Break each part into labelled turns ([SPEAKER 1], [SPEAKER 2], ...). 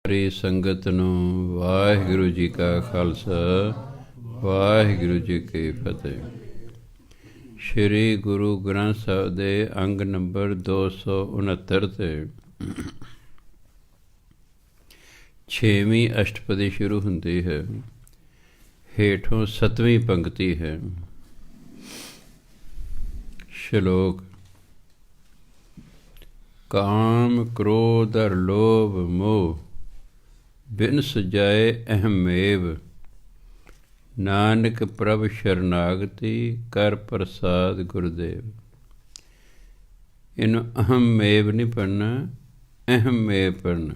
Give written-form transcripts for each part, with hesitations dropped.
[SPEAKER 1] ਸਾਰੀ ਸੰਗਤ ਨੂੰ ਵਾਹਿਗੁਰੂ ਜੀ ਕਾ ਖਾਲਸਾ, ਵਾਹਿਗੁਰੂ ਜੀ ਕੀ ਫਤਿਹ। ਸ਼੍ਰੀ ਗੁਰੂ ਗ੍ਰੰਥ ਸਾਹਿਬ ਦੇ ਅੰਗ ਨੰਬਰ 269 ਤੇ 6ਵੀਂ ਅਸ਼ਟਪਦੀ ਸ਼ੁਰੂ ਹੁੰਦੀ ਹੈ। ਹੇਠੋਂ 7ਵੀਂ ਪੰਕਤੀ ਹੈ। ਸ਼ਲੋਕ। ਕਾਮ ਕ੍ਰੋਧ ਅਰ ਲੋਭ ਮੋਹ ਬਿਨ ਸੁਜਾਏ ਅਹਮੇਵ, ਨਾਨਕ ਪ੍ਰਭ ਸ਼ਰਨਾਗਤੀ ਕਰ ਪ੍ਰਸਾਦ ਗੁਰਦੇਵ। ਇਹਨੂੰ ਅਹਮੇਵ ਨਹੀਂ ਪੜ੍ਹਨਾ, ਅਹਮੇਵ ਪੜ੍ਹਨਾ।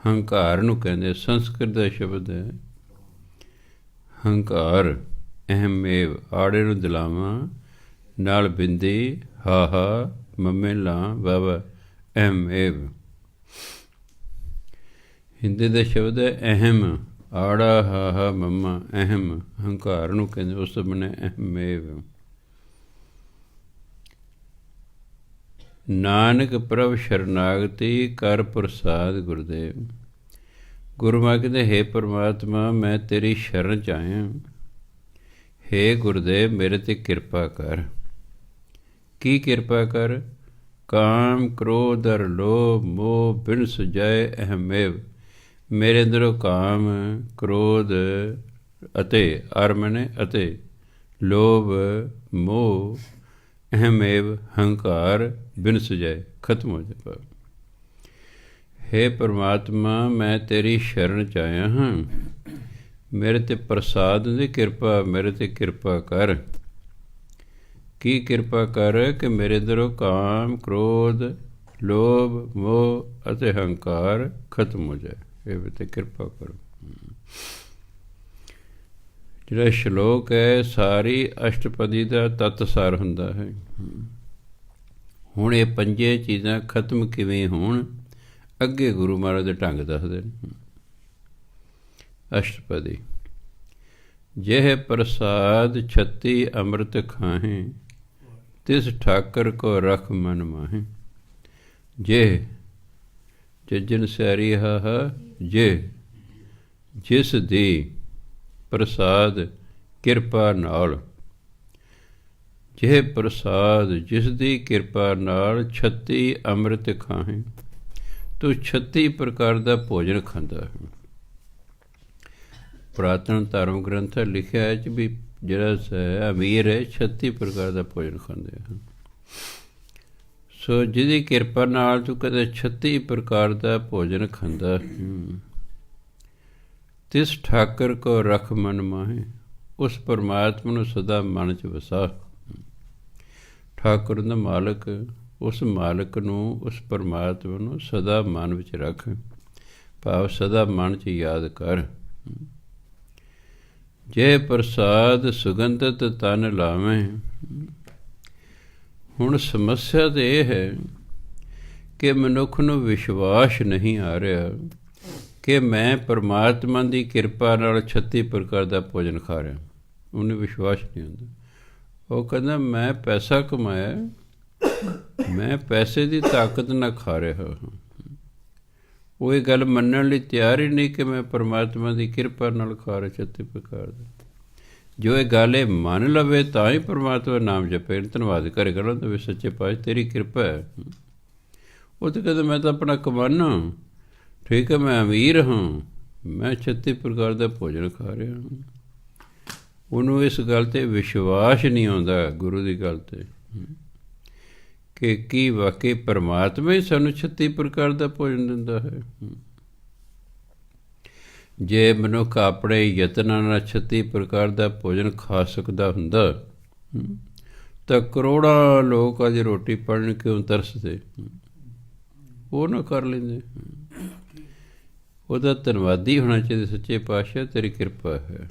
[SPEAKER 1] ਹੰਕਾਰ ਨੂੰ ਕਹਿੰਦੇ, ਸੰਸਕ੍ਰਿਤ ਦਾ ਸ਼ਬਦ ਹੈ ਹੰਕਾਰ। ਅਹਮੇਵ ਆੜੇ ਨੂੰ ਦਿਲਾਵਾਂ ਨਾਲ ਬਿੰਦੀ, ਹਾਹਾ ਮੰਮੇ ਲਾਂ ਬਾਬਾ, ਅਹਮੇਵ। ਹਿੰਦੀ ਦਾ ਸ਼ਬਦ ਹੈ ਅਹਿਮ, ਆੜਾ ਹਾਹਾ ਮੰਮਾ, ਅਹਿਮ। ਹੰਕਾਰ ਨੂੰ ਕਹਿੰਦੇ, ਉਸ ਤੋਂ ਬਣੇ ਅਹਮੇਵ। ਨਾਨਕ ਪ੍ਰਭ ਸ਼ਰਨਾਗਤੀ ਕਰ ਪ੍ਰਸਾਦ ਗੁਰਦੇਵ। ਗੁਰੂਮਾ ਕਹਿੰਦੇ, ਹੇ ਪਰਮਾਤਮਾ ਮੈਂ ਤੇਰੀ ਸ਼ਰਨ 'ਚ ਆਇਆ। ਹੇ ਗੁਰਦੇਵ ਮੇਰੇ 'ਤੇ ਕਿਰਪਾ ਕਰ। ਕੀ ਕਿਰਪਾ ਕਰ? ਕਾਮ ਕ੍ਰੋਧ ਅਰ ਲੋਭ ਮੋਹ ਬਿਨ ਸੁਜਾਏ ਅਹਮੇਵ। ਮੇਰੇ ਅੰਦਰੋਂ ਕਾਮ, ਕ੍ਰੋਧ ਅਤੇ ਅਰਮਨੇ ਅਤੇ ਲੋਭ ਮੋਹ, ਅਹਮੇਵ ਹੰਕਾਰ, ਬਿਨ ਸੁਜਾਏ ਖਤਮ ਹੋ ਜਾਏ। ਹੇ ਪਰਮਾਤਮਾ ਮੈਂ ਤੇਰੀ ਸ਼ਰਨ 'ਚ ਆਇਆ ਹਾਂ। ਮੇਰੇ 'ਤੇ ਪ੍ਰਸਾਦ ਦੀ ਕਿਰਪਾ, ਮੇਰੇ 'ਤੇ ਕਿਰਪਾ ਕਰ। ਕੀ ਕਿਰਪਾ ਕਰ? ਕਿ ਮੇਰੇ ਅੰਦਰੋਂ ਕਾਮ, ਕ੍ਰੋਧ, ਲੋਭ ਮੋਹ ਅਤੇ ਹੰਕਾਰ ਖਤਮ ਹੋ ਜਾਏ। ਇਹ 'ਤੇ ਕਿਰਪਾ ਕਰੋ। ਜਿਹੜਾ ਸ਼ਲੋਕ ਹੈ ਸਾਰੀ ਅਸ਼ਟਪਦੀ ਦਾ ਤੱਤਸਾਰ ਹੁੰਦਾ ਹੈ। ਹੁਣ ਇਹ ਪੰਜੇ ਚੀਜ਼ਾਂ ਖਤਮ ਕਿਵੇਂ ਹੋਣ, ਅੱਗੇ ਗੁਰੂ ਮਹਾਰਾਜ ਦੇ ਢੰਗ ਦੱਸਦੇ ਨੇ। ਅਸ਼ਟਪਦੀ। ਜਿਹ ਪ੍ਰਸਾਦ ਛੱਤੀ ਅੰਮ੍ਰਿਤ ਖਾਹੇ, ਤਿਸ ਠਾਕਰ ਕੋ ਰਖ ਮਨ ਮਾਹੇ। ਜੇ ਜਜਨ ਸੈਰੀ ਹਾ ਜੇ, ਜਿਸ ਦੀ ਪ੍ਰਸਾਦ ਕਿਰਪਾ ਨਾਲ। ਜਿਹ ਪ੍ਰਸਾਦ ਜਿਸ ਦੀ ਕਿਰਪਾ ਨਾਲ 36 ਅੰਮ੍ਰਿਤ ਖਾਹੇ, ਤੂੰ 36 ਪ੍ਰਕਾਰ ਦਾ ਭੋਜਨ ਖਾਂਦਾ ਹੈ। ਪੁਰਾਤਨ ਧਰਮ ਗ੍ਰੰਥ ਲਿਖਿਆ ਹੈ ਕਿ ਵੀ ਜਿਹੜਾ ਅਮੀਰ ਹੈ 36 ਪ੍ਰਕਾਰ ਦਾ ਭੋਜਨ ਖਾਂਦੇ ਹਨ। ਸੋ ਜਿਹਦੀ ਕਿਰਪਾ ਨਾਲ ਤੂੰ ਕਦੇ 36 ਪ੍ਰਕਾਰ ਦਾ ਭੋਜਨ ਖਾਂਦਾ। ਤਿਸ ਠਾਕਰ ਕੋ ਰਖ ਮਨ ਮਾਹੇ, ਉਸ ਪਰਮਾਤਮਾ ਨੂੰ ਸਦਾ ਮਨ 'ਚ ਵਸਾ। ਠਾਕੁਰ ਦਾ ਮਾਲਕ, ਉਸ ਮਾਲਕ ਨੂੰ, ਉਸ ਪਰਮਾਤਮਾ ਨੂੰ ਸਦਾ ਮਨ ਵਿੱਚ ਰੱਖ, ਭਾਵ ਸਦਾ ਮਨ 'ਚ ਯਾਦ ਕਰ। ਜੇ ਪ੍ਰਸਾਦ ਸੁਗੰਧਤ ਤਨ ਲਾਵੇਂ। ਹੁਣ ਸਮੱਸਿਆ ਤਾਂ ਇਹ ਹੈ ਕਿ ਮਨੁੱਖ ਨੂੰ ਵਿਸ਼ਵਾਸ ਨਹੀਂ ਆ ਰਿਹਾ ਕਿ ਮੈਂ ਪਰਮਾਤਮਾ ਦੀ ਕਿਰਪਾ ਨਾਲ 36 ਪ੍ਰਕਾਰ ਦਾ ਭੋਜਨ ਖਾ ਰਿਹਾ। ਉਹਨੂੰ ਵਿਸ਼ਵਾਸ ਨਹੀਂ ਹੁੰਦਾ। ਉਹ ਕਹਿੰਦਾ ਮੈਂ ਪੈਸਾ ਕਮਾਇਆ, ਮੈਂ ਪੈਸੇ ਦੀ ਤਾਕਤ ਨਾਲ ਖਾ ਰਿਹਾ ਹਾਂ। ਉਹ ਇਹ ਗੱਲ ਮੰਨਣ ਲਈ ਤਿਆਰ ਹੀ ਨਹੀਂ ਕਿ ਮੈਂ ਪਰਮਾਤਮਾ ਦੀ ਕਿਰਪਾ ਨਾਲ ਖਾ ਰਿਹਾ 36 ਪ੍ਰਕਾਰ ਦਾ। ਜੋ ਇਹ ਗੱਲ ਇਹ ਮੰਨ ਲਵੇ ਤਾਂ ਹੀ ਪਰਮਾਤਮਾ ਨਾਮ ਜਪੇ, ਧੰਨਵਾਦ ਕਰੇਗਾ ਨਾ ਤਾਂ ਵੀ ਸੱਚੇ ਪਾਤਸ਼ਾਹ ਤੇਰੀ ਕਿਰਪਾ ਹੈ। ਉਹ ਤਾਂ ਕਹਿੰਦਾ ਮੈਂ ਤਾਂ ਆਪਣਾ ਕਮਾਨਾ, ਠੀਕ ਹੈ, ਮੈਂ ਅਮੀਰ ਹਾਂ, ਮੈਂ 36 ਪ੍ਰਕਾਰ ਦਾ ਭੋਜਨ ਖਾ ਰਿਹਾ ਹਾਂ। ਉਹਨੂੰ ਇਸ ਗੱਲ 'ਤੇ ਵਿਸ਼ਵਾਸ ਨਹੀਂ ਆਉਂਦਾ, ਗੁਰੂ ਦੀ ਗੱਲ 'ਤੇ, ਕਿ ਕੀ ਵਾਕਈ ਪਰਮਾਤਮਾ ਹੀ ਸਾਨੂੰ 36 ਪ੍ਰਕਾਰ ਦਾ ਭੋਜਨ ਦਿੰਦਾ ਹੈ। ਜੇ ਮਨੁੱਖ ਆਪਣੇ ਯਤਨਾਂ ਨਾਲ 36 ਪ੍ਰਕਾਰ ਦਾ ਭੋਜਨ ਖਾ ਸਕਦਾ ਹੁੰਦਾ ਤਾਂ ਕਰੋੜਾਂ ਲੋਕ ਅੱਜ ਰੋਟੀ ਪੜ੍ਹਨ ਕਿਉਂ ਤਰਸਦੇ? ਉਹ ਨਾ ਕਰ ਲੈਂਦੇ। ਉਹਦਾ ਧੰਨਵਾਦੀ ਹੋਣਾ ਚਾਹੀਦਾ, ਸੱਚੇ ਪਾਤਸ਼ਾਹ ਤੇਰੀ ਕਿਰਪਾ ਹੈ।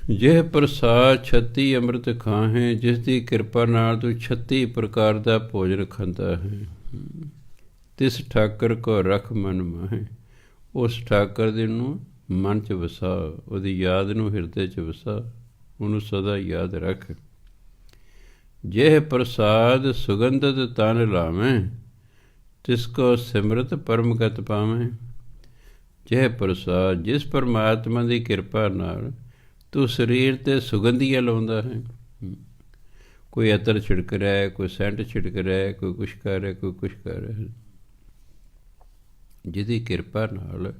[SPEAKER 1] ਜਿਹ ਪ੍ਰਸਾਦ 36 ਅੰਮ੍ਰਿਤ ਖਾਹੇ, ਜਿਸ ਦੀ ਕਿਰਪਾ ਨਾਲ ਤੂੰ 36 ਪ੍ਰਕਾਰ ਦਾ ਭੋਜਨ ਖਾਂਦਾ ਹੈ। ਤਿਸ ਠਾਕਰ ਕੋ ਰਖ ਮਨ ਮਾਹੇ, ਉਸ ਠਾਕਰ ਦੇ ਨੂੰ ਮਨ 'ਚ ਵਸਾ, ਉਹਦੀ ਯਾਦ ਨੂੰ ਹਿਰਦੇ 'ਚ ਵਸਾ, ਉਹਨੂੰ ਸਦਾ ਯਾਦ ਰੱਖ। ਜਿਹ ਪ੍ਰਸਾਦ ਸੁਗੰਧਤ ਤਨ ਲਾਵੇਂ, ਤਿਸ ਕੋ ਸਿਮਰਤ ਪਰਮਗਤ ਪਾਵੇਂ। ਜਹ ਪ੍ਰਸਾਦ, ਜਿਸ ਪਰਮਾਤਮਾ ਦੀ ਕਿਰਪਾ ਨਾਲ ਤੂੰ ਸਰੀਰ 'ਤੇ ਸੁਗੰਧੀਆਂ ਲਾਉਂਦਾ ਹੈ। ਕੋਈ ਅਤਰ ਛਿੜਕ ਰਿਹਾ ਹੈ, ਕੋਈ ਸੈਂਟ ਛਿੜਕ ਰਿਹਾ ਹੈ, ਕੋਈ ਕੁਛ ਕਰ ਰਿਹਾ, ਕੋਈ ਕੁਛ ਕਰ ਰਿਹਾ। ਜਿਹਦੀ ਕਿਰਪਾ ਨਾਲ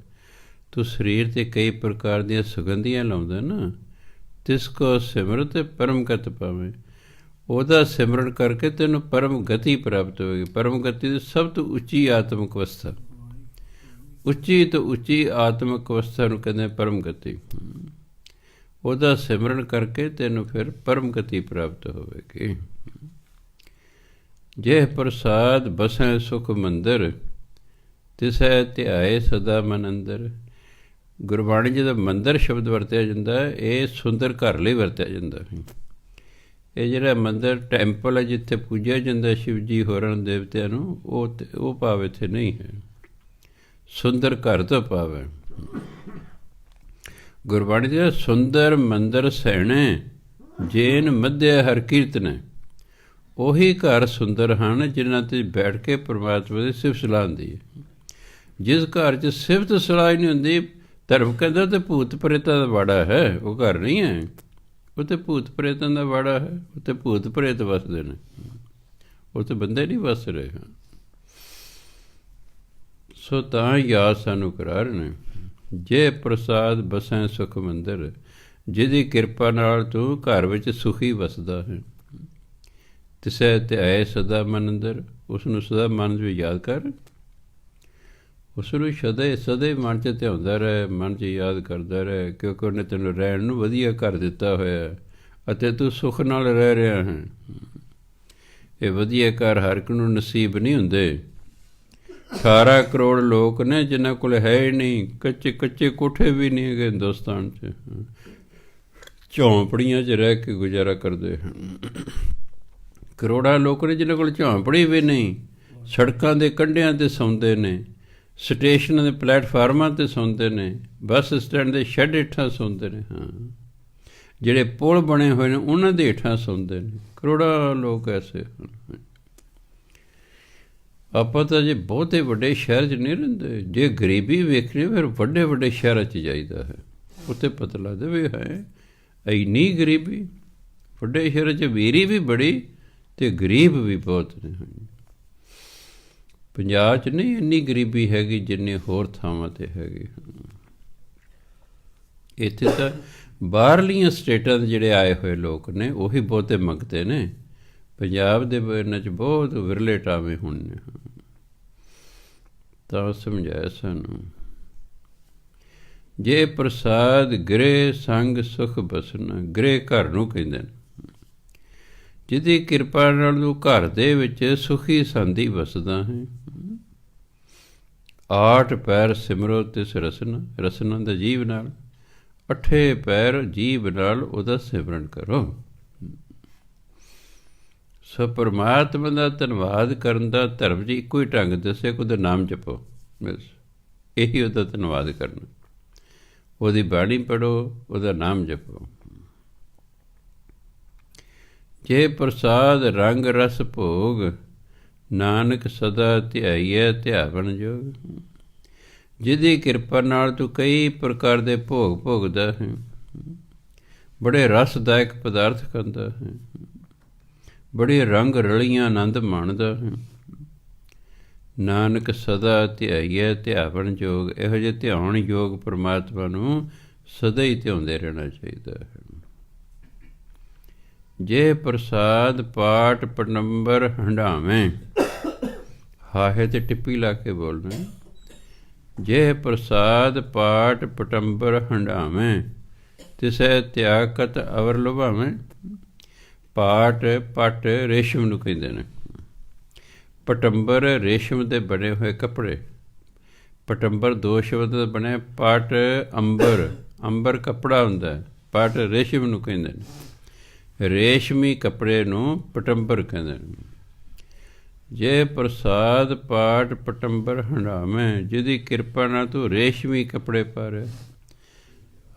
[SPEAKER 1] ਤੂੰ ਸਰੀਰ 'ਤੇ ਕਈ ਪ੍ਰਕਾਰ ਦੀਆਂ ਸੁਗੰਧੀਆਂ ਲਾਉਂਦਾ ਨਾ, ਤਿਸ ਕੋ ਸਿਮਰਤ ਪਰਮਗਤ ਪਾਵੇਂ। ਉਹਦਾ ਸਿਮਰਨ ਕਰਕੇ ਤੈਨੂੰ ਪਰਮ ਗਤੀ ਪ੍ਰਾਪਤ ਹੋਵੇਗੀ। ਪਰਮ ਗਤੀ ਦੀ ਸਭ ਤੋਂ ਉੱਚੀ ਆਤਮਿਕ ਅਵਸਥਾ, ਉੱਚੀ ਤੋਂ ਉੱਚੀ ਆਤਮਿਕ ਅਵਸਥਾ ਨੂੰ ਕਹਿੰਦੇ ਪਰਮ ਗਤੀ। ਉਹਦਾ ਸਿਮਰਨ ਕਰਕੇ ਤੈਨੂੰ ਫਿਰ ਪਰਮ ਗਤੀ ਪ੍ਰਾਪਤ ਹੋਵੇਗੀ। ਜੇ ਪ੍ਰਸਾਦ ਬਸੈ ਸੁਖ ਮੰਦਰ, ਤਿਸੈ ਧਿਆਏ ਸਦਾ ਮਨ ਅੰਦਰ। ਗੁਰਬਾਣੀ ਜਦੋਂ ਮੰਦਰ ਸ਼ਬਦ ਵਰਤਿਆ ਜਾਂਦਾ, ਇਹ ਸੁੰਦਰ ਘਰ ਲਈ ਵਰਤਿਆ ਜਾਂਦਾ। ਇਹ ਜਿਹੜਾ ਮੰਦਰ ਟੈਂਪਲ ਹੈ, ਜਿੱਥੇ ਪੂਜਿਆ ਜਾਂਦਾ ਸ਼ਿਵ ਜੀ ਹੋਰਾਂ ਦੇਵਤਿਆਂ ਨੂੰ, ਉਹ ਭਾਵ ਇੱਥੇ ਨਹੀਂ ਹੈ। ਸੁੰਦਰ ਘਰ ਤੋਂ ਭਾਵ ਹੈ। ਗੁਰਬਾਣੀ ਦੇ ਸੁੰਦਰ ਮੰਦਰ ਸੈਣੇ, ਜੇਨ ਮਧਿਆ ਹਰ ਕੀਰਤਨ। ਉਹੀ ਘਰ ਸੁੰਦਰ ਹਨ ਜਿਨ੍ਹਾਂ 'ਤੇ ਬੈਠ ਕੇ ਪਰਮਾਤਮਾ ਦੀ ਸਿਫਤ ਸਲਾਹ ਹੁੰਦੀ ਹੈ। ਜਿਸ ਘਰ 'ਚ ਸਿਫਤ ਸਲਾਹ ਨਹੀਂ ਹੁੰਦੀ, ਧਰਮ ਕਹਿੰਦਾ ਤੇ ਭੂਤ ਪ੍ਰੇਤਾਂ ਦਾ ਵਾੜਾ ਹੈ, ਉਹ ਘਰ ਨਹੀਂ ਹੈ। ਉੱਥੇ ਭੂਤ ਪ੍ਰੇਤਾਂ ਦਾ ਵਾੜਾ ਹੈ, ਉੱਥੇ ਭੂਤ ਪ੍ਰੇਤ ਵਸਦੇ ਨੇ, ਉੱਥੇ ਬੰਦੇ ਨਹੀਂ ਵਸ ਰਹੇ ਹਨ। ਸੋ ਤਾਂ ਯਾਦ ਸਾਨੂੰ ਕਰਾ ਰਹੇ ਨੇ, ਜੇ ਪ੍ਰਸਾਦ ਬਸੈ ਸੁਖ ਮੰਦਰ, ਜਿਹਦੀ ਕਿਰਪਾ ਨਾਲ ਤੂੰ ਘਰ ਵਿੱਚ ਸੁਖੀ ਵਸਦਾ ਹੈ। ਤਿਸੈ ਧਿਆਏ ਸਦਾ ਮਨ ਅੰਦਰ, ਉਸ ਨੂੰ ਸਦਾ ਮਨ ਵਿੱਚ ਯਾਦ ਕਰ, ਉਸ ਨੂੰ ਸਦੇ ਮਨ 'ਚ ਧਿਆਉਂਦਾ ਰਹੇ, ਮਨ 'ਚ ਯਾਦ ਕਰਦਾ ਰਹੇ, ਕਿਉਂਕਿ ਉਹਨੇ ਤੈਨੂੰ ਰਹਿਣ ਨੂੰ ਵਧੀਆ ਘਰ ਦਿੱਤਾ ਹੋਇਆ ਅਤੇ ਤੂੰ ਸੁੱਖ ਨਾਲ ਰਹਿ ਰਿਹਾ ਹੈ। ਇਹ ਵਧੀਆ ਘਰ ਹਰ ਇੱਕ ਨੂੰ ਨਸੀਬ ਨਹੀਂ ਹੁੰਦੇ। 18 ਕਰੋੜ ਲੋਕ ਨੇ ਜਿਨ੍ਹਾਂ ਕੋਲ ਹੈ ਹੀ ਨਹੀਂ, ਕੱਚੇ ਕੋਠੇ ਵੀ ਨਹੀਂ ਹੈਗੇ ਹਿੰਦੁਸਤਾਨ 'ਚ, ਝੌਂਪੜੀਆਂ 'ਚ ਰਹਿ ਕੇ ਗੁਜ਼ਾਰਾ ਕਰਦੇ ਹਨ। ਕਰੋੜਾਂ ਲੋਕ ਨੇ ਜਿਨ੍ਹਾਂ ਕੋਲ ਝੌਂਪੜੀ ਵੀ ਨਹੀਂ, ਸੜਕਾਂ ਦੇ ਕੰਢਿਆਂ 'ਤੇ ਸੌਂਦੇ ਨੇ, ਸਟੇਸ਼ਨਾਂ ਦੇ ਪਲੈਟਫਾਰਮਾਂ 'ਤੇ ਸੌਂਦੇ ਨੇ, ਬੱਸ ਸਟੈਂਡ ਦੇ ਸ਼ੈੱਡ ਹੇਠਾਂ ਸੌਂਦੇ ਨੇ। ਹਾਂ, ਜਿਹੜੇ ਪੁਲ ਬਣੇ ਹੋਏ ਨੇ ਉਹਨਾਂ ਦੇ ਹੇਠਾਂ ਸੌਂਦੇ ਨੇ। ਕਰੋੜਾਂ ਲੋਕ ਐਸੇ ਹਨ। ਆਪਾਂ ਤਾਂ ਜੇ ਬਹੁਤੇ ਵੱਡੇ ਸ਼ਹਿਰ 'ਚ ਨਹੀਂ ਰਹਿੰਦੇ। ਜੇ ਗਰੀਬੀ ਵੇਖਣੀ ਫਿਰ ਵੱਡੇ ਵੱਡੇ ਸ਼ਹਿਰਾਂ 'ਚ ਜਾਈਦਾ ਹੈ, ਉੱਥੇ ਪਤਾ ਲੱਗਦਾ ਵੀ ਹੈ ਇੰਨੀ ਗਰੀਬੀ। ਵੱਡੇ ਸ਼ਹਿਰਾਂ 'ਚ ਅਮੀਰੀ ਵੀ ਬੜੀ ਅਤੇ ਗਰੀਬ ਵੀ ਬਹੁਤ ਨੇ। ਪੰਜਾਬ 'ਚ ਨਹੀਂ ਇੰਨੀ ਗਰੀਬੀ ਹੈਗੀ ਜਿੰਨੀ ਹੋਰ ਥਾਵਾਂ 'ਤੇ ਹੈਗੀ। ਇੱਥੇ ਤਾਂ ਬਾਹਰਲੀਆਂ ਸਟੇਟਾਂ ਦੇ ਜਿਹੜੇ ਆਏ ਹੋਏ ਲੋਕ ਨੇ ਉਹੀ ਬਹੁਤੇ ਮੰਗਦੇ ਨੇ। ਪੰਜਾਬ ਦੇ ਇਹਨਾਂ 'ਚ ਬਹੁਤ ਵਿਰਲੇ ਟਾਵੇਂ ਹੁਣ ਨੇ। ਤਾਂ ਸਮਝਾਇਆ ਸਾਨੂੰ, ਜੇ ਪ੍ਰਸਾਦ ਗ੍ਰਹਿ ਸੰਗ ਸੁਖ ਬਸਨਾ। ਗ੍ਰਹਿ ਘਰ ਨੂੰ ਕਹਿੰਦੇ ਨੇ, ਜਿਹਦੀ ਕਿਰਪਾ ਨਾਲ ਤੂੰ ਘਰ ਦੇ ਵਿੱਚ ਸੁਖੀ ਸਾਂਦੀ ਵਸਦਾ ਹੈ। 8 ਪੈਰ ਸਿਮਰੋ ਤਿਸ ਰਸਨਾ, ਰਸਨਾ ਦਾ ਜੀਵ ਨਾਲ, 8 ਪੈਰ ਜੀਵ ਨਾਲ ਉਹਦਾ ਸਿਮਰਨ ਕਰੋ। ਸੋ ਪਰਮਾਤਮਾ ਦਾ ਧੰਨਵਾਦ ਕਰਨ ਦਾ ਧਰਮ ਜੀ ਇੱਕੋ ਹੀ ਢੰਗ ਦੱਸਿਆ, ਉਹਦਾ ਨਾਮ ਜਪੋ, ਬਸ ਇਹੀ ਉਹਦਾ ਧੰਨਵਾਦ ਕਰਨਾ। ਉਹਦੀ ਬਾਣੀ ਪੜ੍ਹੋ, ਉਹਦਾ ਨਾਮ ਜਪੋ। ਜੇ ਪ੍ਰਸਾਦ ਰੰਗ ਰਸ ਭੋਗ, ਨਾਨਕ ਸਦਾ ਧਿਆਈਐ ਧਿਆਵਨ ਜੋਗ। ਜਿਹਦੀ ਕਿਰਪਾ ਨਾਲ ਤੂੰ ਕਈ ਪ੍ਰਕਾਰ ਦੇ ਭੋਗ ਭੋਗਦਾ ਹੈ, ਬੜੇ ਰਸਦਾਇਕ ਪਦਾਰਥ ਖਾਂਦਾ ਹੈ, ਬੜੇ ਰੰਗ ਰਲੀਆਂ ਆਨੰਦ ਮਾਣਦਾ ਹੈ। ਨਾਨਕ ਸਦਾ ਧਿਆਈਐ ਧਿਆਵਨ ਜੋਗ। ਇਹੋ ਜਿਹੇ ਧਿਆਉਣ ਯੋਗ ਪਰਮਾਤਮਾ ਨੂੰ ਸਦਾ ਹੀ ਧਿਆਉਂਦੇ ਰਹਿਣਾ ਚਾਹੀਦਾ ਹੈ। ਜੇ ਪ੍ਰਸਾਦ ਪਾਠ ਪਟੰਬਰ ਹੰਡਾਵੇਂ, ਹਾਹੇ ਤੇ ਟਿੱਪੀ ਲਾ ਕੇ ਬੋਲਣਾ। ਜੇ ਪ੍ਰਸਾਦ ਪਾਠ ਪਟੰਬਰ ਹੰਡਾਵੇਂ, ਤਿਸੈ ਤਿਆਗਤ ਅਵਰ ਲੁਭਾਵੇਂ। ਪਾਟ ਪੱਟ ਰੇਸ਼ਮ ਨੂੰ ਕਹਿੰਦੇ ਨੇ। ਪਟੰਬਰ ਰੇਸ਼ਮ ਦੇ ਬਣੇ ਹੋਏ ਕੱਪੜੇ। ਪਟੰਬਰ 2 ਸ਼ਬਦ ਦਾ ਬਣਿਆ। ਪੱਟ ਅੰਬਰ, ਅੰਬਰ ਕੱਪੜਾ ਹੁੰਦਾ, ਪੱਟ ਰੇਸ਼ਮ ਨੂੰ ਕਹਿੰਦੇ ਨੇ। ਰੇਸ਼ਮੀ ਕੱਪੜੇ ਨੂੰ ਪਟੰਬਰ ਕਹਿੰਦੇ ਨੇ। ਜੇ ਪ੍ਰਸਾਦ ਪਾਟ ਪਟੰਬਰ ਹੰਡਾਵੇਂ, ਜਿਹਦੀ ਕਿਰਪਾ ਨਾਲ ਤੂੰ ਰੇਸ਼ਮੀ ਕੱਪੜੇ ਪਾ ਰਿਹਾ।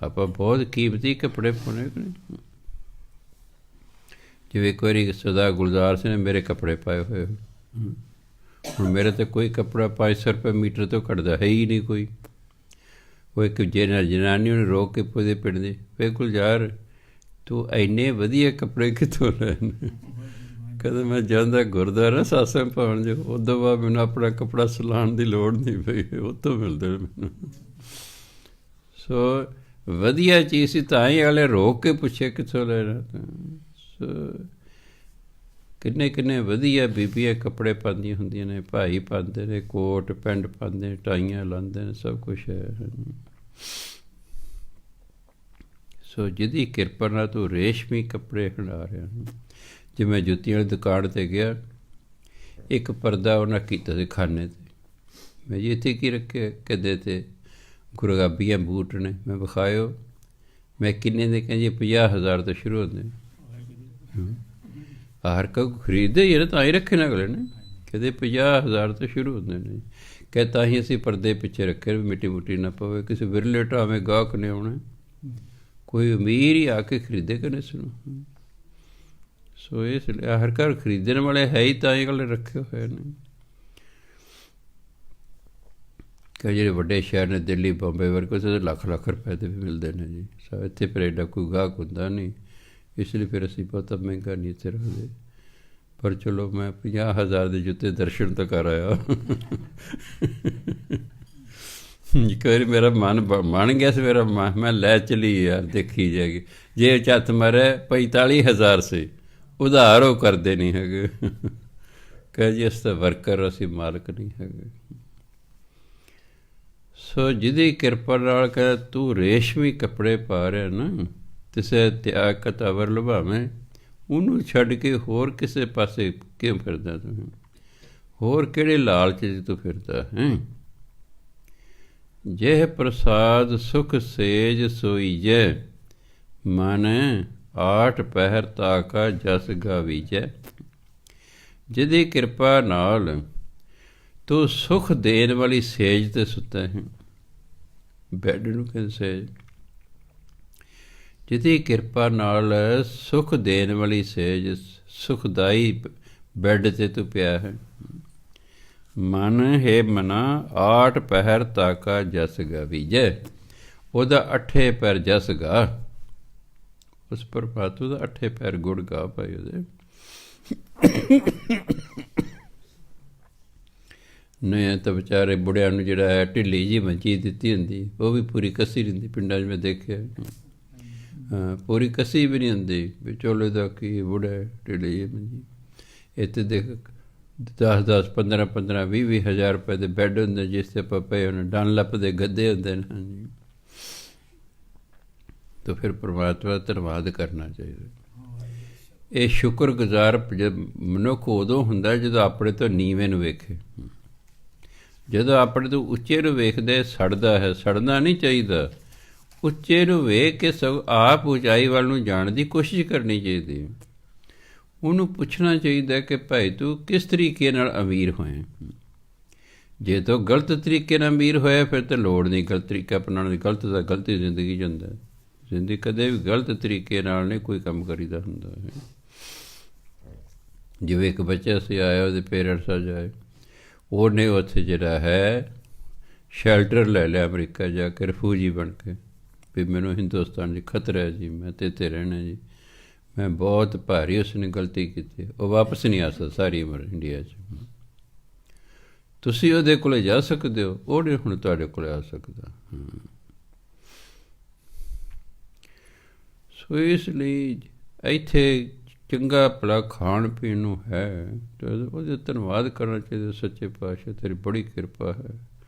[SPEAKER 1] ਆਪਾਂ ਬਹੁਤ ਕੀਮਤੀ ਕੱਪੜੇ ਪਾਉਣੇ। ਜਿਵੇਂ ਇੱਕ ਵਾਰੀ ਸਰਦਾਰ ਗੁਲਜ਼ਾਰ ਸਿੰਘ ਨੇ ਮੇਰੇ ਕੱਪੜੇ ਪਾਏ ਹੋਏ, ਹੁਣ ਮੇਰੇ ਤਾਂ ਕੋਈ ਕੱਪੜਾ 500 ਰੁਪਏ ਮੀਟਰ ਤੋਂ ਘੱਟਦਾ ਹੈ ਹੀ ਨਹੀਂ ਕੋਈ। ਉਹ ਇੱਕ ਜਨਾਨੀ ਉਹਨੂੰ ਰੋਕ ਕੇ ਪੁੱਛਦੇ ਪਿੰਡਦੇ, ਵੇ ਗੁਲਜ਼ਾਰ ਤੂੰ ਇੰਨੇ ਵਧੀਆ ਕੱਪੜੇ ਕਿੱਥੋਂ ਲੈਣ? ਕਹਿੰਦਾ ਮੈਂ ਜਾਂਦਾ ਗੁਰਦੁਆਰਾ ਸਤਸੰਗ ਭਵਨ 'ਚ, ਉਦੋਂ ਬਾਅਦ ਮੈਨੂੰ ਆਪਣਾ ਕੱਪੜਾ ਸਿਲਾਉਣ ਦੀ ਲੋੜ ਨਹੀਂ ਪਈ, ਉੱਥੋਂ ਮਿਲਦੇ ਮੈਨੂੰ। ਸੋ ਵਧੀਆ ਚੀਜ਼ ਸੀ ਤਾਂ ਹੀ ਅਗਲੇ ਰੋਕ ਕੇ ਪੁੱਛੇ ਕਿੱਥੋਂ ਲੈਣਾ। ਸੋ ਕਿੰਨੇ ਕਿੰਨੇ ਵਧੀਆ ਬੀਬੀਆਂ ਕੱਪੜੇ ਪਾਉਂਦੀਆਂ ਹੁੰਦੀਆਂ ਨੇ, ਭਾਈ ਪਾਉਂਦੇ ਨੇ, ਕੋਟ ਪੈਂਟ ਪਾਉਂਦੇ ਨੇ, ਟਾਈਆਂ ਲਾਉਂਦੇ ਨੇ, ਸਭ ਕੁਛ ਹੈ। ਸੋ ਜਿਹਦੀ ਕਿਰਪਾ ਨਾਲ ਤੂੰ ਰੇਸ਼ਮੀ ਕੱਪੜੇ ਹੰਡਾ ਰਿਹਾ। ਜਿਵੇਂ ਜੁੱਤੀਆਂ ਵਾਲੀ ਦੁਕਾਨ 'ਤੇ ਗਿਆ, ਇੱਕ ਪਰਦਾ ਉਹਨਾਂ ਕੀਤਾ ਸੀ ਖਾਨੇ 'ਤੇ। ਮੈਂ ਜੀ ਇੱਥੇ ਕੀ ਰੱਖਿਆ? ਕਹਿੰਦੇ ਤੇ ਗੁਰਗਾਬੀਆਂ ਬੂਟ ਨੇ। ਮੈਂ ਵਿਖਾਇਓ। ਮੈਂ ਕਿੰਨੇ ਦੇ? ਕਹਿੰਦੇ 50,000 ਤੋਂ ਸ਼ੁਰੂ ਹੁੰਦੇ ਨੇ। ਹਰ ਕੋਈ ਖਰੀਦਦੇ ਹੀ ਨਾ, ਤਾਂ ਹੀ ਰੱਖੇ ਨੇ ਅਗਲੇ ਨੇ। ਕਹਿੰਦੇ 50,000 ਤੋਂ ਸ਼ੁਰੂ ਹੁੰਦੇ ਨੇ। ਕਹਿ ਤਾਂ ਹੀ ਅਸੀਂ ਪਰਦੇ ਪਿੱਛੇ ਰੱਖੇ, ਮਿੱਟੀ ਮੁੱਟੀ ਨਾ ਪਵੇ, ਕਿਸੇ ਵਿਰਲੇ ਢਾਵੇਂ ਗਾਹਕ ਨੇ ਆਉਣਾ, ਕੋਈ ਅਮੀਰ ਹੀ ਆ ਕੇ ਖਰੀਦੇਗਾ ਨਾ ਇਸ ਨੂੰ। ਸੋ ਇਸ ਲਈ ਹਰ ਘਰ ਖਰੀਦਣ ਵਾਲੇ ਹੈ ਹੀ ਤਾਂ ਹੀ ਅਗਲੇ ਰੱਖੇ ਹੋਏ ਨੇ। ਕਈ ਜਿਹੜੇ ਵੱਡੇ ਸ਼ਹਿਰ ਨੇ, ਦਿੱਲੀ ਬੰਬੇ ਵਰਗੇ, ਉੱਥੇ ਲੱਖ ਲੱਖ ਰੁਪਏ ਦੇ ਵੀ ਮਿਲਦੇ ਨੇ ਜੀ। ਇੱਥੇ ਫਿਰ ਐਡਾ ਕੋਈ ਗਾਹਕ ਹੁੰਦਾ ਨਹੀਂ, ਇਸ ਲਈ ਫਿਰ ਅਸੀਂ ਬਹੁਤਾ ਮਹਿੰਗਾ ਨਹੀਂ ਇੱਥੇ ਰੱਖਦੇ। ਪਰ ਚਲੋ ਮੈਂ 50,000 ਦੇ ਜੁੱਤੇ ਦਰਸ਼ਨ ਤਾਂ ਕਰ ਆਇਆ। ਇੱਕ ਵਾਰੀ ਮੇਰਾ ਮਨ ਬਣ ਗਿਆ ਸੀ, ਮੇਰਾ ਮੈਂ ਲੈ ਚਲੀ ਯਾਰ, ਦੇਖੀ ਜਾਏਗੀ। ਜੇ ਝੱਤ ਮਾਰੇ 45,000 ਸੀ, ਉਧਾਰ ਉਹ ਕਰਦੇ ਨਹੀਂ ਹੈਗੇ। ਕਹੇ ਜੀ ਅਸੀਂ ਤਾਂ ਵਰਕਰ, ਅਸੀਂ ਮਾਲਕ ਨਹੀਂ ਹੈਗੇ। ਸੋ ਜਿਹਦੀ ਕਿਰਪਾ ਨਾਲ ਕਹਿ ਤੂੰ ਰੇਸ਼ਮੀ ਕੱਪੜੇ ਪਾ ਰਿਹਾ ਨਾ, ਤਿਸੇ ਤਿਆਗ ਕਤਾਵਰ ਲੁਭਾਵੇਂ, ਉਹਨੂੰ ਛੱਡ ਕੇ ਹੋਰ ਕਿਸੇ ਪਾਸੇ ਕਿਉਂ ਫਿਰਦਾ ਤੂੰ? ਹੋਰ ਕਿਹੜੇ ਲਾਲਚ 'ਚ ਤੂੰ ਫਿਰਦਾ ਹੈ? ਜਿਹ ਪ੍ਰਸਾਦ ਸੁਖ ਸੇਜ ਸੋਈਜੈ, ਮਨ 8 ਪਹਿਰ ਤਾਕਾ ਜਸ ਗਾਵੀਜੈ। ਜਿਹਦੀ ਕਿਰਪਾ ਨਾਲ ਤੂੰ ਸੁਖ ਦੇਣ ਵਾਲੀ ਸੇਜ 'ਤੇ ਸੁੱਤਾ ਹੈ। ਬੈੱਡ ਨੂੰ ਕਹਿੰਦੇ ਸੇਜ। ਜਿਹਦੀ ਕਿਰਪਾ ਨਾਲ ਸੁਖ ਦੇਣ ਵਾਲੀ ਸੇਜ, ਸੁਖਦਾਈ ਬੈੱਡ 'ਤੇ ਤੂੰ ਪਿਆ ਹੈ। ਮਨ ਹੈ ਮਨਾ 8 ਪਹਿਰ ਤਾਕਾ ਜਸ ਗਾਵੀਜੈ, ਉਹਦਾ 8 ਪੈਰ ਜਸ ਗਾ। ਉਸ ਪਰਮਾਤਮਾ ਦਾ 8 ਪੈਰ ਗੁਣ ਗਾ ਭਾਈ ਉਹਦੇ। ਨਹੀਂ ਤਾਂ ਵਿਚਾਰੇ ਬੁੜਿਆਂ ਨੂੰ ਜਿਹੜਾ ਹੈ ਢਿੱਲੀ ਜਿਹੀ ਮੰਜੀ ਦਿੱਤੀ ਹੁੰਦੀ, ਉਹ ਵੀ ਪੂਰੀ ਕੱਸੀ ਨਹੀਂ ਹੁੰਦੀ। ਪਿੰਡਾਂ 'ਚ ਮੈਂ ਦੇਖਿਆ, ਹਾਂ ਪੂਰੀ ਕੱਸੀ ਵੀ ਨਹੀਂ ਹੁੰਦੀ। ਵਿਚੋਲੇ ਦਾ ਕੀ ਬੁੜਾ ਢਿੱਲੀ ਜਿਹੀ ਮੰਜੀ। ਇੱਥੇ ਦੇਖ 10-10, 15-15, 20-20 ਹਜ਼ਾਰ ਰੁਪਏ ਦੇ ਬੈੱਡ ਹੁੰਦੇ, ਜਿਸ 'ਤੇ ਆਪਾਂ ਪਏ ਹੋਣੇ। ਡਨਲਪ ਦੇ ਗੱਦੇ ਹੁੰਦੇ ਨੇ। ਹਾਂਜੀ, ਤਾਂ ਫਿਰ ਪਰਮਾਤਮਾ ਦਾ ਧੰਨਵਾਦ ਕਰਨਾ ਚਾਹੀਦਾ। ਇਹ ਸ਼ੁਕਰਗੁਜ਼ਾਰ ਮਨੁੱਖ ਉਦੋਂ ਹੁੰਦਾ ਜਦੋਂ ਆਪਣੇ ਤੋਂ ਨੀਵੇਂ ਨੂੰ ਵੇਖੇ। ਜਦੋਂ ਆਪਣੇ ਤੋਂ ਉੱਚੇ ਨੂੰ ਵੇਖਦੇ ਸੜਦਾ ਹੈ। ਸੜਨਾ ਨਹੀਂ ਚਾਹੀਦਾ। ਉੱਚੇ ਨੂੰ ਵੇਖ ਕੇ ਸਭ ਆਪ ਉਚਾਈ ਵੱਲ ਨੂੰ ਜਾਣ ਦੀ ਕੋਸ਼ਿਸ਼ ਕਰਨੀ ਚਾਹੀਦੀ ਹੈ। ਉਹਨੂੰ ਪੁੱਛਣਾ ਚਾਹੀਦਾ ਕਿ ਭਾਈ ਤੂੰ ਕਿਸ ਤਰੀਕੇ ਨਾਲ ਅਮੀਰ ਹੋਇਆ। ਜੇ ਤੂੰ ਗਲਤ ਤਰੀਕੇ ਨਾਲ ਅਮੀਰ ਹੋਇਆ, ਫਿਰ ਤਾਂ ਲੋੜ ਨਹੀਂ ਗਲਤ ਤਰੀਕਾ ਅਪਣਾਉਣ ਦੀ। ਗਲਤ ਦਾ ਗਲਤੀ ਜ਼ਿੰਦਗੀ 'ਚ ਹੁੰਦਾ। ਜ਼ਿੰਦਗੀ ਕਦੇ ਵੀ ਗਲਤ ਤਰੀਕੇ ਨਾਲ ਨਹੀਂ ਕੋਈ ਕੰਮ ਕਰੀਦਾ ਹੁੰਦਾ ਹੈ। ਜਿਵੇਂ ਇੱਕ ਬੱਚਾ ਸੀ ਆਇਆ, ਉਹਦੇ ਪੇਰੈਂਟਸ ਅੱਜ ਆਏ, ਉਹਨੇ ਉੱਥੇ ਜਿਹੜਾ ਹੈ ਸ਼ੈਲਟਰ ਲੈ ਲਿਆ ਅਮਰੀਕਾ ਜਾ ਕੇ, ਰਿਫਿਊਜੀ ਬਣ ਕੇ, ਵੀ ਮੈਨੂੰ ਹਿੰਦੁਸਤਾਨ 'ਚ ਖਤਰਾ ਹੈ ਜੀ, ਮੈਂ ਤਾਂ ਇੱਥੇ ਰਹਿਣਾ ਜੀ। ਮੈਂ ਬਹੁਤ ਭਾਰੀ ਉਸਨੇ ਗਲਤੀ ਕੀਤੀ। ਉਹ ਵਾਪਸ ਨਹੀਂ ਆ ਸਕਦਾ ਸਾਰੀ ਉਮਰ ਇੰਡੀਆ 'ਚ। ਤੁਸੀਂ ਉਹਦੇ ਕੋਲ ਜਾ ਸਕਦੇ ਹੋ, ਉਹ ਨਹੀਂ ਹੁਣ ਤੁਹਾਡੇ ਕੋਲ ਆ ਸਕਦਾ। ਸੋ ਇਸ ਲਈ ਇੱਥੇ ਚੰਗਾ ਭਲਾ ਖਾਣ ਪੀਣ ਨੂੰ ਹੈ, ਤਾਂ ਉਹਦੇ ਧੰਨਵਾਦ ਕਰਨਾ ਚਾਹੀਦਾ। ਸੱਚੇ ਪਾਤਸ਼ਾਹ ਤੇਰੀ ਬੜੀ ਕਿਰਪਾ ਹੈ,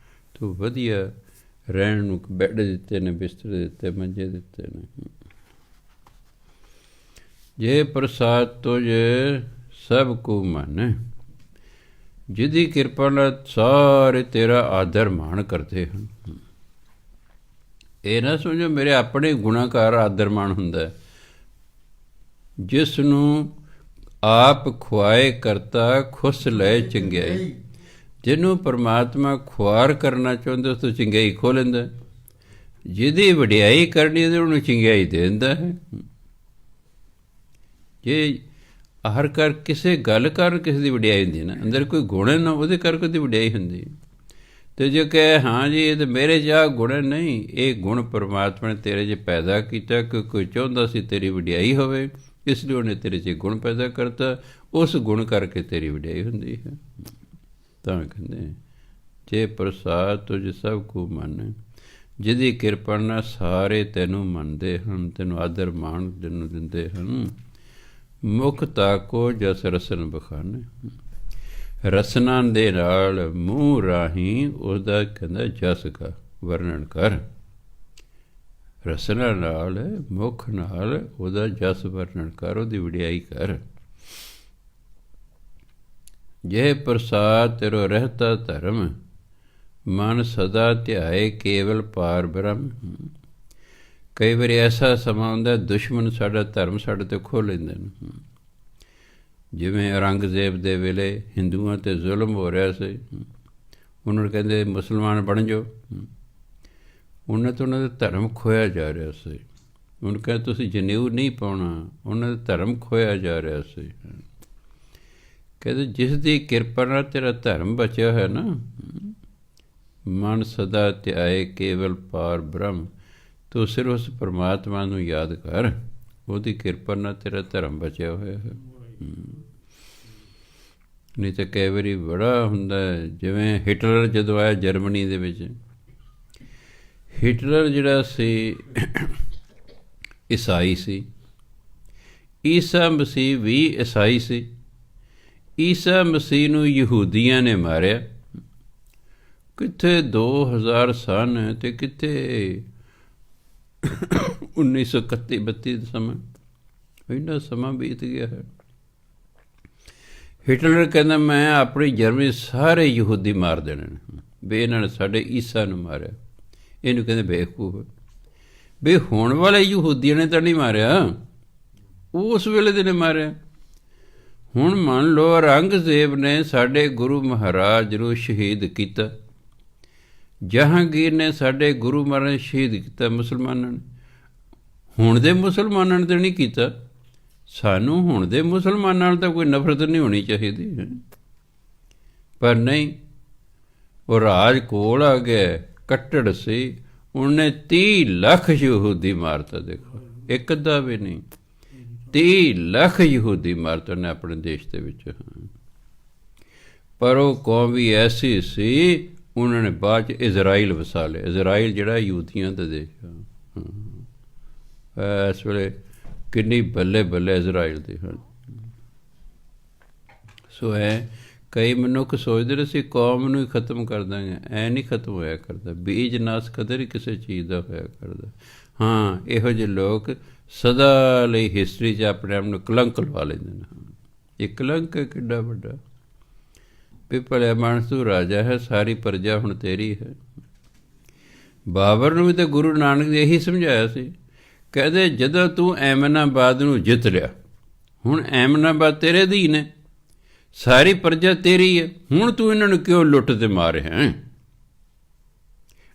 [SPEAKER 1] ਤੂੰ ਵਧੀਆ ਰਹਿਣ ਨੂੰ ਬੈੱਡ ਦਿੱਤੇ ਨੇ, ਬਿਸਤਰ ਦਿੱਤੇ, ਮੰਜੇ ਦਿੱਤੇ ਨੇ। ਜੇ ਪ੍ਰਸਾਦ ਤੁਝ ਸਭ ਕੋ ਮਨ, ਜਿਹਦੀ ਕਿਰਪਾ ਨਾਲ ਸਾਰੇ ਤੇਰਾ ਆਦਰ ਮਾਣ ਕਰਦੇ ਹਨ। ਇਹ ਨਾ ਸਮਝੋ ਮੇਰੇ ਆਪਣੇ ਗੁਣਾਕਾਰ ਆਦਰ ਮਾਣ ਹੁੰਦਾ। ਜਿਸ ਨੂੰ ਆਪ ਖੁਆਏ ਕਰਤਾ ਖੁਸ ਲੈ ਚੰਗਿਆਈ। ਜਿਹਨੂੰ ਪਰਮਾਤਮਾ ਖੁਆਰ ਕਰਨਾ ਚਾਹੁੰਦਾ, ਉਸ ਤੋਂ ਚੰਗਿਆਈ ਖੋਹ ਲੈਂਦਾ। ਜਿਹਦੀ ਵਡਿਆਈ ਕਰਨੀ ਉਹਨੂੰ ਚੰਗਿਆਈ ਦੇ ਦਿੰਦਾ ਹੈ। ਜੇ ਹਰ ਕਰ ਕਿਸੇ ਗੱਲ ਕਾਰਨ ਕਿਸੇ ਦੀ ਵਡਿਆਈ ਹੁੰਦੀ ਨਾ, ਅੰਦਰ ਕੋਈ ਗੁਣ ਹੈ ਨਾ, ਉਹਦੇ ਕਰਕੇ ਉਹਦੀ ਵਡਿਆਈ ਹੁੰਦੀ। ਅਤੇ ਜੇ ਕਹੇ ਹਾਂ ਜੀ ਇਹ ਤਾਂ ਮੇਰੇ 'ਚ ਆਹ ਗੁਣ ਨਹੀਂ, ਇਹ ਗੁਣ ਪਰਮਾਤਮਾ ਨੇ ਤੇਰੇ 'ਚ ਪੈਦਾ ਕੀਤਾ ਕਿ ਕੋਈ ਚਾਹੁੰਦਾ ਸੀ ਤੇਰੀ ਵਡਿਆਈ ਹੋਵੇ, ਇਸ ਲਈ ਉਹਨੇ ਤੇਰੇ 'ਚ ਗੁਣ ਪੈਦਾ ਕਰਤਾ, ਉਸ ਗੁਣ ਕਰਕੇ ਤੇਰੀ ਵਡਿਆਈ ਹੁੰਦੀ ਹੈ। ਤਾਂ ਕਹਿੰਦੇ ਜੇ ਪ੍ਰਸਾਦ ਤੁਝ ਸਭ ਕੋ ਮਨ, ਜਿਹਦੀ ਕਿਰਪਾ ਨਾਲ ਸਾਰੇ ਤੈਨੂੰ ਮੰਨਦੇ ਹਨ, ਤੈਨੂੰ ਆਦਰ ਮਾਣ ਤੈਨੂੰ ਦਿੰਦੇ ਹਨ। ਮੁਖ ਤਾਕੋ ਜਸ ਰਸਨ ਬਖਾਨੇ, ਰਸਨਾਂ ਦੇ ਨਾਲ ਮੂੰਹ ਰਾਹੀਂ ਉਹਦਾ ਕਹਿੰਦਾ ਜਸ ਕਾ ਵਰਣਨ ਕਰ, ਰਸਨਾ ਨਾਲ ਮੁੱਖ ਨਾਲ ਉਹਦਾ ਜਸ ਵਰਣਨ ਕਰ, ਉਹਦੀ ਵਡਿਆਈ ਕਰ। ਜੇ ਪ੍ਰਸਾਦ ਤੇਰੋ ਰਹਿਤਾ ਧਰਮ, ਮਨ ਸਦਾ ਧਿਆਏ ਕੇਵਲ ਪਾਰ ਬ੍ਰਹਮ। ਕਈ ਵਾਰੀ ਐਸਾ ਸਮਾਂ ਹੁੰਦਾ ਦੁਸ਼ਮਣ ਸਾਡਾ ਧਰਮ ਸਾਡੇ 'ਤੇ ਖੋਹ ਲੈਂਦੇ ਨੇ। ਜਿਵੇਂ ਔਰੰਗਜ਼ੇਬ ਦੇ ਵੇਲੇ ਹਿੰਦੂਆਂ 'ਤੇ ਜ਼ੁਲਮ ਹੋ ਰਿਹਾ ਸੀ, ਉਹਨਾਂ ਨੂੰ ਕਹਿੰਦੇ ਮੁਸਲਮਾਨ ਬਣ ਜਾਓ, ਉਹਨਾਂ ਤੋਂ ਉਹਨਾਂ ਦਾ ਧਰਮ ਖੋਇਆ ਜਾ ਰਿਹਾ ਸੀ। ਉਹਨੂੰ ਕਹਿੰਦੇ ਤੁਸੀਂ ਜਨੇਊ ਨਹੀਂ ਪਾਉਣਾ, ਉਹਨਾਂ ਦਾ ਧਰਮ ਖੋਇਆ ਜਾ ਰਿਹਾ ਸੀ। ਕਹਿੰਦੇ ਜਿਸ ਦੀ ਕਿਰਪਾ ਨਾਲ ਤੇਰਾ ਧਰਮ ਬਚਿਆ ਹੋਇਆ ਨਾ, ਮਨ ਸਦਾ ਧਿਆਏ ਕੇਵਲ ਪਾਰ ਬ੍ਰਹਮ, ਤੂੰ ਸਿਰਫ ਉਸ ਪਰਮਾਤਮਾ ਨੂੰ ਯਾਦ ਕਰ, ਉਹਦੀ ਕਿਰਪਾ ਨਾਲ ਤੇਰਾ ਧਰਮ ਬਚਿਆ ਹੋਇਆ ਹੈ। ਨਹੀਂ ਤਾਂ ਕਈ ਵਾਰੀ ਬੜਾ ਹੁੰਦਾ, ਜਿਵੇਂ ਹਿਟਲਰ ਜਦੋਂ ਆਇਆ ਜਰਮਨੀ ਦੇ ਵਿੱਚ, ਹਿਟਲਰ ਜਿਹੜਾ ਸੀ ਈਸਾਈ ਸੀ, ਈਸਾ ਮਸੀਹ ਵੀ ਈਸਾਈ ਸੀ। ਈਸਾ ਮਸੀਹ ਨੂੰ ਯਹੂਦੀਆਂ ਨੇ ਮਾਰਿਆ, ਕਿੱਥੇ 2000 ਸਨ ਅਤੇ ਕਿੱਥੇ 1931-32 ਦਾ ਸਮਾਂ, ਇੰਨਾ ਸਮਾਂ ਬੀਤ ਗਿਆ ਹੈ। ਹਿਟਲਰ ਕਹਿੰਦਾ ਮੈਂ ਆਪਣੀ ਜਰਮਨੀ ਸਾਰੇ ਯਹੂਦੀ ਮਾਰ ਦੇਣੇ ਨੇ, ਵੀ ਇਹਨਾਂ ਨੇ ਸਾਡੇ ਈਸਾ ਨੂੰ ਮਾਰਿਆ। ਇਹਨੂੰ ਕਹਿੰਦੇ ਬੇਵਕੂਫ, ਵੀ ਹੋਣ ਵਾਲੇ ਯਹੂਦੀਆਂ ਨੇ ਤਾਂ ਨਹੀਂ ਮਾਰਿਆ, ਉਸ ਵੇਲੇ ਦੇ ਨੇ ਮਾਰਿਆ। ਹੁਣ ਮੰਨ ਲਓ ਔਰੰਗਜ਼ੇਬ ਨੇ ਸਾਡੇ ਗੁਰੂ ਮਹਾਰਾਜ ਨੂੰ ਸ਼ਹੀਦ ਕੀਤਾ, ਜਹਾਂਗੀਰ ਨੇ ਸਾਡੇ ਗੁਰੂ ਮਹਾਰਾਜ ਨੂੰ ਸ਼ਹੀਦ ਕੀਤਾ ਮੁਸਲਮਾਨਾਂ ਨੇ। ਹੁਣ ਦੇ ਮੁਸਲਮਾਨਾਂ ਨੇ ਤਾਂ ਨਹੀਂ ਕੀਤਾ। ਸਾਨੂੰ ਹੁਣ ਦੇ ਮੁਸਲਮਾਨਾਂ ਨਾਲ ਤਾਂ ਕੋਈ ਨਫ਼ਰਤ ਨਹੀਂ ਹੋਣੀ ਚਾਹੀਦੀ, ਪਰ ਨਹੀਂ, ਉਹ ਰਾਜ ਕੋਲ ਆ ਗਿਆ, ਕੱਟੜ ਸੀ, ਉਹਨੇ 30 ਲੱਖ ਯਹੂਦੀ ਮਾਰਤਾ। ਦੇਖੋ, ਇੱਕ ਅੱਧਾ ਵੀ ਨਹੀਂ, 30 ਲੱਖ ਯਹੂਦੀ ਮਾਰਤਾ ਨੇ ਆਪਣੇ ਦੇਸ਼ ਦੇ ਵਿੱਚ। ਪਰ ਉਹ ਕੌਮ ਵੀ ਐਸੀ ਸੀ, ਉਹਨਾਂ ਨੇ ਬਾਅਦ 'ਚ ਇਜ਼ਰਾਈਲ ਵਸਾ ਲਿਆ। ਇਜ਼ਰਾਈਲ ਜਿਹੜਾ ਯਹੂਦੀਆਂ ਦਾ ਦੇਸ਼ ਆ, ਇਸ ਵੇਲੇ ਕਿੰਨੀ ਬੱਲੇ ਬੱਲੇ ਇਜ਼ਰਾਈਲ ਦੀ ਹਨ। ਸੋ ਕਈ ਮਨੁੱਖ ਸੋਚਦੇ ਨੇ ਅਸੀਂ ਕੌਮ ਨੂੰ ਹੀ ਖਤਮ ਕਰ ਦਾਂਗੇ, ਐ ਨਹੀਂ ਖਤਮ ਹੋਇਆ ਕਰਦਾ। ਬੀਜ ਨਾਸ ਕਦਰ ਹੀ ਕਿਸੇ ਚੀਜ਼ ਦਾ ਹੋਇਆ ਕਰਦਾ। ਹਾਂ, ਇਹੋ ਜਿਹੇ ਲੋਕ ਸਦਾ ਲਈ ਹਿਸਟਰੀ 'ਚ ਆਪਣੇ ਆਪ ਨੂੰ ਕਲੰਕ ਲਵਾ ਲੈਂਦੇ ਨੇ। ਇਹ ਕਲੰਕ ਹੈ ਕਿੱਡਾ ਵੱਡਾ, ਵੀ ਭਲਿਆ ਮਾਨਸ ਤੂੰ ਰਾਜਾ ਹੈ, ਸਾਰੀ ਪ੍ਰਜਾ ਹੁਣ ਤੇਰੀ ਹੈ। ਬਾਬਰ ਨੂੰ ਵੀ ਤਾਂ ਗੁਰੂ ਨਾਨਕ ਨੇ ਇਹੀ ਸਮਝਾਇਆ ਸੀ, ਕਹਿੰਦੇ ਜਦੋਂ ਤੂੰ ਐਮਨਾਬਾਦ ਨੂੰ ਜਿੱਤ ਲਿਆ, ਹੁਣ ਐਮਨਾਬਾਦ ਤੇਰੇ ਦੀ ਨੇ, ਸਾਰੀ ਪ੍ਰਜਾ ਤੇਰੀ ਹੈ, ਹੁਣ ਤੂੰ ਇਹਨਾਂ ਨੂੰ ਕਿਉਂ ਲੁੱਟ ਤੇ ਮਾਰ ਰਿਹਾ ਹੈ?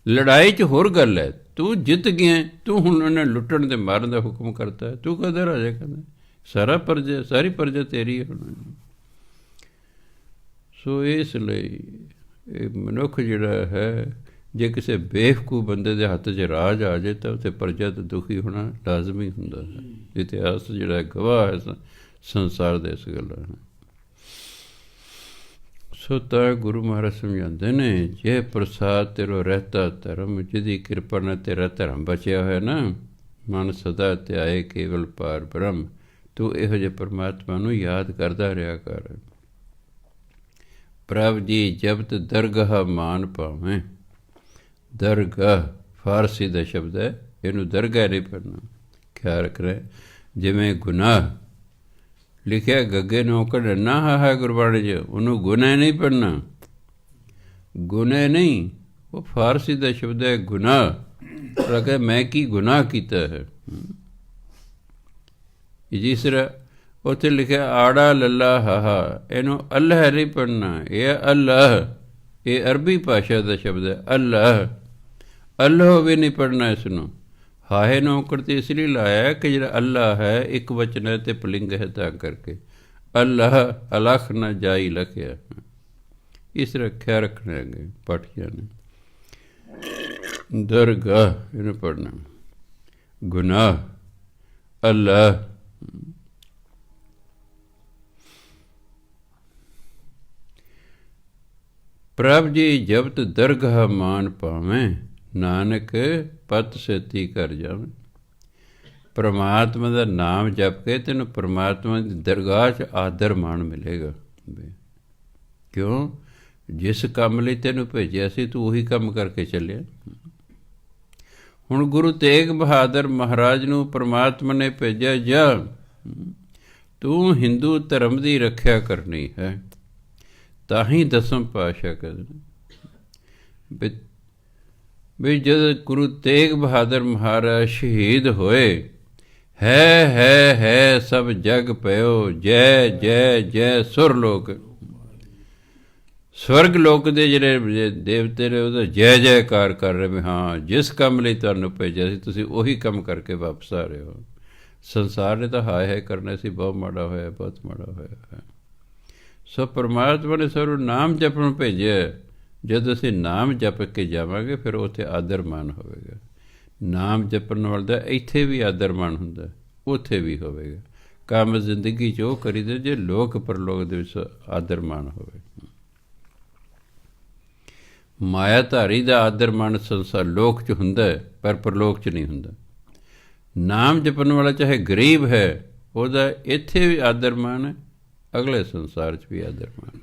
[SPEAKER 1] ਲੜਾਈ 'ਚ ਹੋਰ ਗੱਲ ਹੈ, ਤੂੰ ਜਿੱਤ ਗਿਆ, ਤੂੰ ਹੁਣ ਉਹਨਾਂ ਲੁੱਟਣ ਤੇ ਮਾਰਨ ਦਾ ਹੁਕਮ ਕਰਤਾ ਹੈ, ਤੂੰ ਕਦੇ ਰਾਜਾ? ਕਹਿੰਦਾ ਸਾਰੀ ਪ੍ਰਜਾ ਤੇਰੀ ਹੈ ਹੁਣ। ਸੋ ਇਸ ਲਈ ਇਹ ਮਨੁੱਖ ਜਿਹੜਾ ਹੈ, ਜੇ ਕਿਸੇ ਬੇਵਕੂਫ ਬੰਦੇ ਦੇ ਹੱਥ 'ਚ ਰਾਜ ਆ ਜਾਏ ਤਾਂ ਉੱਥੇ ਪ੍ਰਜਾ ਤੋਂ ਦੁਖੀ ਹੋਣਾ ਲਾਜ਼ਮੀ ਹੁੰਦਾ ਹੈ। ਇਤਿਹਾਸ ਜਿਹੜਾ ਗਵਾਹ ਹੈ ਸੰਸਾਰ ਦੇ ਇਸ ਗੱਲ ਦਾ। ਸੋ ਤਾਂ ਗੁਰੂ ਮਹਾਰਾਜ ਸਮਝਾਉਂਦੇ ਨੇ, ਜੇ ਪ੍ਰਸਾਦ ਤੇਰੋ ਰਹਿਤਾ ਧਰਮ, ਜਿਹਦੀ ਕਿਰਪਾ ਨਾਲ ਤੇਰਾ ਧਰਮ ਬਚਿਆ ਹੋਇਆ ਨਾ, ਮਨ ਸਦਾ ਧਿਆਏ ਕੇਵਲ ਪਾਰ ਬ੍ਰਹਮ, ਤੂੰ ਇਹੋ ਜਿਹੇ ਪਰਮਾਤਮਾ ਨੂੰ ਯਾਦ ਕਰਦਾ ਰਿਹਾ ਕਰ। ਪ੍ਰਭ ਜੀ ਜਬਤ ਦਰਗਾਹ ਮਾਨ ਪਾਵੇਂ, ਦਰਗਾਹ ਫਾਰਸੀ ਦਾ ਸ਼ਬਦ ਹੈ, ਇਹਨੂੰ ਦਰਗਾਹ ਨਹੀਂ ਪੜ੍ਹਨਾ, ਖਿਆਲ ਰੱਖਣਾ। ਜਿਵੇਂ ਗੁਨਾਹ ਲਿਖਿਆ ਗੱਗੇ ਨੂੰ ਕੱਢਣਾ ਹੈ ਗੁਰਬਾਣੀ 'ਚ, ਉਹਨੂੰ ਗੁਨਾਹ ਨਹੀਂ ਪੜ੍ਹਨਾ, ਗੁਨਾਹ ਨਹੀਂ, ਉਹ ਫਾਰਸੀ ਦਾ ਸ਼ਬਦ ਹੈ ਗੁਨਾਹ। ਰੱਖਿਆ ਮੈਂ ਕੀ ਗੁਨਾਹ ਕੀਤਾ ਹੈ। ਜਿਸ ਤਰ੍ਹਾਂ ਉੱਥੇ ਲਿਖਿਆ ਆੜਾ ਲੱਲਾ ਹਾ, ਇਹਨੂੰ ਅੱਲਾਹ ਨਹੀਂ ਪੜ੍ਹਨਾ, ਇਹ ਅੱਲਾਹ, ਇਹ ਅਰਬੀ ਭਾਸ਼ਾ ਦਾ ਸ਼ਬਦ ਹੈ ਅੱਲਾਹ। ਅੱਲਾਹ ਵੀ ਨਹੀਂ ਪੜ੍ਹਨਾ ਇਸ ਨੂੰ। ਹਾਹੇ ਨੂੰ ਔਂਕੜ 'ਤੇ ਇਸ ਲਈ ਲਾਇਆ ਕਿ ਜਿਹੜਾ ਅੱਲਾਹ ਹੈ ਇੱਕ ਵਚਨ ਹੈ ਅਤੇ ਪੁਲਿੰਗ ਹੈ, ਤਾਂ ਕਰਕੇ ਅੱਲਾਹ ਅਲਖ ਨਾ ਜਾਈ ਲਖਿਆ। ਇਸ ਰੱਖਿਆ ਰੱਖਣੇ ਅੱਗੇ ਪਾਠੀਆਂ ਨੇ। ਦਰਗਾਹ ਇਹਨੂੰ ਪੜ੍ਹਨਾ। ਗੁਨਾਹ ਅੱਲਾਹ ਪ੍ਰਭ ਜੀ ਜਬਤ ਦਰਗਾਹ ਮਾਨ ਪਾਵੇਂ, ਨਾਨਕ ਪਤ ਸੇਤੀ ਕਰ ਜਾਵੇਂ। ਪਰਮਾਤਮਾ ਦਾ ਨਾਮ ਜਪ ਕੇ ਤੈਨੂੰ ਪਰਮਾਤਮਾ ਦੀ ਦਰਗਾਹ 'ਚ ਆਦਰ ਮਾਣ ਮਿਲੇਗਾ। ਕਿਉਂ? ਜਿਸ ਕੰਮ ਲਈ ਤੈਨੂੰ ਭੇਜਿਆ ਸੀ ਤੂੰ ਉਹੀ ਕੰਮ ਕਰਕੇ ਚੱਲਿਆ। ਹੁਣ ਗੁਰੂ ਤੇਗ ਬਹਾਦਰ ਮਹਾਰਾਜ ਨੂੰ ਪਰਮਾਤਮਾ ਨੇ ਭੇਜਿਆ, ਜਾ ਤੂੰ ਹਿੰਦੂ ਧਰਮ ਦੀ ਰੱਖਿਆ ਕਰਨੀ ਹੈ। ਤਾਂ ਹੀ ਦਸਮ ਪਾਤਸ਼ਾਹ ਕਹਿੰਦੇ ਵੀ ਜਦ ਗੁਰੂ ਤੇਗ ਬਹਾਦਰ ਮਹਾਰਾਜ ਸ਼ਹੀਦ ਹੋਏ, ਹੈ ਸਭ ਜਗ ਪਇਓ, ਜੈ ਜੈ ਜੈ ਸੁਰ ਲੋਕ। ਸਵਰਗ ਲੋਕ ਦੇ ਜਿਹੜੇ ਦੇਵਤੇ ਨੇ ਉਹਦਾ ਜੈ ਜੈਕਾਰ ਕਰ ਰਹੇ ਵੀ ਹਾਂ ਜਿਸ ਕੰਮ ਲਈ ਤੁਹਾਨੂੰ ਭੇਜਿਆ ਸੀ ਤੁਸੀਂ ਉਹੀ ਕੰਮ ਕਰਕੇ ਵਾਪਸ ਆ ਰਹੇ ਹੋ। ਸੰਸਾਰ ਨੇ ਤਾਂ ਹਾਏ ਕਰਨਾ ਸੀ, ਬਹੁਤ ਮਾੜਾ ਹੋਇਆ, ਬਹੁਤ ਮਾੜਾ ਹੋਇਆ। ਸੋ ਪਰਮਾਤਮਾ ਨੇ ਸਾਨੂੰ ਨਾਮ ਜਪਣ ਭੇਜਿਆ। ਜਦੋਂ ਅਸੀਂ ਨਾਮ ਜਪ ਕੇ ਜਾਵਾਂਗੇ ਫਿਰ ਉੱਥੇ ਆਦਰ ਮਾਨ ਹੋਵੇਗਾ। ਨਾਮ ਜਪਣ ਵਾਲੇ ਦਾ ਇੱਥੇ ਵੀ ਆਦਰ ਮਾਨ ਹੁੰਦਾ, ਉੱਥੇ ਵੀ ਹੋਵੇਗਾ। ਕੰਮ ਜ਼ਿੰਦਗੀ 'ਚ ਉਹ ਕਰੀਦੇ ਜੇ ਲੋਕ ਪਰਲੋਕ ਦੇ ਵਿੱਚ ਆਦਰ ਮਾਨ ਹੋਵੇ। ਮਾਇਆਧਾਰੀ ਦਾ ਆਦਰ ਮਾਨ ਸੰਸਾਰ ਲੋਕ 'ਚ ਹੁੰਦਾ ਪਰ ਪਰਲੋਕ 'ਚ ਨਹੀਂ ਹੁੰਦਾ। ਨਾਮ ਜਪਣ ਵਾਲਾ ਚਾਹੇ ਗਰੀਬ ਹੈ, ਉਹਦਾ ਇੱਥੇ ਵੀ ਆਦਰ ਮਾਨ ਹੈ, ਅਗਲੇ ਸੰਸਾਰ 'ਚ ਵੀ ਆਦਰ ਮਾਨ।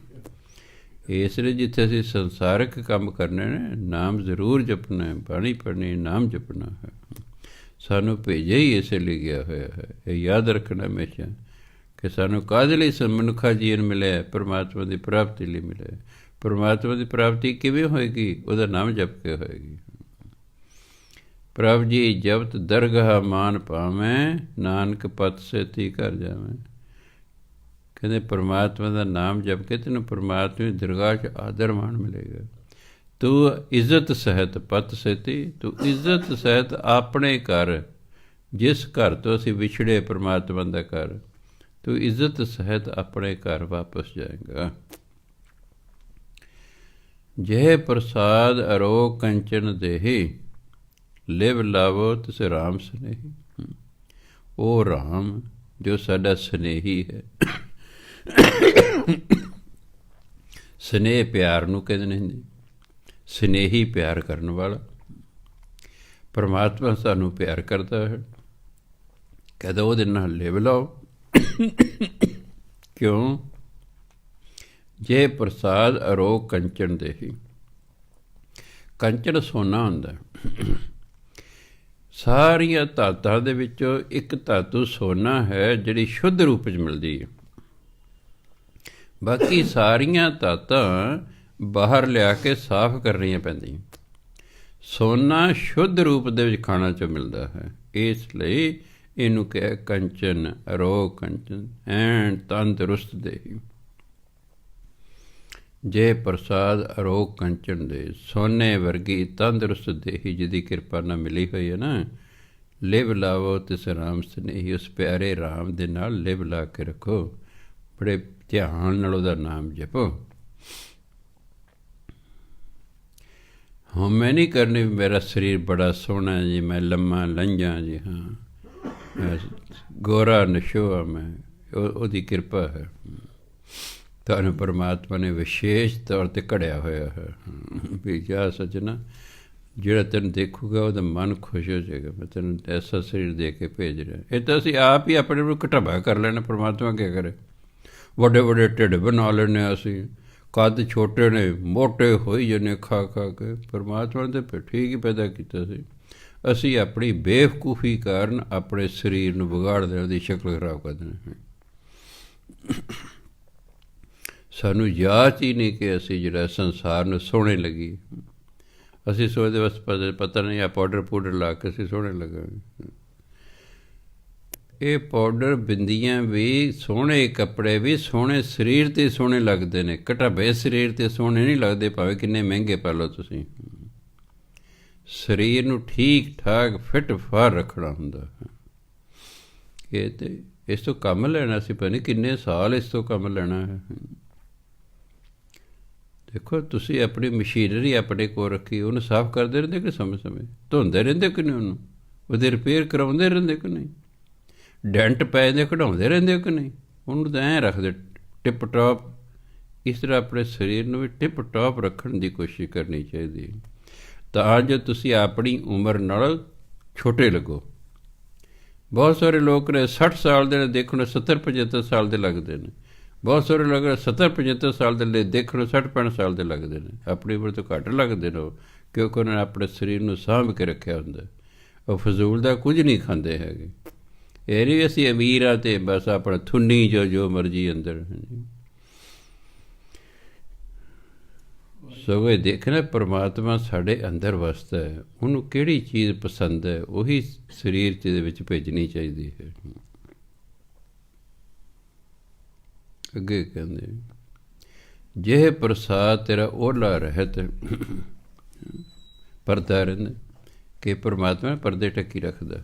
[SPEAKER 1] ਇਸ ਲਈ ਜਿੱਥੇ ਅਸੀਂ ਸੰਸਾਰਕ ਕੰਮ ਕਰਨੇ ਨੇ, ਨਾਮ ਜ਼ਰੂਰ ਜਪਣਾ ਹੈ, ਬਾਣੀ ਪੜ੍ਹਨੀ, ਨਾਮ ਜਪਣਾ ਹੈ। ਸਾਨੂੰ ਭੇਜਿਆ ਹੀ ਇਸੇ ਲਈ ਗਿਆ ਹੋਇਆ ਹੈ। ਇਹ ਯਾਦ ਰੱਖਣਾ ਹਮੇਸ਼ਾ ਕਿ ਸਾਨੂੰ ਕਾਹਦੇ ਲਈ ਮਨੁੱਖਾ ਜੀਵਨ ਮਿਲਿਆ? ਪਰਮਾਤਮਾ ਦੀ ਪ੍ਰਾਪਤੀ ਲਈ ਮਿਲਿਆ। ਪਰਮਾਤਮਾ ਦੀ ਪ੍ਰਾਪਤੀ ਕਿਵੇਂ ਹੋਏਗੀ? ਉਹਦਾ ਨਾਮ ਜਪ ਕੇ ਹੋਏਗੀ। ਪ੍ਰਭ ਜੀ ਜਬਤ ਦਰਗਾਹ ਮਾਨ ਪਾਵੇਂ, ਨਾਨਕ ਪਤ ਸੇਤੀ ਕਰ ਜਾਵੇਂ। ਕਹਿੰਦੇ ਪਰਮਾਤਮਾ ਦਾ ਨਾਮ ਜਪ ਕੇ ਤੈਨੂੰ ਪਰਮਾਤਮਾ ਦੀ ਦਰਗਾਹ 'ਚ ਆਦਰ ਮਾਣ ਮਿਲੇਗਾ। ਤੂੰ ਇੱਜ਼ਤ ਸਹਿਤ ਪਤ ਸੇਤੀ, ਤੂੰ ਇੱਜ਼ਤ ਸਹਿਤ ਆਪਣੇ ਘਰ, ਜਿਸ ਘਰ ਤੋਂ ਅਸੀਂ ਵਿਛੜੇ ਪਰਮਾਤਮਾ ਦਾ ਘਰ, ਤੂੰ ਇੱਜ਼ਤ ਸਹਿਤ ਆਪਣੇ ਘਰ ਵਾਪਸ ਜਾਏਗਾ। ਜੈ ਪ੍ਰਸਾਦ ਅਰੋ ਕੰਚਨ ਦੇਹੀ, ਲਿਵ ਲਾਵੋ ਤਿਸ ਰਾਮ ਸਨੇਹੀ। ਉਹ ਰਾਮ ਜੋ ਸਾਡਾ ਸਨੇਹੀ ਹੈ। ਸਨੇਹ ਪਿਆਰ ਨੂੰ ਕਹਿੰਦੇ ਨੇ ਹਿੰਦੀ, ਸਨੇਹੀ ਪਿਆਰ ਕਰਨ ਵਾਲਾ। ਪਰਮਾਤਮਾ ਸਾਨੂੰ ਪਿਆਰ ਕਰਦਾ ਹੈ, ਕਹਿੰਦਾ ਉਹਦੇ ਨਾਲ ਲਿਵ ਲਾਓ। ਕਿਉਂ? ਜੇ ਪ੍ਰਸਾਦ ਅਰੋ ਕੰਚਨ ਦੇਹੀ। ਕੰਚਨ ਸੋਨਾ ਹੁੰਦਾ। ਸਾਰੀਆਂ ਧਾਤਾਂ ਦੇ ਵਿੱਚੋਂ ਇੱਕ ਧਾਤੂ ਸੋਨਾ ਹੈ ਜਿਹੜੀ ਸ਼ੁੱਧ ਰੂਪ 'ਚ ਮਿਲਦੀ ਹੈ। ਬਾਕੀ ਸਾਰੀਆਂ ਧਾਤਾਂ ਬਾਹਰ ਲਿਆ ਕੇ ਸਾਫ਼ ਕਰਨੀਆਂ ਪੈਂਦੀਆਂ। ਸੋਨਾ ਸ਼ੁੱਧ ਰੂਪ ਦੇ ਵਿੱਚ ਖਾਣਾ 'ਚੋਂ ਮਿਲਦਾ ਹੈ। ਇਸ ਲਈ ਇਹਨੂੰ ਕਿਹਾ ਕੰਚਨ ਅਰੋ ਕੰਚਨ, ਐਨ ਤੰਦਰੁਸਤ ਦੇਹੀ। ਜੇ ਪ੍ਰਸਾਦ ਅਰੋ ਕੰਚਨ ਦੇ, ਸੋਨੇ ਵਰਗੀ ਤੰਦਰੁਸਤ ਦੇਹੀ ਜਿਹਦੀ ਕਿਰਪਾ ਨਾਲ ਮਿਲੀ ਹੋਈ ਹੈ ਨਾ। ਲਿਵ ਲਾਵੋ ਤਿਸ ਰਾਮ ਸਨੇਹੀ, ਉਸ ਪਿਆਰੇ ਰਾਮ ਦੇ ਨਾਲ ਲਿਵ ਲਾ ਕੇ ਰੱਖੋ, ਬੜੇ ਧਿਆਨ ਨਾਲ ਉਹਦਾ ਨਾਮ ਜਪੋ। ਹੁਣ ਮੈਂ ਨਹੀਂ ਕਰਨੀ ਮੇਰਾ ਸਰੀਰ ਬੜਾ ਸੋਹਣਾ ਜੀ, ਮੈਂ ਲੰਮਾ ਲੰਝਾਂ ਜੀ, ਹਾਂ ਗੋਰਾ ਨਸ਼ੋਆ ਮੈਂ, ਉਹਦੀ ਕਿਰਪਾ ਹੈ। ਤੁਹਾਨੂੰ ਪਰਮਾਤਮਾ ਨੇ ਵਿਸ਼ੇਸ਼ ਤੌਰ 'ਤੇ ਘੜਿਆ ਹੋਇਆ ਹੈ ਵੀ ਜਾ ਸੱਜਣਾ, ਜਿਹੜਾ ਤੈਨੂੰ ਦੇਖੂਗਾ ਉਹਦਾ ਮਨ ਖੁਸ਼ ਹੋ ਜਾਏਗਾ। ਮੈਂ ਤੈਨੂੰ ਐਸਾ ਸਰੀਰ ਦੇ ਕੇ ਭੇਜ ਰਿਹਾ। ਇਹ ਤਾਂ ਅਸੀਂ ਆਪ ਹੀ ਆਪਣੇ ਨੂੰ ਘਟਾਵਾ ਕਰ ਲੈਣਾ। ਪਰਮਾਤਮਾ ਕੀ ਕਰੇ? ਵੱਡੇ ਵੱਡੇ ਢਿੱਡ ਬਣਾ ਲੈਂਦੇ ਅਸੀਂ, ਕੱਦ ਛੋਟੇ ਨੇ, ਮੋਟੇ ਹੋਈ ਜਾਂਦੇ ਖਾ ਖਾ ਕੇ। ਪਰਮਾਤਮਾ ਨੇ ਤਾਂ ਠੀਕ ਹੀ ਪੈਦਾ ਕੀਤਾ ਸੀ। ਅਸੀਂ ਆਪਣੀ ਬੇਵਕੂਫੀ ਕਾਰਨ ਆਪਣੇ ਸਰੀਰ ਨੂੰ ਵਿਗਾੜ ਦੇਣ, ਉਹਦੀ ਸ਼ਕਲ ਖਰਾਬ ਕਰ ਦੇਣਾ। ਸਾਨੂੰ ਯਾਦ ਹੀ ਨਹੀਂ ਕਿ ਅਸੀਂ ਜਿਹੜਾ ਸੰਸਾਰ ਨੂੰ ਸੋਹਣੇ ਲੱਗੀ। ਅਸੀਂ ਸੋਚਦੇ ਬਸ ਪਤਾ ਨਹੀਂ ਆ ਪਾਊਡਰ ਪੂਡਰ ਲਾ ਕੇ ਅਸੀਂ ਸੋਹਣੇ ਲੱਗਾਂਗੇ। ਇਹ ਪਾਊਡਰ ਬਿੰਦੀਆਂ ਵੀ, ਸੋਹਣੇ ਕੱਪੜੇ ਵੀ ਸੋਹਣੇ ਸਰੀਰ 'ਤੇ ਸੋਹਣੇ ਲੱਗਦੇ ਨੇ, ਘਟਾਵੇ ਸਰੀਰ 'ਤੇ ਸੋਹਣੇ ਨਹੀਂ ਲੱਗਦੇ, ਭਾਵੇਂ ਕਿੰਨੇ ਮਹਿੰਗੇ ਪਾ ਲਓ ਤੁਸੀਂ। ਸਰੀਰ ਨੂੰ ਠੀਕ ਠਾਕ ਫਿੱਟ ਫਾਰ ਰੱਖਣਾ ਹੁੰਦਾ। ਇਹ ਤਾਂ ਇਸ ਤੋਂ ਕੰਮ ਲੈਣਾ ਸੀ, ਪਤਾ ਨਹੀਂ ਕਿੰਨੇ ਸਾਲ ਇਸ ਤੋਂ ਕੰਮ ਲੈਣਾ ਹੈ। ਦੇਖੋ ਤੁਸੀਂ ਆਪਣੀ ਮਸ਼ੀਨਰੀ ਆਪਣੇ ਕੋਲ ਰੱਖੀ, ਉਹਨੂੰ ਸਾਫ਼ ਕਰਦੇ ਰਹਿੰਦੇ ਕਿ ਸਮੇਂ ਧੋਂਦੇ ਰਹਿੰਦੇ ਕਿ ਨਹੀਂ, ਉਹਨੂੰ ਉਹਦੇ ਰਿਪੇਅਰ ਕਰਾਉਂਦੇ ਰਹਿੰਦੇ ਕਿ ਨਹੀਂ, ਡੈਂਟ ਪੈ ਜਾਂਦੇ ਕਢਾਉਂਦੇ ਰਹਿੰਦੇ ਕਿ ਨਹੀਂ, ਉਹਨੂੰ ਤਾਂ ਐਂ ਰੱਖਦੇ ਟਿਪ ਟਾਪ। ਇਸ ਤਰ੍ਹਾਂ ਆਪਣੇ ਸਰੀਰ ਨੂੰ ਵੀ ਟਿਪ ਟਾਪ ਰੱਖਣ ਦੀ ਕੋਸ਼ਿਸ਼ ਕਰਨੀ ਚਾਹੀਦੀ ਹੈ, ਤਾਂ ਜੋ ਤੁਸੀਂ ਆਪਣੀ ਉਮਰ ਨਾਲ ਛੋਟੇ ਲੱਗੋ। ਬਹੁਤ ਸਾਰੇ ਲੋਕ ਨੇ 60 ਸਾਲ ਦੇ ਦੇਖਣ ਨੂੰ 70-75 ਸਾਲ ਦੇ ਲੱਗਦੇ ਨੇ, ਬਹੁਤ ਸਾਰੇ ਲੋਕ 70-75 ਸਾਲ ਦੇ ਲਈ ਦੇਖਣ ਨੂੰ 60-65 ਸਾਲ ਦੇ ਲੱਗਦੇ ਨੇ, ਆਪਣੀ ਉਮਰ ਤੋਂ ਘੱਟ ਲੱਗਦੇ ਨੇ, ਕਿਉਂਕਿ ਉਹਨਾਂ ਨੇ ਆਪਣੇ ਸਰੀਰ ਨੂੰ ਸਾਂਭ ਕੇ ਰੱਖਿਆ ਹੁੰਦਾ। ਉਹ ਫਜ਼ੂਲ ਦਾ ਕੁਝ ਨਹੀਂ ਖਾਂਦੇ ਹੈਗੇ। ਇਹ ਨਹੀਂ ਅਸੀਂ ਅਮੀਰ ਹਾਂ ਅਤੇ ਬਸ ਆਪਣਾ ਥੁੰਨੀ ਜੋ ਮਰਜ਼ੀ ਅੰਦਰ। ਸਗੋਂ ਇਹ ਦੇਖਣਾ ਪਰਮਾਤਮਾ ਸਾਡੇ ਅੰਦਰ ਵਸਦਾ ਹੈ, ਉਹਨੂੰ ਕਿਹੜੀ ਚੀਜ਼ ਪਸੰਦ ਹੈ ਉਹੀ ਸਰੀਰ 'ਚ ਦੇ ਵਿੱਚ ਭੇਜਣੀ ਚਾਹੀਦੀ ਹੈ। ਅੱਗੇ ਕਹਿੰਦੇ ਜੇ ਪ੍ਰਸਾਦ ਤੇਰਾ ਓਲਾ ਰਹਿਤ, ਪਰਦਾ ਰਹਿੰਦਾ ਕਿ ਪਰਮਾਤਮਾ ਪਰਦੇ ਢੱਕੀ ਰੱਖਦਾ।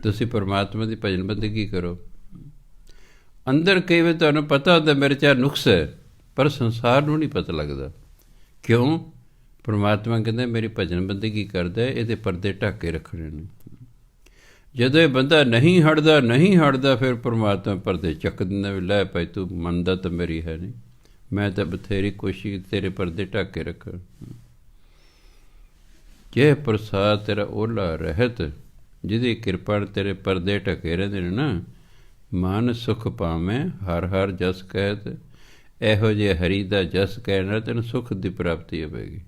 [SPEAKER 1] ਤੁਸੀਂ ਪਰਮਾਤਮਾ ਦੀ ਭਜਨ ਬੰਦਗੀ ਕਰੋ, ਅੰਦਰ ਕਈ ਵਾਰ ਤੁਹਾਨੂੰ ਪਤਾ ਹੁੰਦਾ ਮੇਰੇ 'ਚ ਨੁਕਸ ਹੈ, ਪਰ ਸੰਸਾਰ ਨੂੰ ਨਹੀਂ ਪਤਾ ਲੱਗਦਾ। ਕਿਉਂ? ਪਰਮਾਤਮਾ ਕਹਿੰਦਾ ਮੇਰੀ ਭਜਨ ਬੰਦਗੀ ਕਰਦਾ, ਇਹਦੇ ਪਰਦੇ ਢੱਕ ਕੇ ਰੱਖਣੇ ਨੇ। ਜਦੋਂ ਇਹ ਬੰਦਾ ਨਹੀਂ ਹਟਦਾ ਫਿਰ ਪਰਮਾਤਮਾ ਪਰਦੇ ਚੱਕ ਦਿੰਦਾ, ਵੀ ਲੈ ਭਾਈ ਤੂੰ ਮੰਨਦਾ ਤਾਂ ਮੇਰੀ ਹੈ ਨਹੀਂ, ਮੈਂ ਤਾਂ ਬਥੇਰੀ ਕੋਸ਼ਿਸ਼ ਤੇਰੇ ਪਰਦੇ ਢੱਕ ਕੇ ਰੱਖਾਂ। ਜੇ ਪ੍ਰਸਾਦ ਤੇਰਾ ਓਲਾ ਰਹਿਤ, ਜਿਹਦੀ ਕਿਰਪਾ ਤੇਰੇ ਪਰਦੇ ਢਕੇ ਰਹਿੰਦੇ ਨੇ ਨਾ, ਮਨ ਸੁਖ ਪਾਵੇਂ ਹਰ ਹਰ ਜਸ ਕਹਿਤ। ਇਹੋ ਜਿਹੇ ਹਰੀ ਦਾ ਜਸ ਕਹਿਣ ਨਾਲ ਤੈਨੂੰ ਸੁੱਖ ਦੀ ਪ੍ਰਾਪਤੀ ਹੋਵੇਗੀ।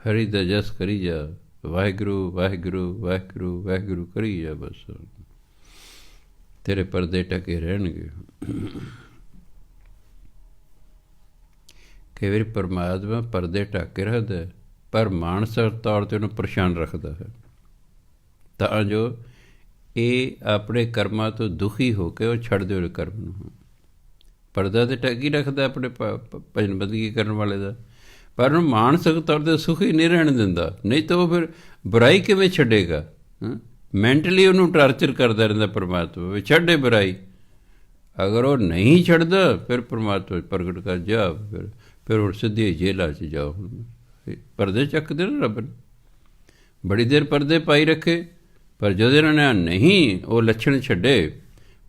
[SPEAKER 1] ਹਰੀ ਦਾ ਜਸ ਕਰੀ ਜਾ, ਵਾਹਿਗੁਰੂ ਵਾਹਿਗੁਰੂ ਵਾਹਿਗੁਰੂ ਵਾਹਿਗੁਰੂ ਕਰੀ ਜਾ, ਬਸ ਤੇਰੇ ਪਰਦੇ ਢਕੇ ਰਹਿਣਗੇ। ਕਈ ਵਾਰੀ ਪਰਮਾਤਮਾ ਪਰਦੇ ਢੱਕ ਕੇ ਰੱਖਦਾ, ਪਰ ਮਾਨਸਿਕ ਤੌਰ 'ਤੇ ਉਹਨੂੰ ਪਰੇਸ਼ਾਨ ਰੱਖਦਾ ਹੈ, ਤਾਂ ਜੋ ਇਹ ਆਪਣੇ ਕਰਮਾਂ ਤੋਂ ਦੁਖੀ ਹੋ ਕੇ ਉਹ ਛੱਡ ਦੇ ਉਹਦੇ ਕਰਮ ਨੂੰ। ਪਰਦਾ ਤਾਂ ਢੱਕ ਹੀ ਰੱਖਦਾ ਆਪਣੇ ਭਜਨ ਬੰਦਗੀ ਕਰਨ ਵਾਲੇ ਦਾ, ਪਰ ਉਹਨੂੰ ਮਾਨਸਿਕ ਤੌਰ 'ਤੇ ਸੁਖੀ ਨਹੀਂ ਰਹਿਣ ਦਿੰਦਾ। ਨਹੀਂ ਤਾਂ ਉਹ ਫਿਰ ਬੁਰਾਈ ਕਿਵੇਂ ਛੱਡੇਗਾ? ਮੈਂਟਲੀ ਉਹਨੂੰ ਟਾਰਚਰ ਕਰਦਾ ਰਹਿੰਦਾ ਪਰਮਾਤਮਾ, ਵੀ ਛੱਡੇ ਬੁਰਾਈ। ਅਗਰ ਉਹ ਨਹੀਂ ਛੱਡਦਾ ਫਿਰ ਪਰਮਾਤਮਾ ਪ੍ਰਗਟ ਕਰ ਜਾ, ਫਿਰ ਹੁਣ ਸਿੱਧੀ ਜੇਲ੍ਹਾਂ 'ਚ ਜਾਓ। ਹੁਣ ਪਰਦੇ ਚੱਕਦੇ ਨਾ ਰੱਬ ਨੇ, ਬੜੀ ਦੇਰ ਪਰਦੇ ਪਾਈ ਰੱਖੇ, ਪਰ ਜਦੋਂ ਇਹਨਾਂ ਨੇ ਨਹੀਂ ਉਹ ਲੱਛਣ ਛੱਡੇ,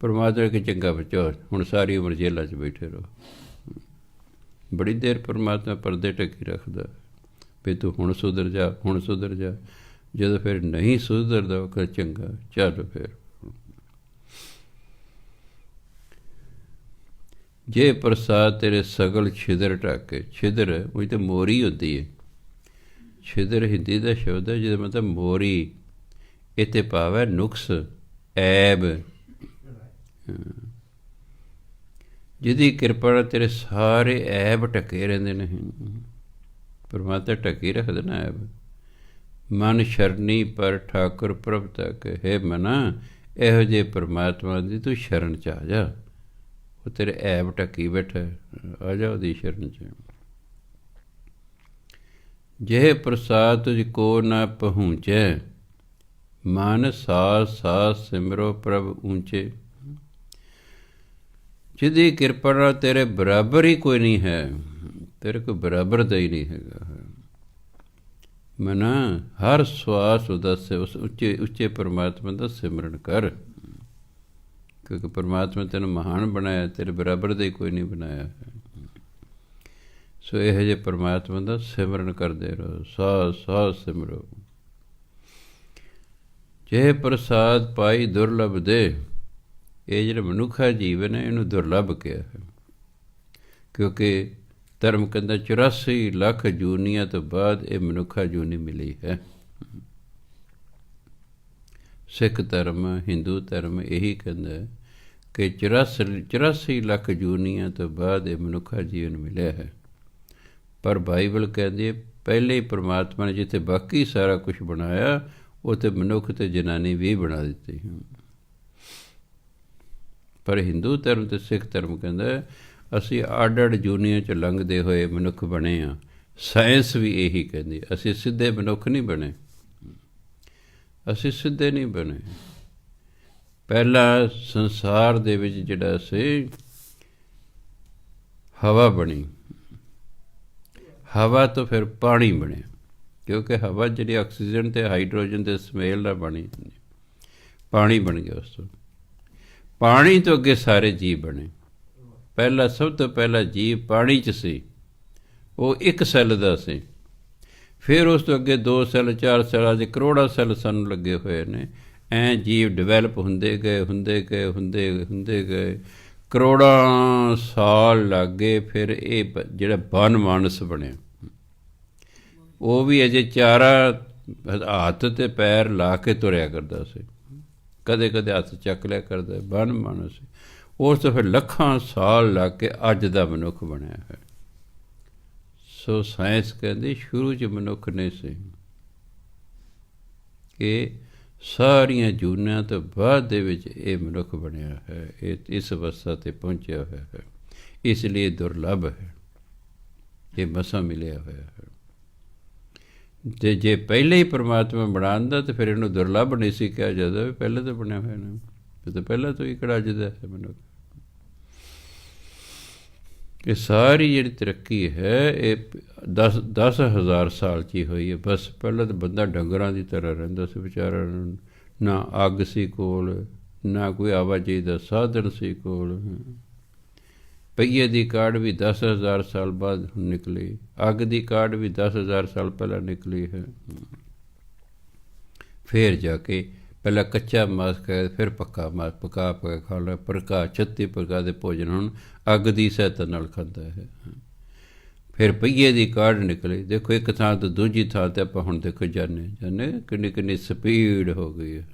[SPEAKER 1] ਪਰਮਾਤਮਾ ਕਿ ਚੰਗਾ ਬੱਚਾ ਹੁਣ ਸਾਰੀ ਉਮਰ ਜੇਲ੍ਹਾਂ 'ਚ ਬੈਠੇ ਰਹੋ। ਬੜੀ ਦੇਰ ਪਰਮਾਤਮਾ ਪਰਦੇ ਢੱਕੀ ਰੱਖਦਾ, ਵੀ ਤੂੰ ਹੁਣ ਸੁਧਰ ਜਾ, ਹੁਣ ਸੁਧਰ ਜਾ। ਜਦੋਂ ਫਿਰ ਨਹੀਂ ਸੁਧਰਦਾ ਉਹ ਕਰ ਚੰਗਾ ਚੱਲ ਫਿਰ। ਜੇ ਪ੍ਰਸਾਦ ਤੇਰੇ ਸਗਲ ਛਿਦਰ ਢੱਕੇ, ਛਿਦਰ ਉਹੀ ਤਾਂ ਮੋਰੀ ਹੁੰਦੀ ਹੈ। ਛਿਦਰ ਹਿੰਦੀ ਦਾ ਸ਼ਬਦ ਹੈ ਜਿਹਦਾ ਮਤਲਬ ਮੋਰੀ। ਇਹ 'ਤੇ ਭਾਵ ਹੈ ਨੁਕਸ, ਐਬ। ਜਿਹਦੀ ਕਿਰਪਾ ਨਾਲ ਤੇਰੇ ਸਾਰੇ ਐਬ ਢੱਕੇ ਰਹਿੰਦੇ ਨੇ। ਪਰਮਾਤਮਾ ਢੱਕੀ ਰੱਖਦੇ ਨਾ ਐਬ। ਮਨ ਸ਼ਰਨੀ ਪਰ ਠਾਕੁਰ ਪ੍ਰਭ ਤੱਕ, ਹੈ ਮਨਾ ਇਹੋ ਜਿਹੇ ਪਰਮਾਤਮਾ ਦੀ ਤੂੰ ਸ਼ਰਨ 'ਚ ਆ ਜਾ, ਉਹ ਤੇਰੇ ਐਬ ਢੱਕੀ ਬੈਠਾ, ਆ ਜਾ ਉਹਦੀ ਸ਼ਰਨ 'ਚ। ਜੇ ਪ੍ਰਸਾਦ ਤੁਝ ਕੋ ਨਾ ਪਹੁੰਚੈ, ਮਨ ਸਾਸ ਸਾਸ ਸਿਮਰੋ ਪ੍ਰਭ ਊਂਚੇ। ਜਿਹਦੀ ਕਿਰਪਾ ਨਾਲ ਤੇਰੇ ਬਰਾਬਰ ਹੀ ਕੋਈ ਨਹੀਂ ਹੈ, ਤੇਰੇ ਕੋਈ ਬਰਾਬਰ ਦਾ ਹੀ ਨਹੀਂ ਹੈਗਾ। ਮਨਾ ਹਰ ਸਵਾਸ ਉਦਾਸੇ ਉਸ ਉੱਚੇ ਪਰਮਾਤਮਾ ਦਾ ਸਿਮਰਨ ਕਰ, ਕਿਉਂਕਿ ਪਰਮਾਤਮਾ ਤੈਨੂੰ ਮਹਾਨ ਬਣਾਇਆ, ਤੇਰੇ ਬਰਾਬਰ ਦਾ ਹੀ ਕੋਈ ਨਹੀਂ ਬਣਾਇਆ ਹੈ। ਸੋ ਇਹੋ ਜਿਹੇ ਪਰਮਾਤਮਾ ਦਾ ਸਿਮਰਨ ਕਰਦੇ ਰਹੋ, ਸਾਸ ਸਾਸ ਸਿਮਰੋ। ਜੇ ਪ੍ਰਸਾਦ ਪਾਈ ਦੁਰਲਭ ਦੇ, ਇਹ ਜਿਹੜਾ ਮਨੁੱਖਾ ਜੀਵਨ ਹੈ ਇਹਨੂੰ ਦੁਰਲਭ ਕਿਹਾ ਹੈ, ਕਿਉਂਕਿ ਧਰਮ ਕਹਿੰਦਾ 84 ਲੱਖ ਜੂਨੀਆਂ ਤੋਂ ਬਾਅਦ ਇਹ ਮਨੁੱਖਾ ਜੂਨੀ ਮਿਲੀ ਹੈ। ਸਿੱਖ ਧਰਮ, ਹਿੰਦੂ ਧਰਮ ਇਹੀ ਕਹਿੰਦਾ ਕਿ 84 ਲੱਖ ਜੂਨੀਆਂ ਤੋਂ ਬਾਅਦ ਇਹ ਮਨੁੱਖਾ ਜੀਵਨ ਮਿਲਿਆ ਹੈ। ਪਰ ਬਾਈਬਲ ਕਹਿੰਦੀ ਹੈ ਪਹਿਲੇ ਹੀ ਪਰਮਾਤਮਾ ਨੇ ਜਿੱਥੇ ਬਾਕੀ ਸਾਰਾ ਕੁਛ ਬਣਾਇਆ, ਉੱਥੇ ਮਨੁੱਖ ਅਤੇ ਜਨਾਨੀ ਵੀ ਬਣਾ ਦਿੱਤੀ। ਪਰ ਹਿੰਦੂ ਧਰਮ ਅਤੇ ਸਿੱਖ ਧਰਮ ਕਹਿੰਦਾ ਅਸੀਂ ਅੱਡ ਜੂਨੀਆਂ 'ਚ ਲੰਘਦੇ ਹੋਏ ਮਨੁੱਖ ਬਣੇ ਹਾਂ। ਸਾਇੰਸ ਵੀ ਇਹੀ ਕਹਿੰਦੀ, ਅਸੀਂ ਸਿੱਧੇ ਮਨੁੱਖ ਨਹੀਂ ਬਣੇ, ਅਸੀਂ ਸਿੱਧੇ ਨਹੀਂ ਬਣੇ। ਪਹਿਲਾਂ ਸੰਸਾਰ ਦੇ ਵਿੱਚ ਜਿਹੜਾ ਸੀ ਹਵਾ ਬਣੀ, ਹਵਾ ਤੋਂ ਫਿਰ ਪਾਣੀ ਬਣਿਆ, ਕਿਉਂਕਿ ਹਵਾ ਜਿਹੜੀ ਆਕਸੀਜਨ ਅਤੇ ਹਾਈਡਰੋਜਨ ਦੇ ਸਮੇਲ ਨਾਲ ਬਣੀ, ਪਾਣੀ ਬਣ ਗਿਆ। ਉਸ ਤੋਂ ਪਾਣੀ ਤੋਂ ਅੱਗੇ ਸਾਰੇ ਜੀਵ ਬਣੇ। ਪਹਿਲਾਂ ਸਭ ਤੋਂ ਪਹਿਲਾ ਜੀਵ ਪਾਣੀ 'ਚ ਸੀ, ਉਹ ਇੱਕ ਸੈੱਲ ਦਾ ਸੀ। ਫਿਰ ਉਸ ਤੋਂ ਅੱਗੇ 2 ਸੈੱਲ 4 ਸੈੱਲ ਅੱਜ ਕਰੋੜਾਂ ਸੈੱਲ ਸਾਨੂੰ ਲੱਗੇ ਹੋਏ ਨੇ। ਐਂ ਜੀਵ ਡਿਵੈਲਪ ਹੁੰਦੇ ਗਏ ਕਰੋੜਾਂ ਸਾਲ ਲੱਗ ਗਏ। ਫਿਰ ਇਹ ਜਿਹੜਾ ਬਨ ਮਾਨਸ ਬਣਿਆ, ਉਹ ਵੀ ਅਜੇ 4 ਹੱਥ ਤੇ ਪੈਰ ਲਾ ਕੇ ਤੁਰਿਆ ਕਰਦਾ ਸੀ, ਕਦੇ ਕਦੇ ਹੱਥ ਚੱਕ ਲਿਆ ਕਰਦਾ, ਬਨ ਮਾਨਸ। ਉਸ ਤੋਂ ਫਿਰ ਲੱਖਾਂ ਸਾਲ ਲੱਗ ਕੇ ਅੱਜ ਦਾ ਮਨੁੱਖ ਬਣਿਆ ਹੈ। ਸੋ ਸਾਇੰਸ ਕਹਿੰਦੀ ਸ਼ੁਰੂ 'ਚ ਮਨੁੱਖ ਨਹੀਂ ਸੀ, ਇਹ ਸਾਰੀਆਂ ਜੂਨਾਂ ਤੋਂ ਬਾਅਦ ਦੇ ਵਿੱਚ ਇਹ ਮਨੁੱਖ ਬਣਿਆ ਹੈ। ਇਹ ਇਸ ਅਵਸਥਾ 'ਤੇ ਪਹੁੰਚਿਆ ਹੋਇਆ ਹੈ, ਇਸ ਲਈ ਦੁਰਲੱਭ ਹੈ, ਇਹ ਮਸਾਂ ਮਿਲਿਆ ਹੋਇਆ ਹੈ। ਅਤੇ ਜੇ ਪਹਿਲੇ ਹੀ ਪਰਮਾਤਮਾ ਬਣਾਉਂਦਾ ਤਾਂ ਫਿਰ ਇਹਨੂੰ ਦੁਰਲੱਭ ਨਹੀਂ ਸੀ ਕਿਹਾ ਜਾਂਦਾ, ਪਹਿਲਾਂ ਤਾਂ ਬਣਿਆ ਹੋਇਆ ਨਾ, ਇਹ ਤਾਂ ਪਹਿਲਾਂ ਤੋਂ ਹੀ ਕਿਹੜਾ ਅੱਜ ਦਾ ਹੈ ਮਨੁੱਖ। ਇਹ ਸਾਰੀ ਜਿਹੜੀ ਤਰੱਕੀ ਹੈ ਇਹ 10,000 ਸਾਲ 'ਚ ਹੀ ਹੋਈ ਹੈ। ਬਸ ਪਹਿਲਾਂ ਤਾਂ ਬੰਦਾ ਡੰਗਰਾਂ ਦੀ ਤਰ੍ਹਾਂ ਰਹਿੰਦਾ ਸੀ ਵਿਚਾਰਾ, ਨਾ ਅੱਗ ਸੀ ਕੋਲ, ਨਾ ਕੋਈ ਆਵਾਜਾਈ ਦਾ ਸਾਧਨ ਸੀ ਕੋਲ। ਪਹੀਏ ਦੀ ਕਾਢ ਵੀ 10,000 ਸਾਲ ਬਾਅਦ ਨਿਕਲੀ, ਅੱਗ ਦੀ ਕਾਢ ਵੀ 10,000 ਸਾਲ ਪਹਿਲਾਂ ਨਿਕਲੀ ਹੈ। ਫਿਰ ਜਾ ਕੇ ਪਹਿਲਾਂ ਕੱਚਾ ਮਾਸ ਖਾਇਆ, ਫਿਰ ਪੱਕਾ ਮਾਸ ਪਕਾ ਕੇ ਖਾ ਲਿਆ। 36 ਪ੍ਰਕਾਰ ਦੇ ਭੋਜਨ ਹੁਣ ਅੱਗ ਦੀ ਸਹਾਇਤਾ ਨਾਲ ਖਾਂਦਾ ਹੈ। ਫਿਰ ਪਹੀਏ ਦੀ ਕਾਢ ਨਿਕਲੀ। ਦੇਖੋ ਇੱਕ ਥਾਂ ਤੋਂ ਦੂਜੀ ਥਾਂ 'ਤੇ ਆਪਾਂ ਹੁਣ ਦੇਖੋ ਜਾਨੇ ਕਿੰਨੀ ਸਪੀਡ ਹੋ ਗਈ ਹੈ।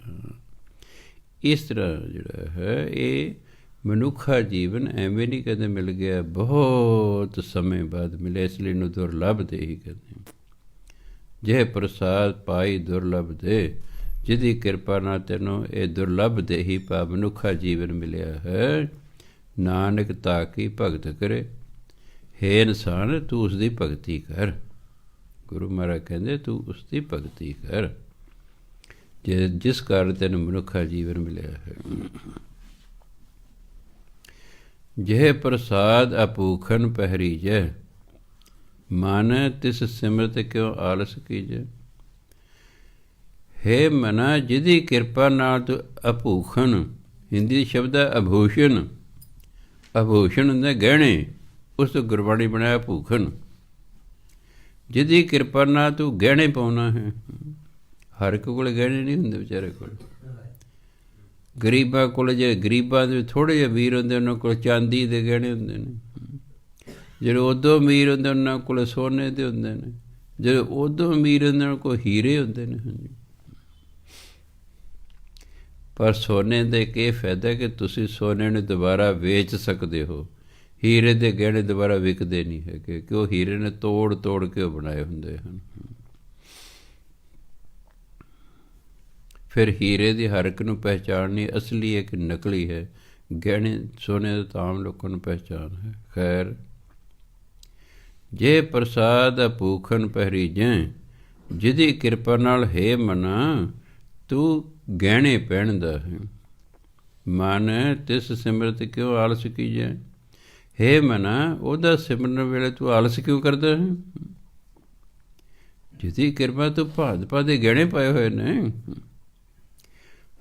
[SPEAKER 1] ਇਸ ਤਰ੍ਹਾਂ ਜਿਹੜਾ ਹੈ ਇਹ ਮਨੁੱਖਾ ਜੀਵਨ ਐਵੇਂ ਨਹੀਂ ਕਦੇ ਮਿਲ ਗਿਆ, ਬਹੁਤ ਸਮੇਂ ਬਾਅਦ ਮਿਲਿਆ, ਇਸ ਲਈ ਇਹਨੂੰ ਦੁਰਲੱਭ ਦੇ ਹੀ ਕਹਿੰਦੇ। ਜੇ ਪ੍ਰਸਾਦ ਪਾਈ ਦੁਰਲੱਭ ਦੇ, ਜਿਹਦੀ ਕਿਰਪਾ ਨਾਲ ਤੈਨੂੰ ਇਹ ਦੁਰਲੱਭ ਦੇ ਹੀ ਪਾ ਮਨੁੱਖਾ ਜੀਵਨ ਮਿਲਿਆ ਹੈ। ਨਾਨਕ ਤਾ ਕੀ ਭਗਤ ਕਰੇ, ਹੇ ਇਨਸਾਨ ਤੂੰ ਉਸਦੀ ਭਗਤੀ ਕਰ। ਗੁਰੂ ਮਹਾਰਾਜ ਕਹਿੰਦੇ ਤੂੰ ਉਸਦੀ ਭਗਤੀ ਕਰ, ਜਿਸ ਕਾਰਨ ਤੈਨੂੰ ਮਨੁੱਖਾ ਜੀਵਨ ਮਿਲਿਆ ਹੈ। ਜਿਹੇ ਪ੍ਰਸਾਦ ਅਪੂਖਨ ਪਹਿਰੀਜੈ, ਮਨ ਤਿਸ ਸਿਮਰਤ ਕਿਉਂ ਆਲਸ ਕੀਜੈ। ਹੇ ਮਨਾ, ਜਿਹਦੀ ਕਿਰਪਾ ਨਾਲ ਤੂੰ ਅਭੂਖਨ, ਹਿੰਦੀ ਸ਼ਬਦ ਹੈ ਅਭੂਸ਼ਣ, ਅਭੂਸ਼ਣ ਹੁੰਦੇ ਗਹਿਣੇ, ਉਸ ਤੋਂ ਗੁਰਬਾਣੀ ਬਣਾਇਆ ਭੂਖਨ। ਜਿਹਦੀ ਕਿਰਪਾ ਨਾਲ ਤੂੰ ਗਹਿਣੇ ਪਾਉਣਾ ਹੈ। ਹਰ ਇੱਕ ਕੋਲ ਗਹਿਣੇ ਨਹੀਂ ਹੁੰਦੇ ਵਿਚਾਰੇ ਕੋਲ। ਗਰੀਬਾਂ ਕੋਲ, ਜੇ ਗਰੀਬਾਂ ਦੇ ਥੋੜ੍ਹੇ ਜਿਹੇ ਅਮੀਰ ਹੁੰਦੇ ਉਹਨਾਂ ਕੋਲ ਚਾਂਦੀ ਦੇ ਗਹਿਣੇ ਹੁੰਦੇ ਨੇ, ਜਿਹੜੇ ਉਦੋਂ ਅਮੀਰ ਹੁੰਦੇ ਉਹਨਾਂ ਕੋਲ ਸੋਨੇ ਦੇ ਹੁੰਦੇ ਨੇ, ਜਿਹੜੇ ਉਦੋਂ ਅਮੀਰ ਹੁੰਦੇ ਉਹਨਾਂ ਕੋਲ ਹੀਰੇ ਹੁੰਦੇ ਨੇ। ਹਾਂਜੀ, ਪਰ ਸੋਨੇ ਦਾ ਇੱਕ ਇਹ ਫਾਇਦਾ ਕਿ ਤੁਸੀਂ ਸੋਨੇ ਨੂੰ ਦੁਬਾਰਾ ਵੇਚ ਸਕਦੇ ਹੋ। ਹੀਰੇ ਦੇ ਗਹਿਣੇ ਦੁਬਾਰਾ ਵਿਕਦੇ ਨਹੀਂ ਹੈਗੇ, ਕਿ ਉਹ ਹੀਰੇ ਨੇ ਤੋੜ ਕੇ ਉਹ ਬਣਾਏ ਹੁੰਦੇ ਹਨ। ਫਿਰ ਹੀਰੇ ਦੀ ਹਰ ਇੱਕ ਨੂੰ ਪਹਿਚਾਣਨੀ ਅਸਲੀ ਹੈ ਕਿ ਨਕਲੀ ਹੈ। ਗਹਿਣੇ ਸੋਨੇ ਦਾ ਤਾਂ ਆਮ ਲੋਕਾਂ ਨੂੰ ਪਹਿਚਾਣ ਹੈ। ਖੈਰ, ਜੇ ਪ੍ਰਸਾਦ ਅਪੂਖਨ ਪਹਿਰੀਜੈ, ਜਿਹਦੀ ਕਿਰਪਾ ਨਾਲ ਹੈ ਮਨਾ ਤੂੰ ਗਹਿਣੇ ਪਹਿਨਦਾ ਹੈ। ਮਨ ਤਿਸ ਸਿਮਰਤ ਕਿਉਂ ਆਲਸ ਕੀਜੈ। ਹੇ ਮਨਾ, ਉਹਦਾ ਸਿਮਰਨ ਵੇਲੇ ਤੂੰ ਆਲਸ ਕਿਉਂ ਕਰਦਾ ਹੈ। ਜਿਹਦੀ ਕਿਰਪਾ ਤੂੰ ਭਾਜਪਾ ਦੇ ਗਹਿਣੇ ਪਾਏ ਹੋਏ ਨੇ।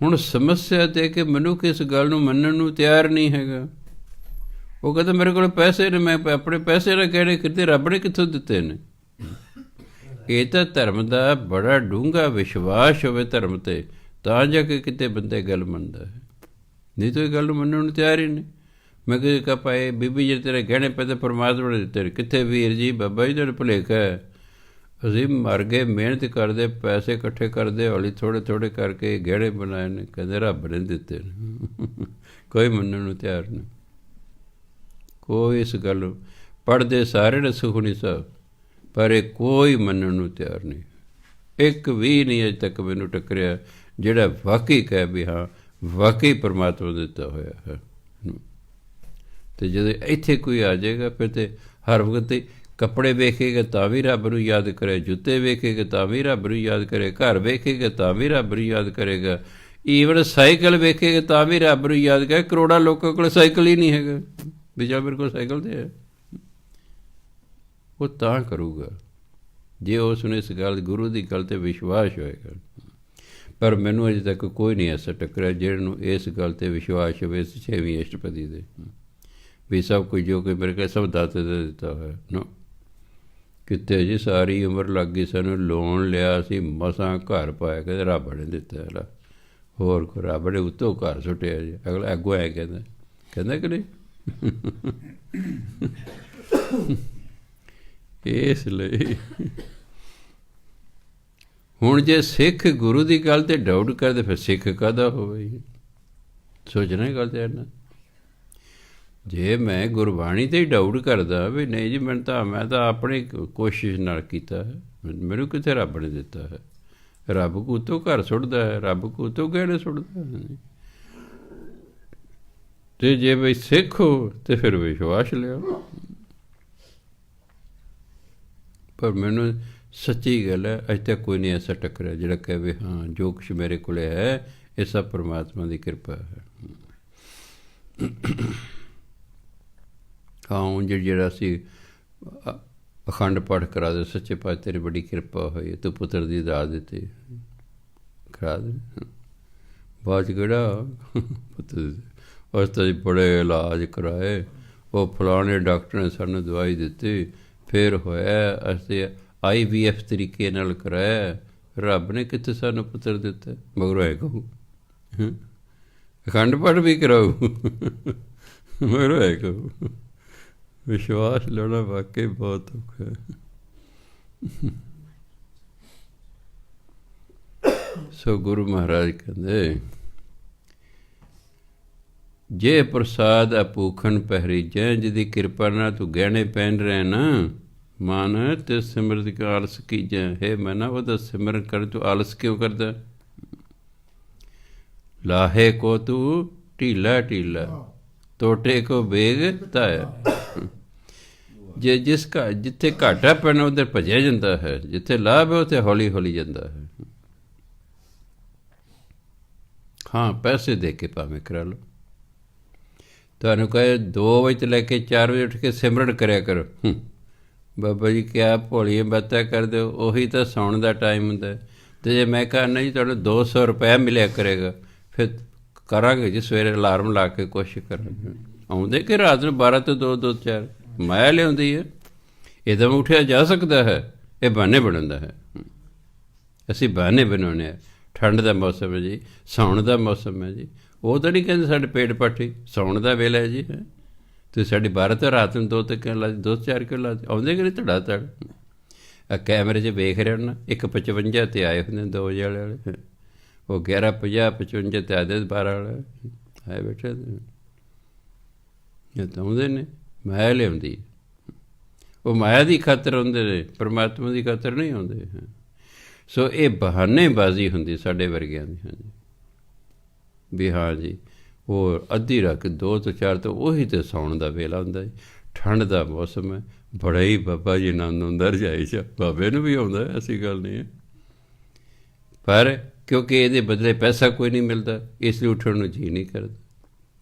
[SPEAKER 1] ਹੁਣ ਸਮੱਸਿਆ ਤੇ ਕਿ ਮਨੁੱਖ ਇਸ ਗੱਲ ਨੂੰ ਮੰਨਣ ਨੂੰ ਤਿਆਰ ਨਹੀਂ ਹੈਗਾ। ਉਹ ਕਹਿੰਦਾ ਮੇਰੇ ਕੋਲ ਪੈਸੇ ਨੇ, ਮੈਂ ਆਪਣੇ ਪੈਸੇ ਨਾਲ ਗਹਿਣੇ ਖਰੀਦੇ, ਰੱਬ ਨੇ ਕਿੱਥੋਂ ਦਿੱਤੇ ਨੇ। ਇਹ ਤਾਂ ਧਰਮ ਦਾ ਬੜਾ ਡੂੰਘਾ ਵਿਸ਼ਵਾਸ ਹੋਵੇ ਧਰਮ 'ਤੇ, ਤਾਂ ਜਾ ਕੇ ਕਿਤੇ ਬੰਦੇ ਗੱਲ ਮੰਨਦਾ ਹੈ, ਨਹੀਂ ਤਾਂ ਇਹ ਗੱਲ ਨੂੰ ਮੰਨਣ ਨੂੰ ਤਿਆਰ ਹੀ ਨਹੀਂ। ਮੈਂ ਕਿਹਾ ਪਾਏ ਬੀਬੀ ਜੀ ਤੇਰੇ ਗਹਿਣੇ ਪਏ ਤਾਂ ਪਰਮਾਤਮਾ ਨੇ ਦਿੱਤੇ, ਕਿੱਥੇ ਵੀਰ ਜੀ ਬਾਬਾ ਜੀ ਦਾ ਭੁਲੇਖਾ ਹੈ। ਅਸੀਂ ਮਰ ਗਏ, ਮਿਹਨਤ ਕਰਦੇ, ਪੈਸੇ ਇਕੱਠੇ ਕਰਦੇ, ਹੌਲੀ ਥੋੜ੍ਹੇ ਕਰਕੇ ਗਹਿਣੇ ਬਣਾਏ ਨੇ, ਕਹਿੰਦੇ ਰੱਬ ਨੇ ਦਿੱਤੇ ਨੇ। ਕੋਈ ਮੰਨਣ ਨੂੰ ਤਿਆਰ ਨਹੀਂ, ਕੋਈ ਇਸ ਗੱਲ ਨੂੰ ਪੜ੍ਹਦੇ ਸਾਰੇ ਨੇ ਸੁਖਮਨੀ ਸਾਹਿਬ, ਪਰ ਇਹ ਕੋਈ ਮੰਨਣ ਨੂੰ ਤਿਆਰ ਨਹੀਂ। ਇੱਕ ਵੀ ਨਹੀਂ ਅਜੇ ਤੱਕ ਮੈਨੂੰ ਟੱਕਰਿਆ ਜਿਹੜਾ ਵਾਕਈ ਕਹੇ ਵੀ ਹਾਂ ਵਾਕਈ ਪਰਮਾਤਮਾ ਦਿੱਤਾ ਹੋਇਆ ਹੈ। ਅਤੇ ਜਦੋਂ ਇੱਥੇ ਕੋਈ ਆ ਜਾਏਗਾ ਫਿਰ ਤਾਂ ਹਰ ਵਕਤ ਕੱਪੜੇ ਵੇਖੇਗਾ ਤਾਂ ਵੀ ਰੱਬ ਨੂੰ ਯਾਦ ਕਰੇ, ਜੁੱਤੇ ਵੇਖੇਗਾ ਤਾਂ ਵੀ ਰੱਬ ਨੂੰ ਯਾਦ ਕਰੇ, ਘਰ ਵੇਖੇਗਾ ਤਾਂ ਵੀ ਰੱਬ ਨੂੰ ਯਾਦ ਕਰੇਗਾ। ਈਵਨ ਸਾਈਕਲ ਵੇਖੇਗਾ ਤਾਂ ਵੀ ਰੱਬ ਨੂੰ ਯਾਦ ਕਰ। ਕਰੋੜਾਂ ਲੋਕਾਂ ਕੋਲ ਸਾਈਕਲ ਹੀ ਨਹੀਂ ਹੈਗਾ, ਵੀ ਚੱਲ ਮੇਰੇ ਕੋਲ ਸਾਈਕਲ ਤੇ ਹੈ। ਉਹ ਤਾਂ ਕਰੂਗਾ ਜੇ ਉਸ ਨੂੰ ਇਸ ਗੱਲ, ਗੁਰੂ ਦੀ ਗੱਲ 'ਤੇ ਵਿਸ਼ਵਾਸ ਹੋਏਗਾ। ਪਰ ਮੈਨੂੰ ਅਜੇ ਤੱਕ ਕੋਈ ਨਹੀਂ ਐਸਾ ਟੱਕਰਿਆ ਜਿਹਨੂੰ ਨੂੰ ਇਸ ਗੱਲ 'ਤੇ ਵਿਸ਼ਵਾਸ ਹੋਵੇ, ਇਸ 6ਵੀਂ ਅਸ਼ਟਪਦੀ ਦੇ, ਵੀ ਸਭ ਕੁਝ ਜੋ ਕਿ ਮੇਰੇ ਕੋਲ ਸਭ ਦਾਤੇ ਦਾ ਦਿੱਤਾ ਹੋਇਆ। ਨਾ ਕਿਤੇ ਜੀ ਸਾਰੀ ਉਮਰ ਲੱਗ ਗਈ ਸਾਨੂੰ, ਲੋਨ ਲਿਆ ਸੀ, ਮਸਾਂ ਘਰ ਪਾਇਆ, ਕਹਿੰਦੇ ਰੱਬ ਨੇ ਦਿੱਤਾ ਹੈ। ਹੋਰ ਕੋਈ ਰੱਬ ਨੇ ਉੱਤੋਂ ਘਰ ਸੁੱਟਿਆ ਜੀ। ਅਗਲਾ ਅੱਗੋਂ ਐ ਕਹਿੰਦਾ ਕਿ ਨਹੀਂ। ਇਸ ਲਈ ਹੁਣ ਜੇ ਸਿੱਖ ਗੁਰੂ ਦੀ ਗੱਲ 'ਤੇ ਡਾਊਟ ਕਰਦੇ, ਫਿਰ ਸਿੱਖ ਕਾਹਦਾ ਹੋਵੇ? ਸੋਚਣਾ ਹੀ ਗੱਲ 'ਤੇ ਨਾ। ਜੇ ਮੈਂ ਗੁਰਬਾਣੀ 'ਤੇ ਹੀ ਡਾਊਟ ਕਰਦਾ ਵੀ ਨਹੀਂ ਜੀ ਮੈਂ ਤਾਂ ਆਪਣੀ ਕੋਸ਼ਿਸ਼ ਨਾਲ ਕੀਤਾ ਹੈ, ਮੈਨੂੰ ਕਿੱਥੇ ਰੱਬ ਨੇ ਦਿੱਤਾ ਹੈ। ਰੱਬ ਕੋ ਉੱਤੋਂ ਘਰ ਸੁੱਟਦਾ ਹੈ, ਰੱਬ ਕੋ ਉੱਤੋਂ ਗਹਿਣੇ ਸੁੱਟਦਾ ਹੈ। ਅਤੇ ਜੇ ਬਈ ਸਿੱਖ ਹੋ ਤਾਂ ਫਿਰ ਵਿਸ਼ਵਾਸ ਲਿਓ। ਪਰ ਮੈਨੂੰ ਸੱਚੀ ਗੱਲ ਹੈ, ਅਜੇ ਤੱਕ ਕੋਈ ਨਹੀਂ ਐਸਾ ਟੱਕਰਿਆ ਜਿਹੜਾ ਕਹੇ ਹਾਂ ਜੋ ਕੁਛ ਮੇਰੇ ਕੋਲ ਹੈ ਇਹ ਸਭ ਪਰਮਾਤਮਾ ਦੀ ਕਿਰਪਾ ਹੈ। ਹਾਂ ਉਂਝ ਜਿਹੜਾ ਅਸੀਂ ਅਖੰਡ ਪਾਠ ਕਰਾ ਦੇ, ਸੱਚੇ ਪਾਤਸ਼ਾਹ ਤੇਰੀ ਬੜੀ ਕਿਰਪਾ ਹੋਈ, ਤੂੰ ਪੁੱਤਰ ਦੀ ਦਾਤ ਦਿੱਤੀ, ਕਰਾ ਦੇ। ਬਾਅਦ 'ਚ ਕਿਹੜਾ ਪੁੱਤਰ ਉਸ ਤਾਂ ਬੜੇ ਇਲਾਜ ਕਰਾਏ, ਉਹ ਫਲਾਣੇ ਡਾਕਟਰ ਨੇ ਸਾਨੂੰ ਦਵਾਈ ਦਿੱਤੀ, ਫਿਰ ਹੋਇਆ ਅਸੀਂ IVF ਤਰੀਕੇ ਨਾਲ ਕਰਾਇਆ, ਰੱਬ ਨੇ ਕਿੱਥੇ ਸਾਨੂੰ ਪੁੱਤਰ ਦਿੱਤਾ। ਮਗਰੋਂ ਐ ਕਹੂ ਅਖੰਡ ਪਾਠ ਵੀ ਕਰਾਊ, ਮਗਰੋਂ ਐ ਕਹੂ। ਵਿਸ਼ਵਾਸ ਲਾਉਣਾ ਵਾਕਈ ਬਹੁਤ ਔਖਾ ਹੈ। ਸੋ ਗੁਰੂ ਮਹਾਰਾਜ ਕਹਿੰਦੇ ਜੇ ਪ੍ਰਸਾਦ ਅਪੂਖਨ ਪਹਿਰੀਜੈ, ਜਿਹਦੀ ਕਿਰਪਾ ਨਾਲ ਤੂੰ ਗਹਿਣੇ ਪਹਿਨ ਰਿਹਾ ਨਾ ਮਾਨ, ਤੇ ਸਿਮਰਤ ਕੇ ਆਲਸ ਕੀਜੈ। ਹੈ ਮੈਂ ਨਾ ਉਹਦਾ ਸਿਮਰਨ ਕਰ, ਤੂੰ ਆਲਸ ਕਿਉਂ ਕਰਦਾ? ਲਾਹੇ ਕੋ ਤੂੰ ਢੀਲਾ ਢੀਲਾ, ਟੋਟੇ ਕੋ ਬੇਗ ਤਾਇਆ। ਜੇ ਜਿੱਥੇ ਘਾਟਾ ਪੈਣਾ ਉੱਧਰ ਭੱਜਿਆ ਜਾਂਦਾ ਹੈ, ਜਿੱਥੇ ਲਾਭ ਹੈ ਉੱਥੇ ਹੌਲੀ ਹੌਲੀ ਜਾਂਦਾ ਹੈ। ਹਾਂ ਪੈਸੇ ਦੇ ਕੇ ਭਾਵੇਂ ਕਰਾ ਲਓ। ਤੁਹਾਨੂੰ ਕਹੇ 2 ਵਜੇ ਤੋਂ ਲੈ ਕੇ 4 ਵਜੇ ਉੱਠ ਕੇ ਸਿਮਰਨ ਕਰਿਆ ਕਰੋ, ਬਾਬਾ ਜੀ ਕਿਆ ਭੋਲੀਆਂ ਬਾਤਾਂ ਕਰਦੇ ਹੋ, ਉਹੀ ਤਾਂ ਸੌਣ ਦਾ ਟਾਈਮ ਹੁੰਦਾ। ਅਤੇ ਜੇ ਮੈਂ ਕਹਾਂ ਨਹੀਂ ਤੁਹਾਨੂੰ 200 ਰੁਪਇਆ ਮਿਲਿਆ ਕਰੇਗਾ, ਫਿਰ ਕਰਾਂਗੇ ਜੀ ਸਵੇਰੇ ਅਲਾਰਮ ਲਾ ਕੇ ਕੋਸ਼ਿਸ਼ ਕਰਾਂਗੇ। ਆਉਂਦੇ ਕਿ ਰਾਤ ਨੂੰ 12 ਤੋਂ 2, 2, 4 ਮਾਇਆ ਲਿਆਉਂਦੀ ਹੈ। ਇੱਕਦਮ ਉੱਠਿਆ ਜਾ ਸਕਦਾ ਹੈ, ਇਹ ਬਹਾਨੇ ਬਣਾਉਂਦਾ ਹੈ। ਅਸੀਂ ਬਹਾਨੇ ਬਣਾਉਂਦੇ ਹਾਂ। ਠੰਡ ਦਾ ਮੌਸਮ ਹੈ ਜੀ, ਸਾਉਣ ਦਾ ਮੌਸਮ ਹੈ ਜੀ, ਉਹ ਤਾਂ ਨਹੀਂ ਕਹਿੰਦੇ ਸਾਡੇ ਪੇਟ ਪਾਠੀ, ਸਾਉਣ ਦਾ ਵੇਲਾ ਹੈ ਜੀ। ਤੁਸੀਂ ਸਾਡੀ 12 ਤੋਂ ਰਾਤ ਨੂੰ 2 ਤੱਕ ਲਾ 2, 4 ਕਿਉਂ ਲਾ ਆਉਂਦੇ ਕਿ ਨਹੀਂ ਧੜਾ ਧੜ। ਕੈਮਰੇ 'ਚ ਵੇਖ ਰਹੇ ਨਾ, 1:55 'ਤੇ ਆਏ ਹੁੰਦੇ 2 ਵਜੇ ਵਾਲੇ, ਉਹ 11:50, 55 'ਤੇ ਆਦੇ 12 ਵਾਲੇ ਆਏ ਬੈਠੇ। ਇਹ ਤਾਂ ਆਉਂਦੇ ਨੇ, ਮਾਇਆ ਲਿਆਉਂਦੀ। ਉਹ ਮਾਇਆ ਦੀ ਖਾਤਰ ਆਉਂਦੇ ਨੇ, ਪਰਮਾਤਮਾ ਦੀ ਖਾਤਰ ਨਹੀਂ ਆਉਂਦੇ। ਸੋ ਇਹ ਬਹਾਨੇਬਾਜ਼ੀ ਹੁੰਦੀ ਸਾਡੇ ਵਰਗਿਆਂ ਦੀ। ਹਾਂਜੀ ਵੀ ਹਾਂ ਜੀ ਉਹ ਅੱਧੀ ਰਾਤ 2 ਤੋਂ 4 ਤੋਂ ਉਹੀ ਤਾਂ ਸੌਣ ਦਾ ਵੇਲਾ ਹੁੰਦਾ ਜੀ। ਠੰਡ ਦਾ ਮੌਸਮ ਹੈ, ਬੜਾ ਹੀ ਬਾਬਾ ਜੀ ਆਨੰਦ ਆਉਂਦਾ ਰਜਾਈ 'ਚ। ਬਾਬੇ ਨੂੰ ਵੀ ਆਉਂਦਾ, ਐਸੀ ਗੱਲ ਨਹੀਂ ਹੈ। ਪਰ ਕਿਉਂਕਿ ਇਹਦੇ ਬਦਲੇ ਪੈਸਾ ਕੋਈ ਨਹੀਂ ਮਿਲਦਾ, ਇਸ ਲਈ ਉੱਠਣ ਨੂੰ ਜੀਅ ਨਹੀਂ ਕਰਦਾ।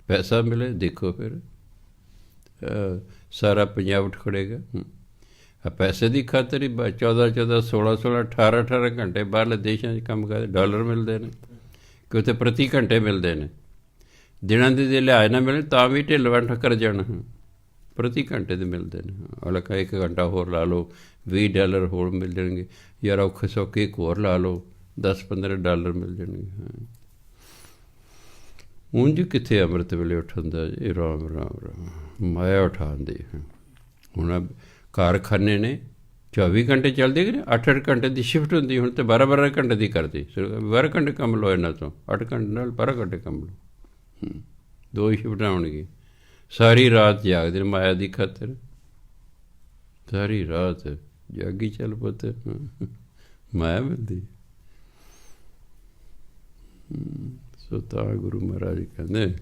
[SPEAKER 1] ਪੈਸਾ ਮਿਲੇ ਦੇਖੋ ਫਿਰ ਸਾਰਾ ਪੰਜਾਬ ਉੱਠ ਖੜੇਗਾ। ਪੈਸੇ ਦੀ ਖਾਤਰ ਹੀ 14, 16, 18, 18 ਘੰਟੇ ਬਾਹਰਲੇ ਦੇਸ਼ਾਂ 'ਚ ਕੰਮ ਕਰਦੇ, ਡਾਲਰ ਮਿਲਦੇ ਨੇ ਕਿ ਉੱਥੇ ਪ੍ਰਤੀ ਘੰਟੇ ਮਿਲਦੇ ਨੇ। ਦਿਨਾਂ ਦੇ ਜੇ ਲਿਹਾਜ਼ ਨਾ ਮਿਲੇ ਤਾਂ ਵੀ ਢਿੱਲ ਵੰਠ ਕਰ ਜਾਣਾ, ਪ੍ਰਤੀ ਘੰਟੇ ਦੇ ਮਿਲਦੇ ਨੇ। ਅਲੱਗ 1 ਘੰਟਾ ਹੋਰ ਲਾ ਲਓ, $20 ਹੋਰ ਮਿਲ ਜਾਣਗੇ। ਯਾਰ ਔਖੇ ਸੌਖੇ ਇੱਕ ਹੋਰ ਲਾ ਲਓ, $10-15 ਮਿਲ ਜਾਣਗੇ। ਉਂਝ ਕਿੱਥੇ ਅੰਮ੍ਰਿਤ ਵੇਲੇ ਉੱਠਣ ਦਾ ਜੀ, ਰਾਮ ਰਾਮ ਰਾਮ ਮਾਇਆ ਉਠਾਉਂਦੀ। ਹੁਣ ਕਾਰਖਾਨੇ ਨੇ 24 ਘੰਟੇ ਚੱਲਦੇ ਕਿ 8-8 ਘੰਟੇ ਦੀ ਸ਼ਿਫਟ ਹੁੰਦੀ, ਹੁਣ ਤਾਂ 12-12 ਘੰਟੇ ਦੀ ਕਰਦੀ। 12 ਘੰਟੇ ਕੰਮ ਲਓ ਇਹਨਾਂ ਤੋਂ, 8 ਘੰਟੇ ਨਾਲ 12 ਘੰਟੇ ਕੰਮ ਲਓ। 2 ਹੀ ਸ਼ਿਫਟਾਂ ਹੋਣਗੀਆਂ। ਸਾਰੀ ਰਾਤ ਜਾਗਦੇ ਨੇ ਮਾਇਆ ਦੀ ਖਾਤਰ, ਸਾਰੀ ਰਾਤ ਜਾਗੀ ਚੱਲ ਪੁੱਤ, ਮਾਇਆ ਮਿਲਦੀ। ਸੋ ਤਾਂ ਗੁਰੂ ਮਹਾਰਾਜ ਕਹਿੰਦੇ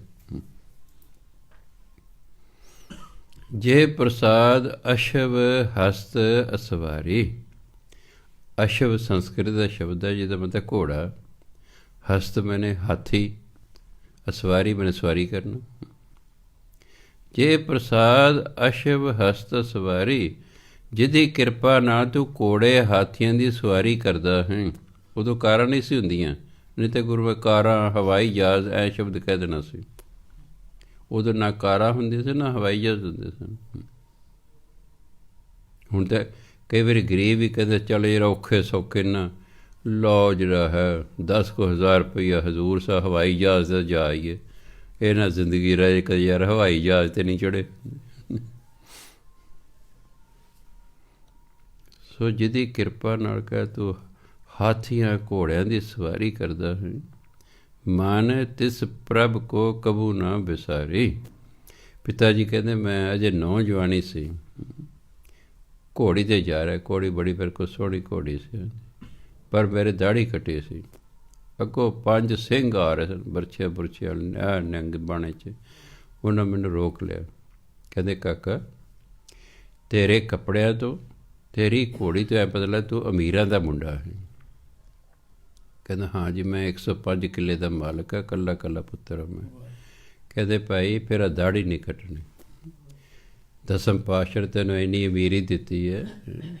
[SPEAKER 1] ਜੇ ਪ੍ਰਸਾਦ ਅਸ਼ਵ ਹਸਤ ਅਸਵਾਰੀ। ਅਸ਼ਵ ਸੰਸਕ੍ਰਿਤ ਦਾ ਸ਼ਬਦ ਹੈ ਜਿਹਦਾ ਮਤਲਬ ਘੋੜਾ, हस्त मैंने हाथी, असवारी मैंने सवारी करना। जे प्रसाद अशव हस्त सवारी, जिहदी किरपा नाल तू घोड़े हाथियां दी सवारी करदा है। उदों कारां नहीं सी हुंदियां, नहीं तो गुरु कारां हवाई जहाज़ ऐ शब्द कह देना सी। उदों ना कारां हुंदियां सी ना हवाई जहाज़ हुंदे सन। हुण तो कई बार गरीब भी कहते चल यार औखे सौखे ना लो जिहड़ा है 10,000 रुपया हजूर सा हवाई जहाज़ दा जा आइए, ये ना जिंदगी रहे कदे यार हवाई जहाज़ ते नहीं चढ़े। सो जिहदी किरपा नाल कह तू हाथियां घोड़ियां दी सवारी करदा है, मान तिस प्रभ को कबू ना बिसारी। पिता जी कहते मैं अजे नौजवानी सी, घोड़ी ते जा रहा, घोड़ी बड़ी मेरे को सोहनी घोड़ी सी, पर मेरे दाढ़ी कटी सी, अगों 5 सिंह आ रहे सन बरछे बुरछे वाले नंग बाणे च। उन्हें मैनू रोक लिया, कहते काका तेरे कपड़िया तो तेरी घोड़ी तो ऐ पता लगा तू अमीरां दा मुंडा है। कहते हाँ जी मैं 105 किले का मालक है, कला कला पुत्र है मैं। कहते भाई फिर दाढ़ी नहीं कटनी, दसम पातशाह तेनों इन्नी अमीरी दिती है,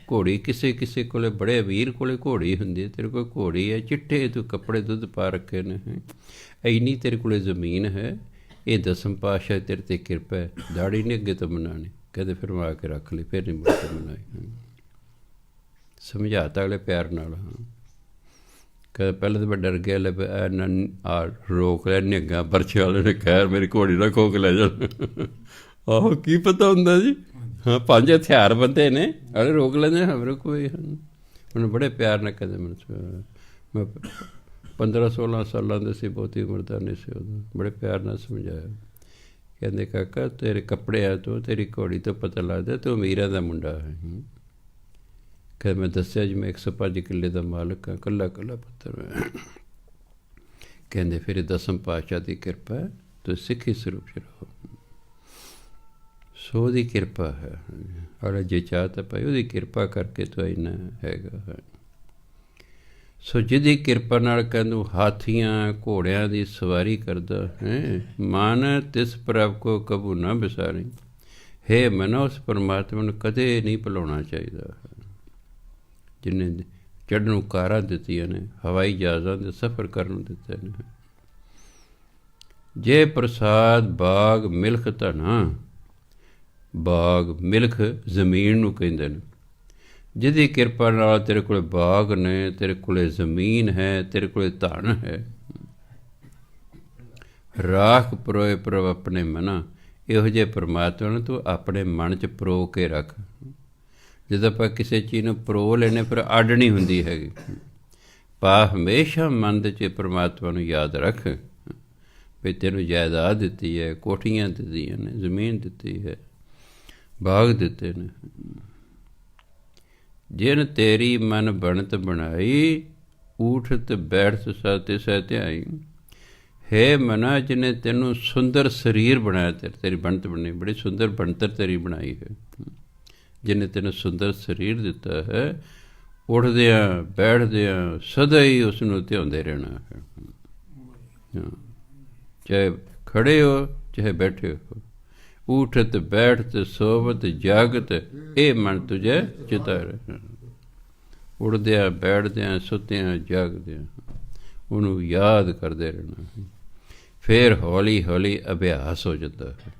[SPEAKER 1] घोड़ी किसी किसी को बड़े अमीर को घोड़ी होंगी, तेरे को घोड़ी है, चिट्टे तू कपड़े दुध पा रखे ने, इन्नी तेरे को जमीन है, ये दसम पातशाह तेरे ते किरपा है, दाढ़ी नहीं अगे तो मनानी। कहते फिर मैं आके रख ली, फिर नहीं मुड़ के मनाई। समझाता अगले प्यार नाल। हाँ कह पहले तो मैं डर गया, ले आ रोक लिया निगा बरछे वाले ने, खैर मेरी घोड़ी ना खो के ले जा। आहो की पता होंदा जी। हाँ 5 हथियार बंदे ने अरे रोक लेंदे हमरे कोई। उन्हें बड़े प्यार ने कहते मैं 15-16 सालों के सी, बहुती उम्र का नहीं सी उदों, बड़े प्यार ने समझाया। कहते काका तेरे कपड़े है तो तेरी घोड़ी तो पता लगता तू अमीरां दा मुंडा है। कहते मैं दस्या जी मैं 105 किले का मालक हाँ, कला कला पुत्र है। कहते फिर दसम पातशाह की किरपा है, तो सिक्खी स्वरूप च रहो, सो दी किरपा है। और जे चाहता भाई वो किरपा करके तो इन्ना हैगा है। सो जिहदी किरपा नाल कहंदू हाथियां घोड़ियां दी सवारी करदा है, मान तिस प्रभ को कबू ना बिसारी। हे मनो उस परमात्मा नूं कदे नहीं भुलाउणा चाहिदा है, जिन्हें चढ़न नूं कारां दित्तियां ने, हवाई जहाज़ां दे सफ़र करन दित्ते ने। जे प्रसाद बाग मिल्ख धना, बाग मिल्ख जमीन नूं कहिंदे ने, जिहदी किरपा नाल तेरे कोल बाग ने, तेरे कोल जमीन है, तेरे कोल धन है। राख परोए प्रभ अपने मना, इहो जे परमात्मा नूं तू अपने मन च परो के रख। जदों आपां किसी चीज़ नूं परो लेने फिर अड नहीं हुंदी हैगी। पा हमेशा मन दे च परमात्मा नूं याद रख भी तैनूं जायदाद दित्ती है, कोठियां दित्तियां ने, जमीन दित्ती है, बाग दिते ने। जिन तेरी मन बनत बनाई, ऊठत बैठत सत सह ध्याई। हे मना जिन्हें तेनों सुंदर शरीर बनाया, तेरी बनत बनाई, बड़ी सुंदर बनतर तेरी बनाई है। जिन्हें तेनों सुंदर शरीर दिता है, उठदियाँ बैठदियाँ सदा ही उसनूं ध्याउंदे रहना है। चाहे खड़े हो चाहे बैठे हो, ऊठत बैठत सोवत जागत, ये मन तुझे चिता रहे। उड़द्या बैठद्या सुत्या जागद्या उन्होंने याद करते रहना। फिर हौली हौली अभ्यास हो जाता है।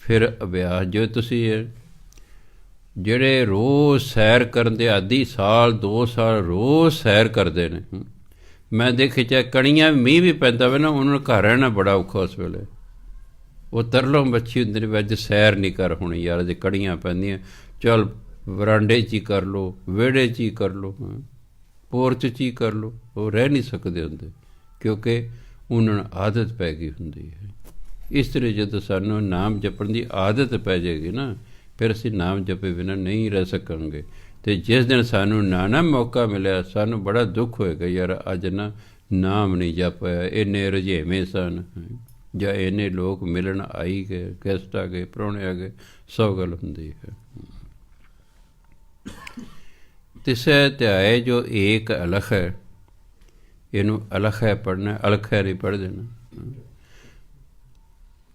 [SPEAKER 1] फिर अभ्यास जो तुसी ਜਿਹੜੇ रोज़ सैर करन दे आदि, साल 2 साल रोज़ सैर करते हैं। मैं देखे चाहे कणियां मीह भी पैंदा वे ना, उन्होंने घर रहना बड़ा औखा उस वेले। वो तरलों बच्ची होंदे ने, अज सैर नहीं कर होनी यार, अज कड़ियां पैंदियां, चल वरांडे च ही कर लो, विहड़े च ही कर लो, पोर्च च ही कर लो। वो रह नहीं सकते होंदे क्योंकि उन्होंने आदत पै गई होंदी है। इस तरह जदों सानूं नाम जपण की आदत पै जाएगी ना, फिर असीं नाम जपे बिना नहीं रह सकांगे। तो जिस दिन सानूं ना मौका मिलिया, सानूं बड़ा दुख होएगा यार अज ना नाम नहीं जपाया, इन्ने रझेवें सन जां इन्ने लोग मिलन आई गए, गेस्ट आ गए, परौणे आ गए, 100 गल हुंदी है। तिसै ध्याए जो एक अलख है, ਇਹਨੂੰ ਅਲਖ ਹੈ ਪੜ੍ਹਨਾ, ਅਲਖ ਹੈ ਨਹੀਂ ਪੜ੍ਹ ਦੇਣਾ।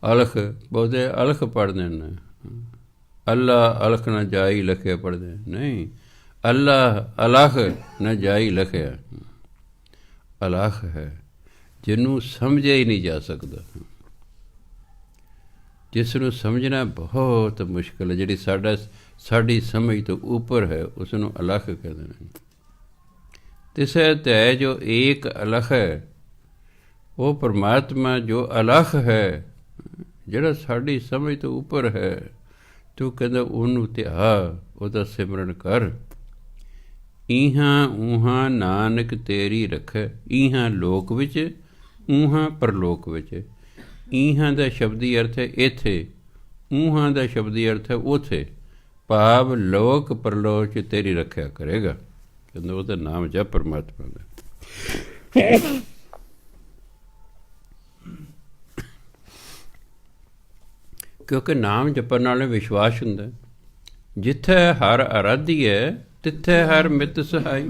[SPEAKER 1] ਅਲਖ ਬਹੁਤੇ ਅਲਖ ਪੜ੍ਹਦੇ ਨੇ, ਅੱਲਾ ਅਲਖ ਨਾ ਜਾਈ ਲਖਿਆ ਪੜ੍ਹਦੇ ਨਹੀਂ, ਅੱਲਾ ਅਲਖ ਨਾ ਜਾਈ ਲਖਿਆ। ਅਲਖ ਹੈ ਜਿਹਨੂੰ ਸਮਝਿਆ ਹੀ ਨਹੀਂ ਜਾ ਸਕਦਾ, ਜਿਸ ਨੂੰ ਸਮਝਣਾ ਬਹੁਤ ਮੁਸ਼ਕਿਲ ਹੈ, ਜਿਹੜੀ ਸਾਡੀ ਸਮਝ ਤੋਂ ਉੱਪਰ ਹੈ, ਉਸ ਨੂੰ ਅਲਖ ਕਹਿੰਦੇ ਨੇ। ਤਿਸੈ ਧੈ ਜੋ ਏਕ ਅਲਖ ਹੈ, ਉਹ ਪਰਮਾਤਮਾ ਜੋ ਅਲਖ ਹੈ, ਜਿਹੜਾ ਸਾਡੀ ਸਮਝ ਤੋਂ ਉੱਪਰ ਹੈ, ਤੂੰ ਕਹਿੰਦਾ ਉਹਨੂੰ ਧਿਆ, ਉਹਦਾ ਸਿਮਰਨ ਕਰ। ਇਹਾਂ ਊਹਾਂ ਨਾਨਕ ਤੇਰੀ ਰੱਖੈ, ਇਹਾਂ ਲੋਕ ਵਿੱਚ, ਊਹਾਂ ਪਰਲੋਕ ਵਿੱਚ। ਇਹਾਂ ਦਾ ਸ਼ਬਦੀ ਅਰਥ ਹੈ ਇੱਥੇ, ਊਹਾਂ ਦਾ ਸ਼ਬਦੀ ਅਰਥ ਹੈ ਉੱਥੇ, ਭਾਵ ਲੋਕ ਪਰਲੋਕ 'ਚ ਤੇਰੀ ਰੱਖਿਆ ਕਰੇਗਾ। ਕਹਿੰਦਾ ਉਹਦਾ ਨਾਮ ਜਪ ਪਰਮਾਤਮਾ ਦਾ। ਕਿਉਂਕਿ ਨਾਮ ਜਪਣ ਨਾਲ ਵਿਸ਼ਵਾਸ ਹੁੰਦਾ, ਜਿੱਥੇ ਹਰ ਅਰਾਧੀ ਹੈ ਤਿੱਥੇ ਹਰ ਮਿੱਤ ਸਹਾਈ।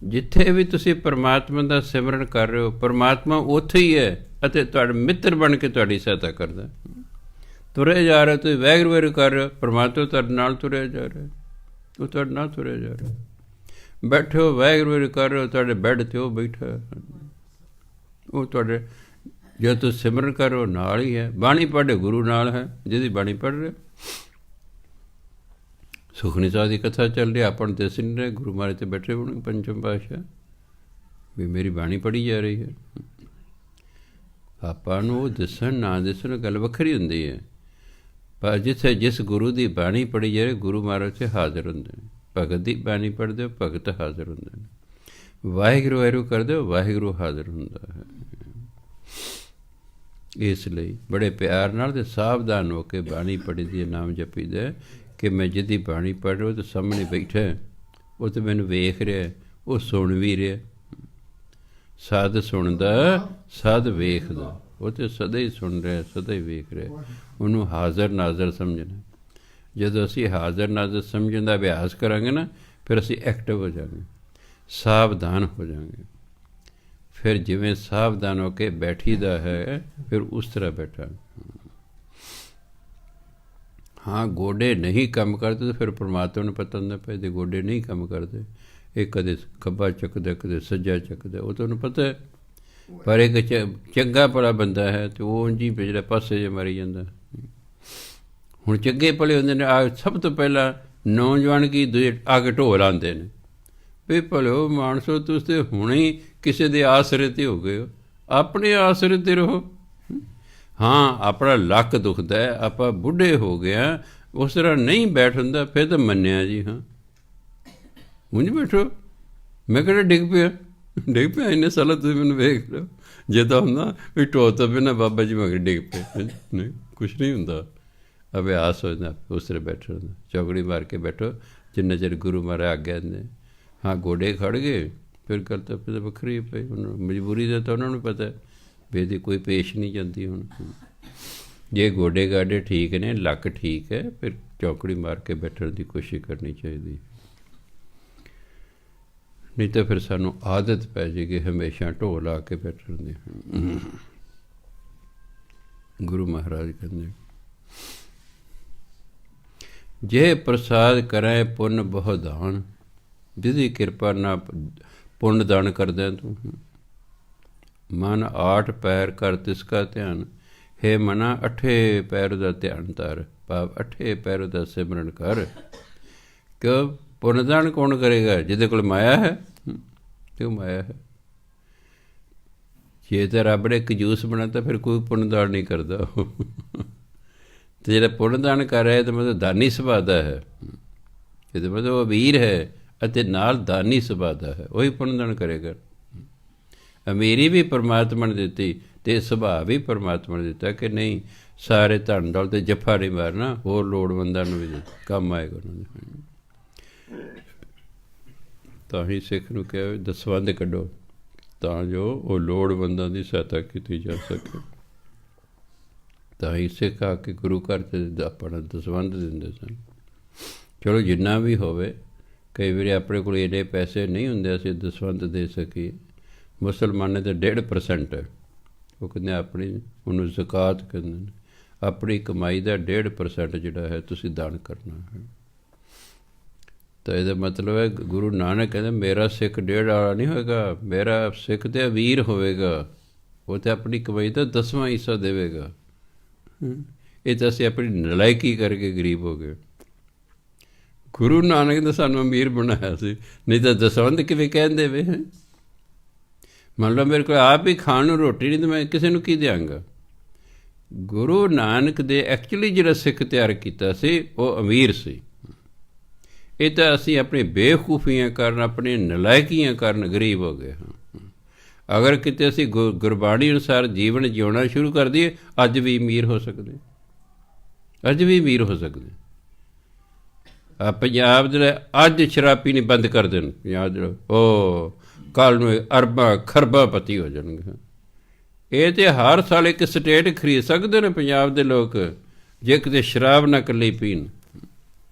[SPEAKER 1] ਜਿੱਥੇ ਵੀ ਤੁਸੀਂ ਪਰਮਾਤਮਾ ਦਾ ਸਿਮਰਨ ਕਰ ਰਹੇ ਹੋ, ਪਰਮਾਤਮਾ ਉੱਥੇ ਹੀ ਹੈ ਅਤੇ ਤੁਹਾਡਾ ਮਿੱਤਰ ਬਣ ਕੇ ਤੁਹਾਡੀ ਸਹਾਇਤਾ ਕਰਦਾ। ਤੁਰੇ ਜਾ ਰਹੇ ਤੁਸੀਂ ਵਾਹਿਗੁਰੂ ਵਾਹਿਗੁਰੂ ਕਰ ਰਹੇ ਹੋ, ਪਰਮਾਤਮਾ ਤੁਹਾਡੇ ਨਾਲ ਤੁਰਿਆ ਜਾ ਰਿਹਾ, ਉਹ ਤੁਹਾਡੇ ਨਾਲ ਤੁਰਿਆ ਜਾ ਰਿਹਾ। ਬੈਠੇ ਹੋ ਵਾਹਿਗੁਰੂ ਵਾਹਿਗੁਰੂ ਕਰ ਰਹੇ ਹੋ, ਤੁਹਾਡੇ ਬੈੱਡ 'ਤੇ ਉਹ ਬੈਠਾ, ਉਹ ਤੁਹਾਡੇ ਜਦੋਂ ਤੁਸੀਂ ਸਿਮਰਨ ਕਰੋ ਨਾਲ ਹੀ ਹੈ। ਬਾਣੀ ਪੜ੍ਹੇ ਗੁਰੂ ਨਾਲ ਹੈ, ਜਿਹਦੀ ਬਾਣੀ ਪੜ੍ਹ ਰਹੇ। ਸੁਖਮਨੀ ਸਾਹਿਬ ਦੀ ਕਥਾ ਚੱਲ ਰਹੀ, ਆਪਾਂ ਨੂੰ ਦਿਸ ਨਹੀਂ ਰਹੇ, ਗੁਰੂ ਮਹਾਰਾਜ 'ਤੇ ਬੈਠੇ ਹੋਣਗੇ ਪੰਚਮ ਪਾਤਸ਼ਾਹ, ਵੀ ਮੇਰੀ ਬਾਣੀ ਪੜ੍ਹੀ ਜਾ ਰਹੀ ਹੈ। ਆਪਾਂ ਨੂੰ ਉਹ ਦਿਸਣ ਨਾ ਦਿਸਣ ਗੱਲ ਵੱਖਰੀ ਹੁੰਦੀ ਹੈ, ਪਰ ਜਿੱਥੇ ਜਿਸ ਗੁਰੂ ਦੀ ਬਾਣੀ ਪੜ੍ਹੀ ਜਾ ਰਹੀ, ਗੁਰੂ ਮਹਾਰਾਜ 'ਤੇ ਹਾਜ਼ਰ ਹੁੰਦੇ ਨੇ। ਭਗਤ ਦੀ ਬਾਣੀ ਪੜ੍ਹਦੇ ਹੋ, ਭਗਤ ਹਾਜ਼ਰ ਹੁੰਦੇ ਨੇ। ਵਾਹਿਗੁਰੂ ਵਾਹਿਗੁਰੂ ਕਰਦੇ ਹੋ, ਵਾਹਿਗੁਰੂ ਹਾਜ਼ਰ ਹੁੰਦਾ ਹੈ। ਇਸ ਲਈ ਬੜੇ ਪਿਆਰ ਨਾਲ ਅਤੇ ਸਾਵਧਾਨ ਹੋ ਕੇ ਬਾਣੀ ਪੜ੍ਹੀ ਦੀ, ਨਾਮ ਜਪੀਦਾ ਕਿ ਮੈਂ ਜਿਹਦੀ ਬਾਣੀ ਪੜ੍ਹ ਰਿਹਾ, ਉਹ ਤਾਂ ਸਾਹਮਣੇ ਬੈਠਾ, ਉਹ ਤਾਂ ਮੈਨੂੰ ਵੇਖ ਰਿਹਾ, ਉਹ ਸੁਣ ਵੀ ਰਿਹਾ। ਸਦ ਸੁਣਦਾ, ਸਦ ਵੇਖਦਾ, ਉਹ ਤਾਂ ਸਦਾ ਹੀ ਸੁਣ ਰਿਹਾ, ਸਦਾ ਹੀ ਵੇਖ ਰਿਹਾ। ਉਹਨੂੰ ਹਾਜ਼ਰ ਨਾਜ਼ਰ ਸਮਝਣਾ। ਜਦੋਂ ਅਸੀਂ ਹਾਜ਼ਰ ਨਾਜ਼ਰ ਸਮਝਣ ਦਾ ਅਭਿਆਸ ਕਰਾਂਗੇ ਨਾ, ਫਿਰ ਅਸੀਂ ਐਕਟਿਵ ਹੋ ਜਾਵਾਂਗੇ, ਸਾਵਧਾਨ ਹੋ ਜਾਵਾਂਗੇ। ਫਿਰ ਜਿਵੇਂ ਸਾਵਧਾਨ ਹੋ ਕੇ ਬੈਠੀਦਾ ਹੈ, ਫਿਰ ਉਸ ਤਰ੍ਹਾਂ ਬੈਠਾ। ਹਾਂ, ਗੋਡੇ ਨਹੀਂ ਕੰਮ ਕਰਦੇ ਤਾਂ ਫਿਰ ਪਰਮਾਤਮਾ ਨੂੰ ਪਤਾ ਹੁੰਦਾ ਪਿਆ, ਇਹਦੇ ਗੋਡੇ ਨਹੀਂ ਕੰਮ ਕਰਦੇ, ਇਹ ਕਦੇ ਖੱਬਾ ਚੱਕਦਾ, ਕਦੇ ਸੱਜਾ ਚੱਕਦਾ, ਉਹ ਤੁਹਾਨੂੰ ਪਤਾ ਹੈ। ਪਰ ਇੱਕ ਚੰਗਾ ਭਲਾ ਬੰਦਾ ਹੈ ਅਤੇ ਉਹ ਉਂਝ ਹੀ ਜਿਹੜਾ ਪਾਸੇ ਜਿਹੇ ਮਾਰੀ ਜਾਂਦਾ। ਹੁਣ ਚੰਗੇ ਭਲੇ ਹੁੰਦੇ ਨੇ, ਆ ਸਭ ਤੋਂ ਪਹਿਲਾਂ ਨੌਜਵਾਨ ਕੀ ਦੂਜੇ ਆ ਕੇ ਢੋਲ ਆਉਂਦੇ ਨੇ, ਵੀ ਭਲਿਓ ਮਾਨਸੋ ਤੁਸੀਂ ਤਾਂ ਹੁਣੇ ਹੀ ਕਿਸੇ ਦੇ ਆਸਰੇ 'ਤੇ ਹੋ ਗਏ ਹੋ, ਆਪਣੇ ਆਸਰੇ 'ਤੇ ਰਹੋ। ਹਾਂ, ਆਪਣਾ ਲੱਕ ਦੁਖਦਾ, ਆਪਾਂ ਬੁੱਢੇ ਹੋ ਗਏ ਹਾਂ, ਉਸ ਤਰ੍ਹਾਂ ਨਹੀਂ ਬੈਠ ਹੁੰਦਾ, ਫਿਰ ਤਾਂ ਮੰਨਿਆ ਜੀ। ਹਾਂ, ਉਂਝ ਬੈਠੋ। ਮੈਂ ਕਿਹੜਾ ਡਿੱਗ ਪਿਆ ਇੰਨੇ ਸਾਲਾਂ ਤੁਸੀਂ ਮੈਨੂੰ ਵੇਖ ਲਓ। ਜੇ ਤਾਂ ਹੁੰਦਾ ਵੀ ਢੋਲ ਤੋਂ ਬਿਨਾਂ ਬਾਬਾ ਜੀ ਮਗਰ ਡਿੱਗ ਪਏ, ਨਹੀਂ, ਕੁਛ ਨਹੀਂ ਹੁੰਦਾ। ਅਭਿਆਸ ਹੋ ਜਾਂਦਾ, ਉਸ ਤਰ੍ਹਾਂ ਬੈਠੋ, ਚੌਕੜੀ ਮਾਰ ਕੇ ਬੈਠੋ ਜਿੰਨਾ ਚਿਰ ਗੁਰੂ ਮਹਾਰਾਜ ਆਗਿਆ ਦਿੰਦੇ। ਹਾਂ, ਗੋਡੇ ਖੜ੍ਹ ਗਏ, ਫਿਰ ਗੱਲ ਤਾਂ ਫਿਰ ਵੱਖਰੀ ਪਈ। ਹੁਣ ਮਜਬੂਰੀ ਦਾ ਤਾਂ ਉਹਨਾਂ ਨੂੰ ਪਤਾ ਵੀ ਇਹਦੀ ਕੋਈ ਪੇਸ਼ ਨਹੀਂ ਜਾਂਦੀ। ਹੁਣ ਜੇ ਗੋਡੇ ਗਾਡੇ ਠੀਕ ਨੇ, ਲੱਕ ਠੀਕ ਹੈ, ਫਿਰ ਚੌਕੜੀ ਮਾਰ ਕੇ ਬੈਠਣ ਦੀ ਕੋਸ਼ਿਸ਼ ਕਰਨੀ ਚਾਹੀਦੀ। ਨਹੀਂ ਤਾਂ ਫਿਰ ਸਾਨੂੰ ਆਦਤ ਪੈ ਜਾਏਗੀ ਹਮੇਸ਼ਾ ਢੋਲ ਲਾ ਕੇ ਬੈਠਣ ਦੀ। ਗੁਰੂ ਮਹਾਰਾਜ ਕਹਿੰਦੇ, ਜੇ ਪ੍ਰਸਾਦ ਕਰੈ ਪੁੰਨ ਬਹੁ ਦਾਨ, ਜਿਹਦੀ ਕਿਰਪਾ ਨਾਲ ਪੁੰਨ ਦਾਨ ਕਰਦਾ ਤੂੰ। ਮਨ 8 ਪੈਰ ਕਰ ਤਿਸ ਕਾ ਧਿਆਨ, ਹੇ ਮਨਾ 8 ਪੈਰ ਦਾ ਧਿਆਨ ਧਰ, ਭਾਵ 8 ਪੈਰ ਦਾ ਸਿਮਰਨ ਕਰ। ਕਿਉਂ? ਪੁੰਨ ਦਾਨ ਕੌਣ ਕਰੇਗਾ? ਜਿਹਦੇ ਕੋਲ ਮਾਇਆ ਹੈ, ਕਿਉਂ ਮਾਇਆ ਹੈ। ਜੇ ਤਾਂ ਰੱਬ ਨੇ ਕੰਜੂਸ ਬਣਾਤਾ, ਫਿਰ ਕੋਈ ਪੁੰਨ ਦਾਨ ਨਹੀਂ ਕਰਦਾ। ਅਤੇ ਜਿਹੜਾ ਪੁੰਨ ਦਾਨ ਕਰ ਰਿਹਾ ਤਾਂ ਮਤਲਬ ਦਾਨੀ ਸੁਭਾਅ ਦਾ ਹੈ, ਇਹਦਾ ਮਤਲਬ ਉਹ ਅਮੀਰ ਹੈ ਅਤੇ ਨਾਲ ਦਾਨੀ ਸੁਭਾਅ ਦਾ ਹੈ, ਉਹੀ ਪੁੰਨ ਦਾਨ ਕਰੇਗਾ। ਅਮੀਰੀ ਵੀ ਪਰਮਾਤਮਾ ਨੇ ਦਿੱਤੀ ਅਤੇ ਸੁਭਾਅ ਵੀ ਪਰਮਾਤਮਾ ਨੇ ਦਿੱਤਾ ਕਿ ਨਹੀਂ, ਸਾਰੇ ਧਨ ਦੌਲਤ 'ਤੇ ਜੱਫਾ ਨਹੀਂ ਮਾਰਨਾ, ਹੋਰ ਲੋੜਵੰਦਾਂ ਨੂੰ ਵੀ ਕੰਮ ਆਏਗਾ ਉਹਨਾਂ ਦੇ। ਤਾਂ ਹੀ ਸਿੱਖ ਨੂੰ ਕਿਹਾ ਦਸਵੰਧ ਕੱਢੋ, ਤਾਂ ਜੋ ਉਹ ਲੋੜਵੰਦਾਂ ਦੀ ਸਹਾਇਤਾ ਕੀਤੀ ਜਾ ਸਕੇ। ਤਾਂ ਹੀ ਸਿੱਖ ਆ ਕੇ ਗੁਰੂ ਘਰ 'ਚ ਆਪਣਾ ਦਸਵੰਧ ਦਿੰਦੇ ਸਨ। ਚਲੋ ਜਿੰਨਾ ਵੀ ਹੋਵੇ, ਕਈ ਵਾਰੀ ਆਪਣੇ ਕੋਲ ਇੰਨੇ ਪੈਸੇ ਨਹੀਂ ਹੁੰਦੇ ਅਸੀਂ ਦਸਵੰਧ ਦੇ ਸਕੀਏ। ਮੁਸਲਮਾਨਾਂ ਦਾ 1.5% ਹੈ। ਉਹ ਕਹਿੰਦੇ ਆਪਣੀ, ਉਹਨੂੰ ਜ਼ਕਾਤ ਕਹਿੰਦੇ ਨੇ, ਆਪਣੀ ਕਮਾਈ ਦਾ 1.5% ਜਿਹੜਾ ਹੈ ਤੁਸੀਂ ਦਾਨ ਕਰਨਾ ਹੈ। ਤਾਂ ਇਹਦਾ ਮਤਲਬ ਹੈ ਗੁਰੂ ਨਾਨਕ ਕਹਿੰਦਾ ਮੇਰਾ ਸਿੱਖ 1.5 ਵਾਲਾ ਨਹੀਂ ਹੋਏਗਾ, ਮੇਰਾ ਸਿੱਖ ਤਾਂ ਅਮੀਰ ਹੋਵੇਗਾ, ਉਹ ਤਾਂ ਆਪਣੀ ਕਮਾਈ ਦਾ 10ਵਾਂ ਹਿੱਸਾ ਦੇਵੇਗਾ। ਇਹ ਤਾਂ ਅਸੀਂ ਆਪਣੀ ਨਲਾਇਕੀ ਕਰਕੇ ਗਰੀਬ ਹੋ ਗਏ। ਗੁਰੂ ਨਾਨਕ ਨੇ ਸਾਨੂੰ ਅਮੀਰ ਬਣਾਇਆ ਸੀ, ਨਹੀਂ ਤਾਂ ਦਸਵੰਧ ਕਿਵੇਂ ਕਹਿੰਦੇ ਵੇ। ਮੰਨ ਲਓ ਮੇਰੇ ਕੋਲ ਆਪ ਹੀ ਖਾਣ ਨੂੰ ਰੋਟੀ ਨਹੀਂ, ਤਾਂ ਮੈਂ ਕਿਸੇ ਨੂੰ ਕੀ ਦਿਆਂਗਾ। ਗੁਰੂ ਨਾਨਕ ਦੇ ਐਕਚੁਅਲੀ ਜਿਹੜਾ ਸਿੱਖ ਤਿਆਰ ਕੀਤਾ ਸੀ ਉਹ ਅਮੀਰ ਸੀ। ਇਹ ਤਾਂ ਅਸੀਂ ਆਪਣੀ ਬੇਵਕੂਫੀਆਂ ਕਾਰਨ, ਆਪਣੀਆਂ ਨਲਾਇਕੀਆਂ ਕਾਰਨ ਗਰੀਬ ਹੋ ਗਏ ਹਾਂ। ਅਗਰ ਕਿਤੇ ਅਸੀਂ ਗੁਰਬਾਣੀ ਅਨੁਸਾਰ ਜੀਵਨ ਜਿਉਣਾ ਸ਼ੁਰੂ ਕਰ ਦਈਏ, ਅੱਜ ਵੀ ਅਮੀਰ ਹੋ ਸਕਦੇ, ਅੱਜ ਵੀ ਅਮੀਰ ਹੋ ਸਕਦੇ। ਪੰਜਾਬ ਜਿਹੜਾ ਅੱਜ ਸ਼ਰਾਬ ਪੀਣੀ ਬੰਦ ਕਰ ਦੇਣ, ਪੰਜਾਬ ਜਿਹੜਾ, ਉਹ ਕੱਲ੍ਹ ਨੂੰ ਅਰਬਾਂ ਖਰਬਾਂ ਪਤੀ ਹੋ ਜਾਣਗੇ। ਇਹ ਤਾਂ ਹਰ ਸਾਲ ਇੱਕ ਸਟੇਟ ਖਰੀਦ ਸਕਦੇ ਨੇ ਪੰਜਾਬ ਦੇ ਲੋਕ, ਜੇ ਕਿਤੇ ਸ਼ਰਾਬ ਨਾ ਇਕੱਲੀ ਪੀਣ।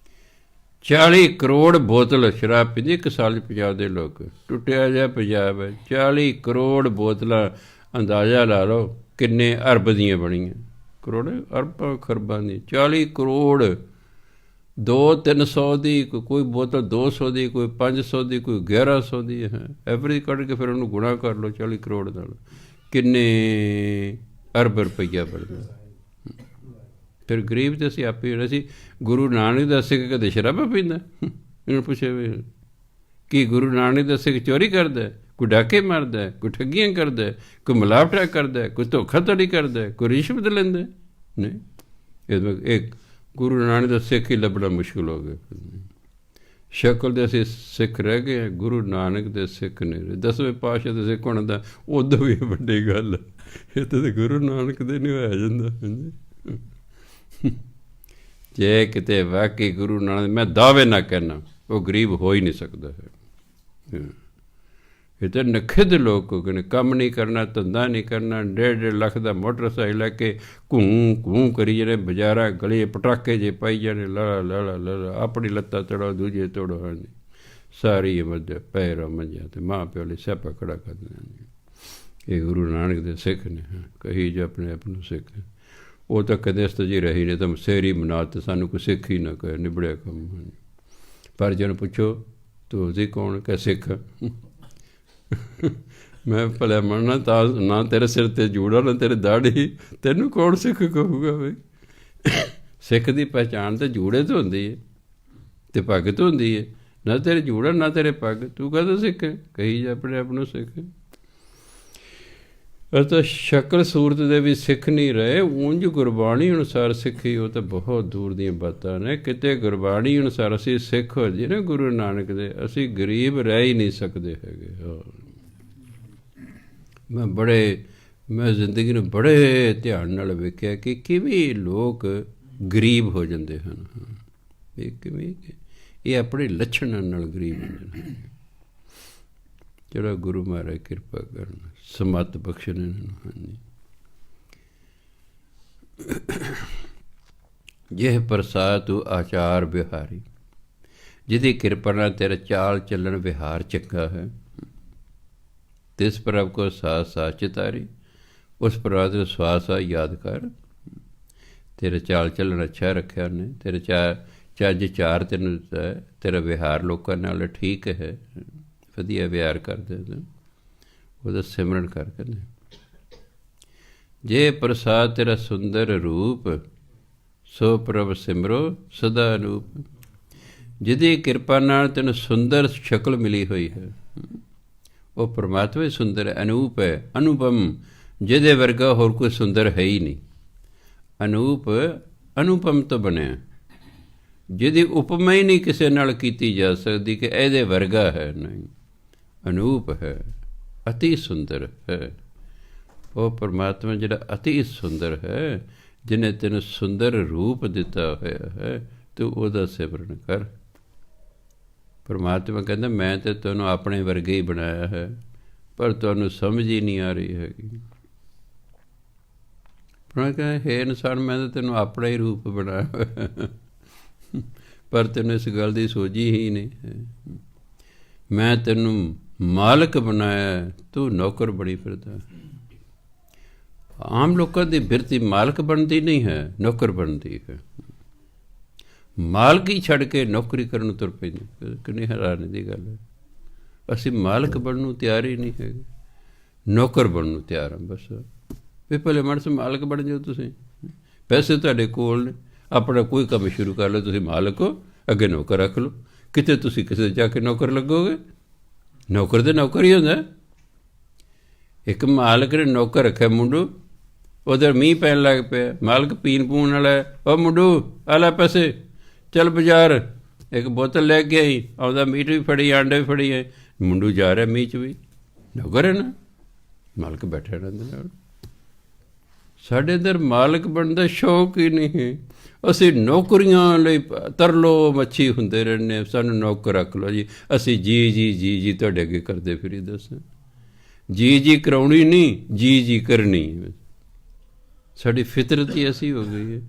[SPEAKER 1] 40 ਕਰੋੜ ਬੋਤਲ ਸ਼ਰਾਬ ਪੀਂਦੇ ਇੱਕ ਸਾਲ 'ਚ ਪੰਜਾਬ ਦੇ ਲੋਕ। ਟੁੱਟਿਆ ਜਿਹਾ ਪੰਜਾਬ ਹੈ। 40 ਕਰੋੜ ਬੋਤਲਾਂ, ਅੰਦਾਜ਼ਾ ਲਾ ਲਓ ਕਿੰਨੇ ਅਰਬ ਦੀਆਂ ਬਣੀਆਂ, ਕਰੋੜ ਅਰਬਾਂ ਖਰਬਾਂ ਦੀ। 40 ਕਰੋੜ, 200-300 ਦੀ ਕੋਈ ਬੋਤਲ, 200 ਦੀ ਕੋਈ 500 ਦੀ ਕੋਈ 1100 ਦੀ ਹੈ। ਐਵਰੇਜ ਕੱਢ ਕੇ ਫਿਰ ਉਹਨੂੰ ਗੁਣਾ ਕਰ ਲਓ 40 ਕਰੋੜ ਨਾਲ, ਕਿੰਨੇ ਅਰਬ ਰੁਪਈਆ ਬਣਦਾ। ਫਿਰ ਗਰੀਬ ਤਾਂ ਅਸੀਂ ਆਪੇ ਹੋਣਾ ਸੀ। ਗੁਰੂ ਨਾਨਕ ਦਾ ਸਿੱਖ ਕਦੇ ਸ਼ਰਾਬਾਂ ਪੀਂਦਾ? ਇਹਨੂੰ ਪੁੱਛੇ ਵੀ ਕੀ ਗੁਰੂ ਨਾਨਕ ਦਾ ਸਿੱਖ ਚੋਰੀ ਕਰਦਾ, ਕੋਈ ਡਾਕੇ ਮਾਰਦਾ, ਕੋਈ ਠੱਗੀਆਂ ਕਰਦਾ, ਕੋਈ ਮਿਲਾਵਟਾਂ ਕਰਦਾ, ਕੋਈ ਧੋਖਾਧੜੀ ਕਰਦਾ, ਕੋਈ ਰਿਸ਼ਵਤ ਲੈਂਦਾ? ਨਹੀਂ, ਇਹ ਗੁਰੂ ਨਾਨਕ ਦਾ ਸਿੱਖ ਹੀ ਲੱਭਣਾ ਮੁਸ਼ਕਿਲ ਹੋ ਗਿਆ। ਸ਼ਕਲ ਦੇ ਅਸੀਂ ਸਿੱਖ ਰਹਿ ਗਏ ਹਾਂ, ਗੁਰੂ ਨਾਨਕ ਦੇ ਸਿੱਖ ਨਹੀਂ ਰਹੇ। 10ਵੇਂ ਪਾਤਸ਼ਾਹ ਦੇ ਸਿੱਖ ਹੋਣ ਦਾ ਉਦੋਂ ਵੀ ਵੱਡੀ ਗੱਲ ਹੈ। ਇਹ ਤਾਂ ਗੁਰੂ ਨਾਨਕ ਦੇ ਨਹੀਂ ਹੋਇਆ ਜਾਂਦਾ। ਜੇ ਕਿਤੇ ਵਾਕਈ ਗੁਰੂ ਨਾਨਕ, ਮੈਂ ਦਾਅਵੇ ਨਾ ਕਹਿਣਾ, ਉਹ ਗਰੀਬ ਹੋ ਹੀ ਨਹੀਂ ਸਕਦਾ ਹੈ। ਇਹ ਤਾਂ ਨਖਿੱਧ ਲੋਕ ਹੋ ਗਏ ਨੇ, ਕੰਮ ਨਹੀਂ ਕਰਨਾ, ਧੰਦਾ ਨਹੀਂ ਕਰਨਾ, 1.5 ਲੱਖ ਦਾ ਮੋਟਰਸਾਈਕਲ ਲੈ ਕੇ ਘੂੰ ਕਰੀ ਜਾਣੇ, ਬਾਜ਼ਾਰਾਂ ਗਲੇ ਪਟਾਕੇ ਜੇ ਪਾਈ ਜਾਣੇ, ਲਾ ਆਪਣੀ ਲੱਤਾਂ ਤੋੜੋ, ਦੂਜੇ ਤੋੜੋ। ਹਾਂਜੀ, ਸਾਰੀ ਉਮਰ ਪੈਰਾਂ ਮੰਜਿਆਂ ਤੇ ਮਾਂ ਪਿਓ ਲਈ ਸਿਆਪਾ ਖੜਾ ਕਰ ਦਿੰਦੇ। ਇਹ ਗੁਰੂ ਨਾਨਕ ਦੇ ਸਿੱਖ ਨੇ। ਕਹੀ ਜੇ ਆਪਣੇ ਆਪ ਨੂੰ ਸਿੱਖ, ਉਹ ਤਾਂ ਕਦੇ ਇਸ ਜੀ ਰਹੀ ਨਹੀਂ, ਤਾਂ ਸੇਰੀ ਮਨਾ ਤੇ ਸਾਨੂੰ ਕੋਈ ਸਿੱਖ ਹੀ ਨਾ ਕਹੇ, ਨਿਬੜਿਆ ਕੰਮ। ਪਰ ਜਿਹਨੂੰ ਪੁੱਛੋ ਤੁਸੀਂ ਕੌਣ, ਕਹਿ ਸਿੱਖ। ਮੈਂ ਭਲਿਆ ਮੰਨਣਾ ਤਾਂ ਨਾ ਤੇਰੇ ਸਿਰ 'ਤੇ ਜੂੜਾ, ਨਾ ਤੇਰੇ ਦਾੜੀ, ਤੈਨੂੰ ਕੌਣ ਸਿੱਖ ਕਹੂਗਾ ਬਈ। ਸਿੱਖ ਦੀ ਪਹਿਚਾਣ ਤਾਂ ਜੂੜੇ ਤੋਂ ਹੁੰਦੀ ਹੈ ਅਤੇ ਪੱਗ ਤੋਂ ਹੁੰਦੀ ਹੈ। ਨਾ ਤੇਰੇ ਜੂੜਾ, ਨਾ ਤੇਰੇ ਪੱਗ, ਤੂੰ ਕਦੋਂ ਸਿੱਖ? ਕਹੀ ਜਾ ਆਪਣੇ ਆਪ ਨੂੰ ਸਿੱਖ। ਤਾਂ ਸ਼ਕਲ ਸੂਰਤ ਦੇ ਵੀ ਸਿੱਖ ਨਹੀਂ ਰਹੇ, ਉਂਝ ਗੁਰਬਾਣੀ ਅਨੁਸਾਰ ਸਿੱਖੀ, ਉਹ ਤਾਂ ਬਹੁਤ ਦੂਰ ਦੀਆਂ ਬਾਤਾਂ ਨੇ। ਕਿਤੇ ਗੁਰਬਾਣੀ ਅਨੁਸਾਰ ਅਸੀਂ ਸਿੱਖ ਹੋ ਜਾਈਏ ਨਾ ਗੁਰੂ ਨਾਨਕ ਦੇ, ਅਸੀਂ ਗਰੀਬ ਰਹਿ ਹੀ ਨਹੀਂ ਸਕਦੇ ਹੈਗੇ। ਮੈਂ ਜ਼ਿੰਦਗੀ ਨੂੰ ਬੜੇ ਧਿਆਨ ਨਾਲ ਵੇਖਿਆ ਕਿ ਕਿਵੇਂ ਲੋਕ ਗਰੀਬ ਹੋ ਜਾਂਦੇ ਹਨ। ਇਹ ਕਿਵੇਂ, ਇਹ ਆਪਣੇ ਲੱਛਣਾਂ ਨਾਲ ਗਰੀਬ ਹੋ ਜਾਂਦੇ ਹਨ। ਜਿਹੜਾ ਗੁਰੂ ਮਹਾਰਾਜ ਕਿਰਪਾ ਕਰਨ, ਸਮੱਤ ਬਖਸ਼ਣ ਇਹਨਾਂ ਨੂੰ। ਹਾਂਜੀ, ਜਿਹ ਪ੍ਰਸਾਦ ਤੂੰ ਆਚਾਰ ਵਿਹਾਰੀ, ਜਿਹਦੀ ਕਿਰਪਾ ਨਾਲ ਤੇਰਾ ਚਾਲ ਚੱਲਣ ਵਿਹਾਰ ਚੰਗਾ ਹੈ। ਤਿਸ ਪ੍ਰਭ ਕੋ ਸਾਥ ਸਾਥ ਚਿਤਾਰੀ, ਉਸ ਪ੍ਰਭ ਨੂੰ ਸਵਾਸ ਆ ਯਾਦ ਕਰ। ਤੇਰਾ ਚਾਲ ਚੱਲਣ ਅੱਛਾ ਰੱਖਿਆ ਉਹਨੇ, ਤੇਰੇ ਚੱਜ ਚਾਰ ਤੈਨੂੰ ਦਿੱਤਾ ਹੈ, ਤੇਰਾ ਵਿਹਾਰ ਲੋਕਾਂ ਨਾਲ ਠੀਕ ਹੈ, ਵਧੀਆ ਵਿਹਾਰ ਕਰਦੇ, ਉਹਦਾ ਸਿਮਰਨ ਕਰਕੇ। ਜੇ ਪ੍ਰਸਾਦ ਤੇਰਾ ਸੁੰਦਰ ਰੂਪ, ਸੋ ਪ੍ਰਭ ਸਿਮਰੋ ਸਦਾ ਅਨੂਪ। ਜਿਹਦੀ ਕਿਰਪਾ ਨਾਲ ਤੈਨੂੰ ਸੁੰਦਰ ਸ਼ਕਲ ਮਿਲੀ ਹੋਈ ਹੈ, ਉਹ ਪਰਮਾਤਮਾ ਹੀ ਸੁੰਦਰ ਹੈ, ਅਨੂਪ ਹੈ, ਅਨੁਪਮ। ਜਿਹਦੇ ਵਰਗਾ ਹੋਰ ਕੋਈ ਸੁੰਦਰ ਹੈ ਹੀ ਨਹੀਂ। ਅਨੂਪ ਅਨੁਪਮ ਤੋਂ ਬਣਿਆ, ਜਿਹਦੀ ਉਪਮਾ ਹੀ ਨਹੀਂ ਕਿਸੇ ਨਾਲ ਕੀਤੀ ਜਾ ਸਕਦੀ ਕਿ ਇਹਦੇ ਵਰਗਾ ਹੈ। ਨਹੀਂ, ਅਨੂਪ ਹੈ, ਅਤੀ ਸੁੰਦਰ ਹੈ। ਉਹ ਪਰਮਾਤਮਾ ਜਿਹੜਾ ਅਤੀ ਸੁੰਦਰ ਹੈ, ਜਿਹਨੇ ਤੈਨੂੰ ਸੁੰਦਰ ਰੂਪ ਦਿੱਤਾ ਹੋਇਆ ਹੈ, ਤੂੰ ਉਹਦਾ ਸਿਮਰਨ ਕਰ। ਪਰਮਾਤਮਾ ਕਹਿੰਦਾ ਮੈਂ ਤਾਂ ਤੁਹਾਨੂੰ ਆਪਣੇ ਵਰਗੇ ਹੀ ਬਣਾਇਆ ਹੈ, ਪਰ ਤੁਹਾਨੂੰ ਸਮਝ ਹੀ ਨਹੀਂ ਆ ਰਹੀ ਹੈਗੀ। ਪਰ ਕਹਿੰਦਾ ਹੇ ਇਨਸਾਨ, ਮੈਂ ਤਾਂ ਤੈਨੂੰ ਆਪਣਾ ਹੀ ਰੂਪ ਬਣਾਇਆ ਹੋਇਆ, ਪਰ ਤੈਨੂੰ ਇਸ ਗੱਲ ਦੀ ਸੋਝੀ ਹੀ ਨਹੀਂ ਹੈ। ਮੈਂ ਤੈਨੂੰ ਮਾਲਕ ਬਣਾਇਆ, ਤੂੰ ਨੌਕਰ ਬਣੀ ਫਿਰਦਾ। ਆਮ ਲੋਕਾਂ ਦੀ ਬਿਰਤੀ ਮਾਲਕ ਬਣਦੀ ਨਹੀਂ ਹੈ, ਨੌਕਰ ਬਣਦੀ ਹੈ। ਮਾਲਕ ਹੀ ਛੱਡ ਕੇ ਨੌਕਰੀ ਕਰਨ ਨੂੰ ਤੁਰ ਪੈਂਦੀ। ਕਿੰਨੀ ਹੈਰਾਨੀ ਦੀ ਗੱਲ ਹੈ। ਅਸੀਂ ਮਾਲਕ ਬਣਨ ਨੂੰ ਤਿਆਰ ਹੀ ਨਹੀਂ ਹੈਗੇ, ਨੌਕਰ ਬਣਨ ਨੂੰ ਤਿਆਰ ਹਾਂ। ਬਸ ਵੀ ਪਹਿਲੇ ਮਨਸ ਮਾਲਕ ਬਣ ਜਾਓ। ਤੁਸੀਂ ਪੈਸੇ ਤੁਹਾਡੇ ਕੋਲ ਨੇ, ਆਪਣਾ ਕੋਈ ਕੰਮ ਸ਼ੁਰੂ ਕਰ ਲਓ। ਤੁਸੀਂ ਮਾਲਕ ਹੋ, ਅੱਗੇ ਨੌਕਰ ਰੱਖ ਲਓ। ਕਿਤੇ ਤੁਸੀਂ ਕਿਸੇ ਜਾ ਕੇ ਨੌਕਰ ਲੱਗੋਗੇ? ਨੌਕਰ ਤੇ ਨੌਕਰ ਹੀ ਹੁੰਦਾ। ਇੱਕ ਮਾਲਕ ਨੇ ਨੌਕਰ ਰੱਖਿਆ ਮੁੰਡੂ, ਉਧਰ ਮੀਂਹ ਪੈਣ ਲੱਗ ਪਿਆ, ਮਾਲਕ ਪੀਣ ਪੂਣ ਵਾਲਾ, ਉਹ ਮੁੰਡੂ ਆ ਲੈ ਪੈਸੇ, ਚੱਲ ਬਾਜ਼ਾਰ ਇੱਕ ਬੋਤਲ ਲੈ ਕੇ ਆਈ, ਆਉਂਦਾ ਮੀਟ ਵੀ ਫੜੀ, ਆਂਡੇ ਵੀ ਫੜੀ ਹੈ। ਮੁੰਡੂ ਜਾ ਰਿਹਾ ਮੀਂਹ 'ਚ ਵੀ, ਨੌਕਰ ਹੈ ਨਾ, ਮਾਲਕ ਬੈਠੇ ਰਹਿੰਦੇ ਨਾਲ। ਸਾਡੇ ਅੰਦਰ ਮਾਲਕ ਬਣਨ ਦਾ ਸ਼ੌਕ ਹੀ ਨਹੀਂ ਹੈ। ਅਸੀਂ ਨੌਕਰੀਆਂ ਲਈ ਤਰਲੋ ਮੱਛੀ ਹੁੰਦੇ ਰਹਿੰਦੇ ਹਾਂ। ਸਾਨੂੰ ਨੌਕਰ ਰੱਖ ਲਓ ਜੀ, ਅਸੀਂ ਜੀ ਜੀ ਜੀ ਜੀ ਤੁਹਾਡੇ ਅੱਗੇ ਕਰਦੇ ਫਿਰੀ। ਦੱਸ, ਜੀ ਜੀ ਕਰਾਉਣੀ ਨਹੀਂ, ਜੀ ਜੀ ਕਰਨੀ। ਸਾਡੀ ਫਿਤਰਤ ਹੀ ਐਸੀ ਹੋ ਗਈ ਹੈ।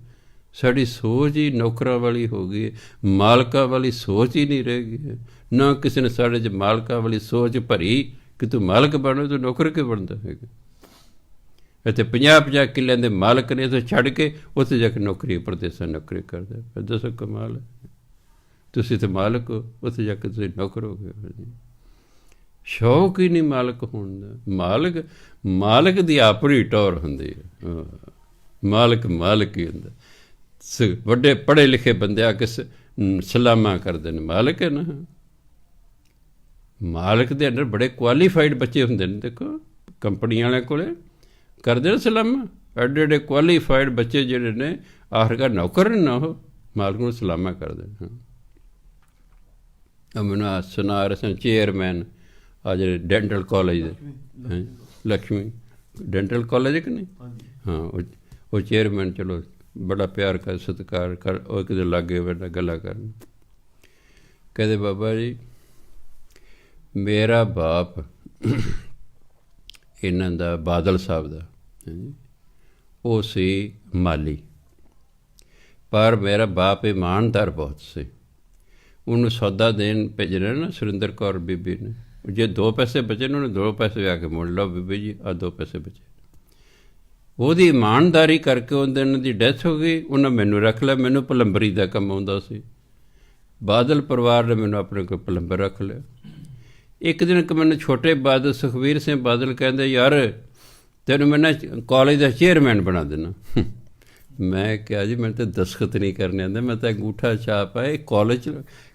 [SPEAKER 1] ਸਾਡੀ ਸੋਚ ਹੀ ਨੌਕਰਾਂ ਵਾਲੀ ਹੋ ਗਈ ਹੈ, ਮਾਲਕਾਂ ਵਾਲੀ ਸੋਚ ਹੀ ਨਹੀਂ ਰਹਿ ਗਈ ਹੈ। ਨਾ ਕਿਸੇ ਨੇ ਸਾਡੇ 'ਚ ਮਾਲਕਾਂ ਵਾਲੀ ਸੋਚ ਭਰੀ ਕਿ ਤੂੰ ਮਾਲਕ ਬਣੋ, ਤੂੰ ਨੌਕਰ ਕਿਉਂ ਬਣਦਾ ਹੈਗਾ। ਇੱਥੇ 50-50 ਕਿੱਲਿਆਂ ਦੇ ਮਾਲਕ ਨੇ, ਇੱਥੇ ਛੱਡ ਕੇ ਉੱਥੇ ਜਾ ਕੇ ਨੌਕਰੀ ਪ੍ਰਦੇਸਾਂ ਨੌਕਰੀ ਕਰਦੇ। ਫਿਰ ਦੱਸੋ ਕਮਾਲ ਹੈ। ਤੁਸੀਂ ਤਾਂ ਮਾਲਕ ਹੋ, ਉੱਥੇ ਜਾ ਕੇ ਤੁਸੀਂ ਨੌਕਰ ਹੋ ਗਏ। ਸ਼ੌਕ ਹੀ ਨਹੀਂ ਮਾਲਕ ਹੋਣ ਦਾ। ਮਾਲਕ ਦੀ ਆਪਣੀ ਟੌਰ ਹੁੰਦੀ ਹੈ। ਮਾਲਕ ਹੀ ਹੁੰਦਾ। ਵੱਡੇ ਪੜ੍ਹੇ ਲਿਖੇ ਬੰਦੇ ਆ ਕੇ ਸਲਾਮਾਂ ਕਰਦੇ ਨੇ, ਮਾਲਕ ਹੈ ਨਾ। ਮਾਲਕ ਦੇ ਅੰਦਰ ਬੜੇ ਕੁਆਲੀਫਾਈਡ ਬੱਚੇ ਹੁੰਦੇ ਨੇ। ਦੇਖੋ ਕੰਪਨੀਆਂ ਵਾਲਿਆਂ ਕੋਲੇ ਕਰਦੇ ਨੇ ਸਲਾਮਾਂ। ਐਡੇ ਐਡੇ ਕੁਆਲੀਫਾਈਡ ਬੱਚੇ ਜਿਹੜੇ ਨੇ, ਆਖਰਕਾਰ ਨੌਕਰ ਨੇ ਨਾ, ਉਹ ਮਾਲਕ ਨੂੰ ਸਲਾਮਾਂ ਕਰਦੇ ਨੇ। ਮੈਨੂੰ ਸੁਣਾ ਰਹੇ ਸਨ ਚੇਅਰਮੈਨ ਆ ਜਿਹੜੇ ਡੈਂਟਲ ਕਾਲਜ ਦੇ, ਲక్ష్ਮੀ ਡੈਂਟਲ ਕਾਲਜ ਹੈ ਕਿ ਨਹੀਂ? ਹਾਂ, ਉਹ ਚੇਅਰਮੈਨ ਚਲੋ ਬੜਾ ਪਿਆਰ ਕਰ, ਸਤਿਕਾਰ ਕਰ। ਉਹ ਕਿਤੇ ਲਾਗੇ ਬੈਠਾ ਗੱਲਾਂ ਕਰਨ, ਕਹਿੰਦੇ ਬਾਬਾ ਜੀ ਮੇਰਾ ਬਾਪ ਇਹਨਾਂ ਦਾ ਬਾਦਲ ਸਾਹਿਬ ਦਾ ਉਹ ਸੀ ਮਾਲੀ, ਪਰ ਮੇਰਾ ਬਾਪ ਇਮਾਨਦਾਰ ਬਹੁਤ ਸੀ। ਉਹਨੂੰ ਸੌਦਾ ਦੇਣ ਭੇਜਣਾ ਨਾ ਸੁਰਿੰਦਰ ਕੌਰ ਬੀਬੀ ਨੇ, ਜੇ 2 ਪੈਸੇ ਬਚੇ ਨੇ ਉਹਨੇ 2 ਪੈਸੇ ਆ ਕੇ ਮੁੜ ਲਓ ਬੀਬੀ ਜੀ, ਆਹ 2 ਪੈਸੇ ਬਚੇ। ਉਹਦੀ ਇਮਾਨਦਾਰੀ ਕਰਕੇ ਉਹਦੇ ਉਹਨਾਂ ਦੀ ਡੈਥ ਹੋ ਗਈ। ਉਹਨਾਂ ਮੈਨੂੰ ਰੱਖ ਲਿਆ, ਮੈਨੂੰ ਪਲੰਬਰੀ ਦਾ ਕੰਮ ਆਉਂਦਾ ਸੀ। ਬਾਦਲ ਪਰਿਵਾਰ ਨੇ ਮੈਨੂੰ ਆਪਣੇ ਕੋਲ ਪਲੰਬਰ ਰੱਖ ਲਿਆ। ਇੱਕ ਦਿਨ ਮੈਨੂੰ ਛੋਟੇ ਬਾਦਲ ਸੁਖਬੀਰ ਸਿੰਘ ਬਾਦਲ ਕਹਿੰਦੇ, ਯਾਰ ਤੈਨੂੰ ਮੈਂ ਨਾ ਕਾਲਜ ਦਾ ਚੇਅਰਮੈਨ ਬਣਾ ਦੇਣਾ। ਮੈਂ ਕਿਹਾ ਜੀ ਮੈਨੂੰ ਤਾਂ ਦਸਖਤ ਨਹੀਂ ਕਰਨੇ ਆਉਂਦੇ, ਮੈਂ ਤਾਂ ਅੰਗੂਠਾ ਛਾਪ ਹੈ ਕਾਲਜ।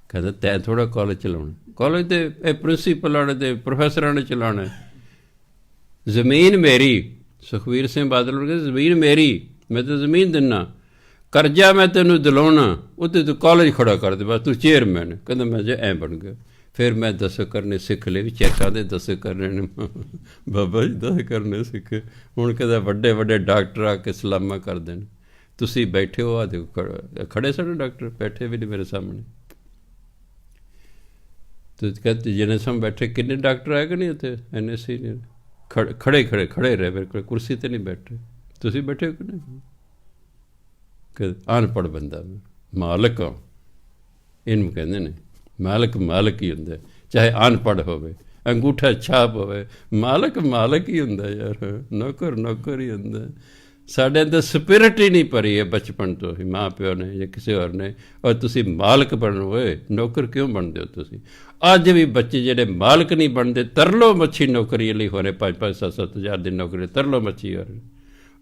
[SPEAKER 1] ਕਹਿੰਦਾ ਤੈਂ ਥੋੜ੍ਹਾ ਕਾਲਜ ਚਲਾਉਣਾ, ਕਾਲਜ ਦੇ ਇਹ ਪ੍ਰਿੰਸੀਪਲਾਂ ਨੇ ਤੇ ਪ੍ਰੋਫੈਸਰਾਂ ਨੇ ਚਲਾਉਣਾ। ਜ਼ਮੀਨ ਮੇਰੀ, ਸੁਖਬੀਰ ਸਿੰਘ ਬਾਦਲ ਨੂੰ ਕਹਿੰਦੇ ਜ਼ਮੀਨ ਮੇਰੀ, ਮੈਂ ਤਾਂ ਜ਼ਮੀਨ ਦਿੰਦਾ, ਕਰਜ਼ਾ ਮੈਂ ਤੈਨੂੰ ਦਿਲਾਉਣਾ, ਉੱਤੇ ਤੂੰ ਕਾਲਜ ਖੜਾ ਕਰ ਦੇ, ਬਸ ਤੂੰ ਚੇਅਰਮੈਨ। ਕਹਿੰਦਾ ਮੈਂ ਜੇ ਐਂ ਬਣ ਗਿਆ। ਫਿਰ ਮੈਂ ਦਸਤਖਤ ਕਰਨੇ ਸਿੱਖ ਲਏ, ਵੀ ਚੈੱਕਾਂ ਦੇ ਦਸਤਖਤ ਕਰਨੇ ਨੇ। ਬਾਬਾ ਜੀ ਦਸਤਖਤ ਕਰਨੇ ਸਿੱਖੇ। ਹੁਣ ਕਹਿੰਦਾ ਵੱਡੇ ਵੱਡੇ ਡਾਕਟਰ ਆ ਕੇ ਸਲਾਮਾਂ ਕਰਦੇ ਨੇ। ਤੁਸੀਂ ਬੈਠੇ ਹੋ, ਆ ਦੇਖੋ ਖੜੇ ਸਾਡੇ ਡਾਕਟਰ, ਬੈਠੇ ਵੀ ਨਹੀਂ ਮੇਰੇ ਸਾਹਮਣੇ। ਤੁਸੀਂ ਕਹਿੰਦੇ ਜਿਹਨੇ ਸਾਹਮਣੇ ਬੈਠੇ ਕਿੰਨੇ ਡਾਕਟਰ ਆਏ ਕਿ ਨਹੀਂ ਉੱਥੇ, ਇੰਨੇ ਸੀਨੀਅਰ ਖੜੇ ਰਹੇ ਮੇਰੇ ਕੋਲ, ਕੁਰਸੀ 'ਤੇ ਨਹੀਂ ਬੈਠੇ। ਤੁਸੀਂ ਬੈਠੇ ਹੋ ਕਿ ਨਹੀਂ? ਅਨਪੜ੍ਹ ਬੰਦਾ ਮਾਲਕ ਹਾਂ, ਇਹਨੂੰ ਕਹਿੰਦੇ ਨੇ। ਮਾਲਕ ਹੀ ਹੁੰਦਾ, ਚਾਹੇ ਅਨਪੜ੍ਹ ਹੋਵੇ, ਅੰਗੂਠਾ ਛਾਪ ਹੋਵੇ, ਮਾਲਕ ਹੀ ਹੁੰਦਾ ਯਾਰ। ਨੌਕਰ ਹੀ ਹੁੰਦਾ। ਸਾਡੇ ਅੰਦਰ ਸਪਿਰਿਟ ਹੀ ਨਹੀਂ ਭਰੀ ਹੈ ਬਚਪਨ ਤੋਂ ਹੀ, ਮਾਂ ਪਿਓ ਨੇ ਜਾਂ ਕਿਸੇ ਹੋਰ ਨੇ। ਔਰ ਤੁਸੀਂ ਮਾਲਕ ਬਣੋ, ਓਏ ਨੌਕਰ ਕਿਉਂ ਬਣਦੇ ਹੋ ਤੁਸੀਂ? ਅੱਜ ਵੀ ਬੱਚੇ ਜਿਹੜੇ ਮਾਲਕ ਨਹੀਂ ਬਣਦੇ, ਤਰਲੋ ਮੱਛੀ ਨੌਕਰੀ ਲਈ ਹੋ ਰਹੇ, 5-5, 7-7 ਹਜ਼ਾਰ ਦੀ ਨੌਕਰੀ, ਤਰਲੋ ਮੱਛੀ ਹੋ ਰਹੇ।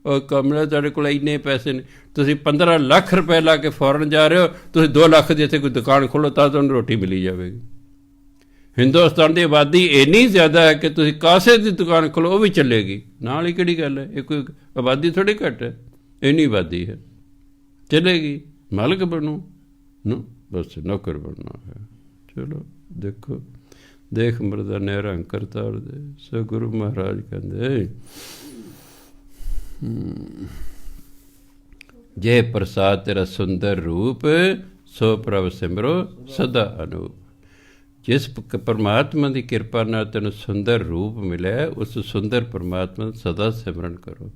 [SPEAKER 1] ਉਹ ਕਮਲਾ ਤੁਹਾਡੇ ਕੋਲ ਇੰਨੇ ਪੈਸੇ ਨੇ, ਤੁਸੀਂ 15 ਲੱਖ ਰੁਪਏ ਲਾ ਕੇ ਫੋਰਨ ਜਾ ਰਹੇ ਹੋ, ਤੁਸੀਂ 2 ਲੱਖ ਦੀ ਇੱਥੇ ਕੋਈ ਦੁਕਾਨ ਖੋਲ੍ਹੋ ਤਾਂ ਤੁਹਾਨੂੰ ਰੋਟੀ ਮਿਲੀ ਜਾਵੇਗੀ। ਹਿੰਦੁਸਤਾਨ ਦੀ ਆਬਾਦੀ ਇੰਨੀ ਜ਼ਿਆਦਾ ਹੈ ਕਿ ਤੁਸੀਂ ਕਾਸੇ ਦੀ ਦੁਕਾਨ ਖੋਲ੍ਹੋ ਉਹ ਵੀ ਚੱਲੇਗੀ। ਨਾਲ ਹੀ ਕਿਹੜੀ ਗੱਲ ਹੈ, ਇਹ ਕੋਈ ਆਬਾਦੀ ਥੋੜ੍ਹੀ ਘੱਟ ਹੈ, ਇੰਨੀ ਆਬਾਦੀ ਹੈ, ਚੱਲੇਗੀ। ਮਾਲਕ ਬਣੋ ਨਾ, ਬਸ ਨੌਕਰ ਬਣਨਾ ਹੈ। ਚਲੋ ਦੇਖੋ, ਦੇਖ ਮਰਦਾ ਨਹਿਰਾਂ ਕਰਤਾਰ ਦੇ। ਸੋ ਗੁਰੂ ਮਹਾਰਾਜ ਕਹਿੰਦੇ, ਜੇ ਪ੍ਰਸਾਦ ਤੇਰਾ ਸੁੰਦਰ ਰੂਪ, ਸੋ ਪ੍ਰਭ ਸਿਮਰੋ ਸਦਾ ਅਨੂਪ। ਜਿਸ ਪਰਮਾਤਮਾ ਦੀ ਕਿਰਪਾ ਨਾਲ ਤੈਨੂੰ ਸੁੰਦਰ ਰੂਪ ਮਿਲਿਆ, ਉਸ ਸੁੰਦਰ ਪਰਮਾਤਮਾ ਦਾ ਸਦਾ ਸਿਮਰਨ ਕਰੋ।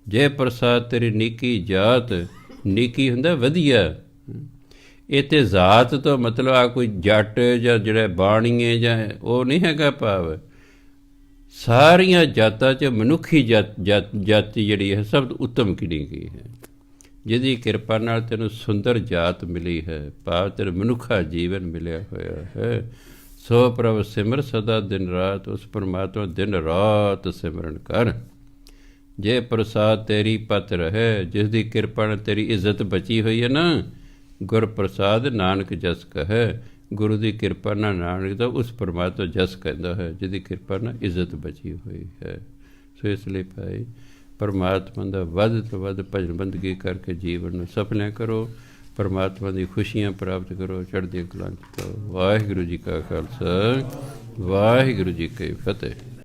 [SPEAKER 1] ਜੇ ਪ੍ਰਸਾਦ ਤੇਰੀ ਨੀਕੀ ਜਾਤ, ਨੀਕੀ ਹੁੰਦਾ ਵਧੀਆ, ਇੱਥੇ ਜ਼ਾਤ ਤੋਂ ਮਤਲਬ ਆ ਕੋਈ ਜੱਟ ਜਾਂ ਜਿਹੜਾ ਬਾਣੀਏ ਜਾਂ ਉਹ ਨਹੀਂ ਹੈਗਾ ਭਾਵ। ਸਾਰੀਆਂ ਜਾਤਾਂ 'ਚ ਮਨੁੱਖੀ ਜਾਤੀ ਜਿਹੜੀ ਹੈ ਸਭ ਤੋਂ ਉੱਤਮ ਗਿਣੀ ਗਈ ਹੈ, ਜਿਹਦੀ ਕਿਰਪਾ ਨਾਲ ਤੈਨੂੰ ਸੁੰਦਰ ਜਾਤ ਮਿਲੀ ਹੈ, ਭਾਵ ਤੈਨੂੰ ਮਨੁੱਖਾ ਜੀਵਨ ਮਿਲਿਆ ਹੋਇਆ ਹੈ। ਸੋ ਪ੍ਰਭ ਸਿਮਰ ਸਦਾ ਦਿਨ ਰਾਤ, ਉਸ ਪਰਮਾਤਮਾ ਦਿਨ ਰਾਤ ਸਿਮਰਨ ਕਰ। ਜੇ ਪ੍ਰਸਾਦ ਤੇਰੀ ਪਤ ਰਹੇ, ਜਿਸ ਦੀ ਕਿਰਪਾ ਨਾਲ ਤੇਰੀ ਇੱਜ਼ਤ ਬਚੀ ਹੋਈ ਹੈ ਨਾ, ਗੁਰ ਪ੍ਰਸਾਦ ਨਾਨਕ ਜਸ ਕਹੈ। ਗੁਰੂ ਦੀ ਕਿਰਪਾ ਨਾਲ ਨਾਨਕ ਦਾ ਉਸ ਪਰਮਾਤਮਾ ਜਸ ਕਹਿੰਦਾ ਹੈ, ਜਿਹਦੀ ਕਿਰਪਾ ਨਾਲ ਇੱਜ਼ਤ ਬਚੀ ਹੋਈ ਹੈ। ਸੋ ਇਸ ਲਈ ਭਾਈ ਪਰਮਾਤਮਾ ਦਾ ਵੱਧ ਤੋਂ ਵੱਧ ਭਜਨ ਬੰਦਗੀ ਕਰਕੇ ਜੀਵਨ ਨੂੰ ਸਫਲ ਕਰੋ, ਪਰਮਾਤਮਾ ਦੀ ਖੁਸ਼ੀਆਂ ਪ੍ਰਾਪਤ ਕਰੋ, ਚੜ੍ਹਦੀਆਂ ਕਲਾਂ 'ਚ ਪਾਓ। ਵਾਹਿਗੁਰੂ ਜੀ ਕਾ ਖਾਲਸਾ, ਵਾਹਿਗੁਰੂ ਜੀ ਕੀ ਫਤਿਹ।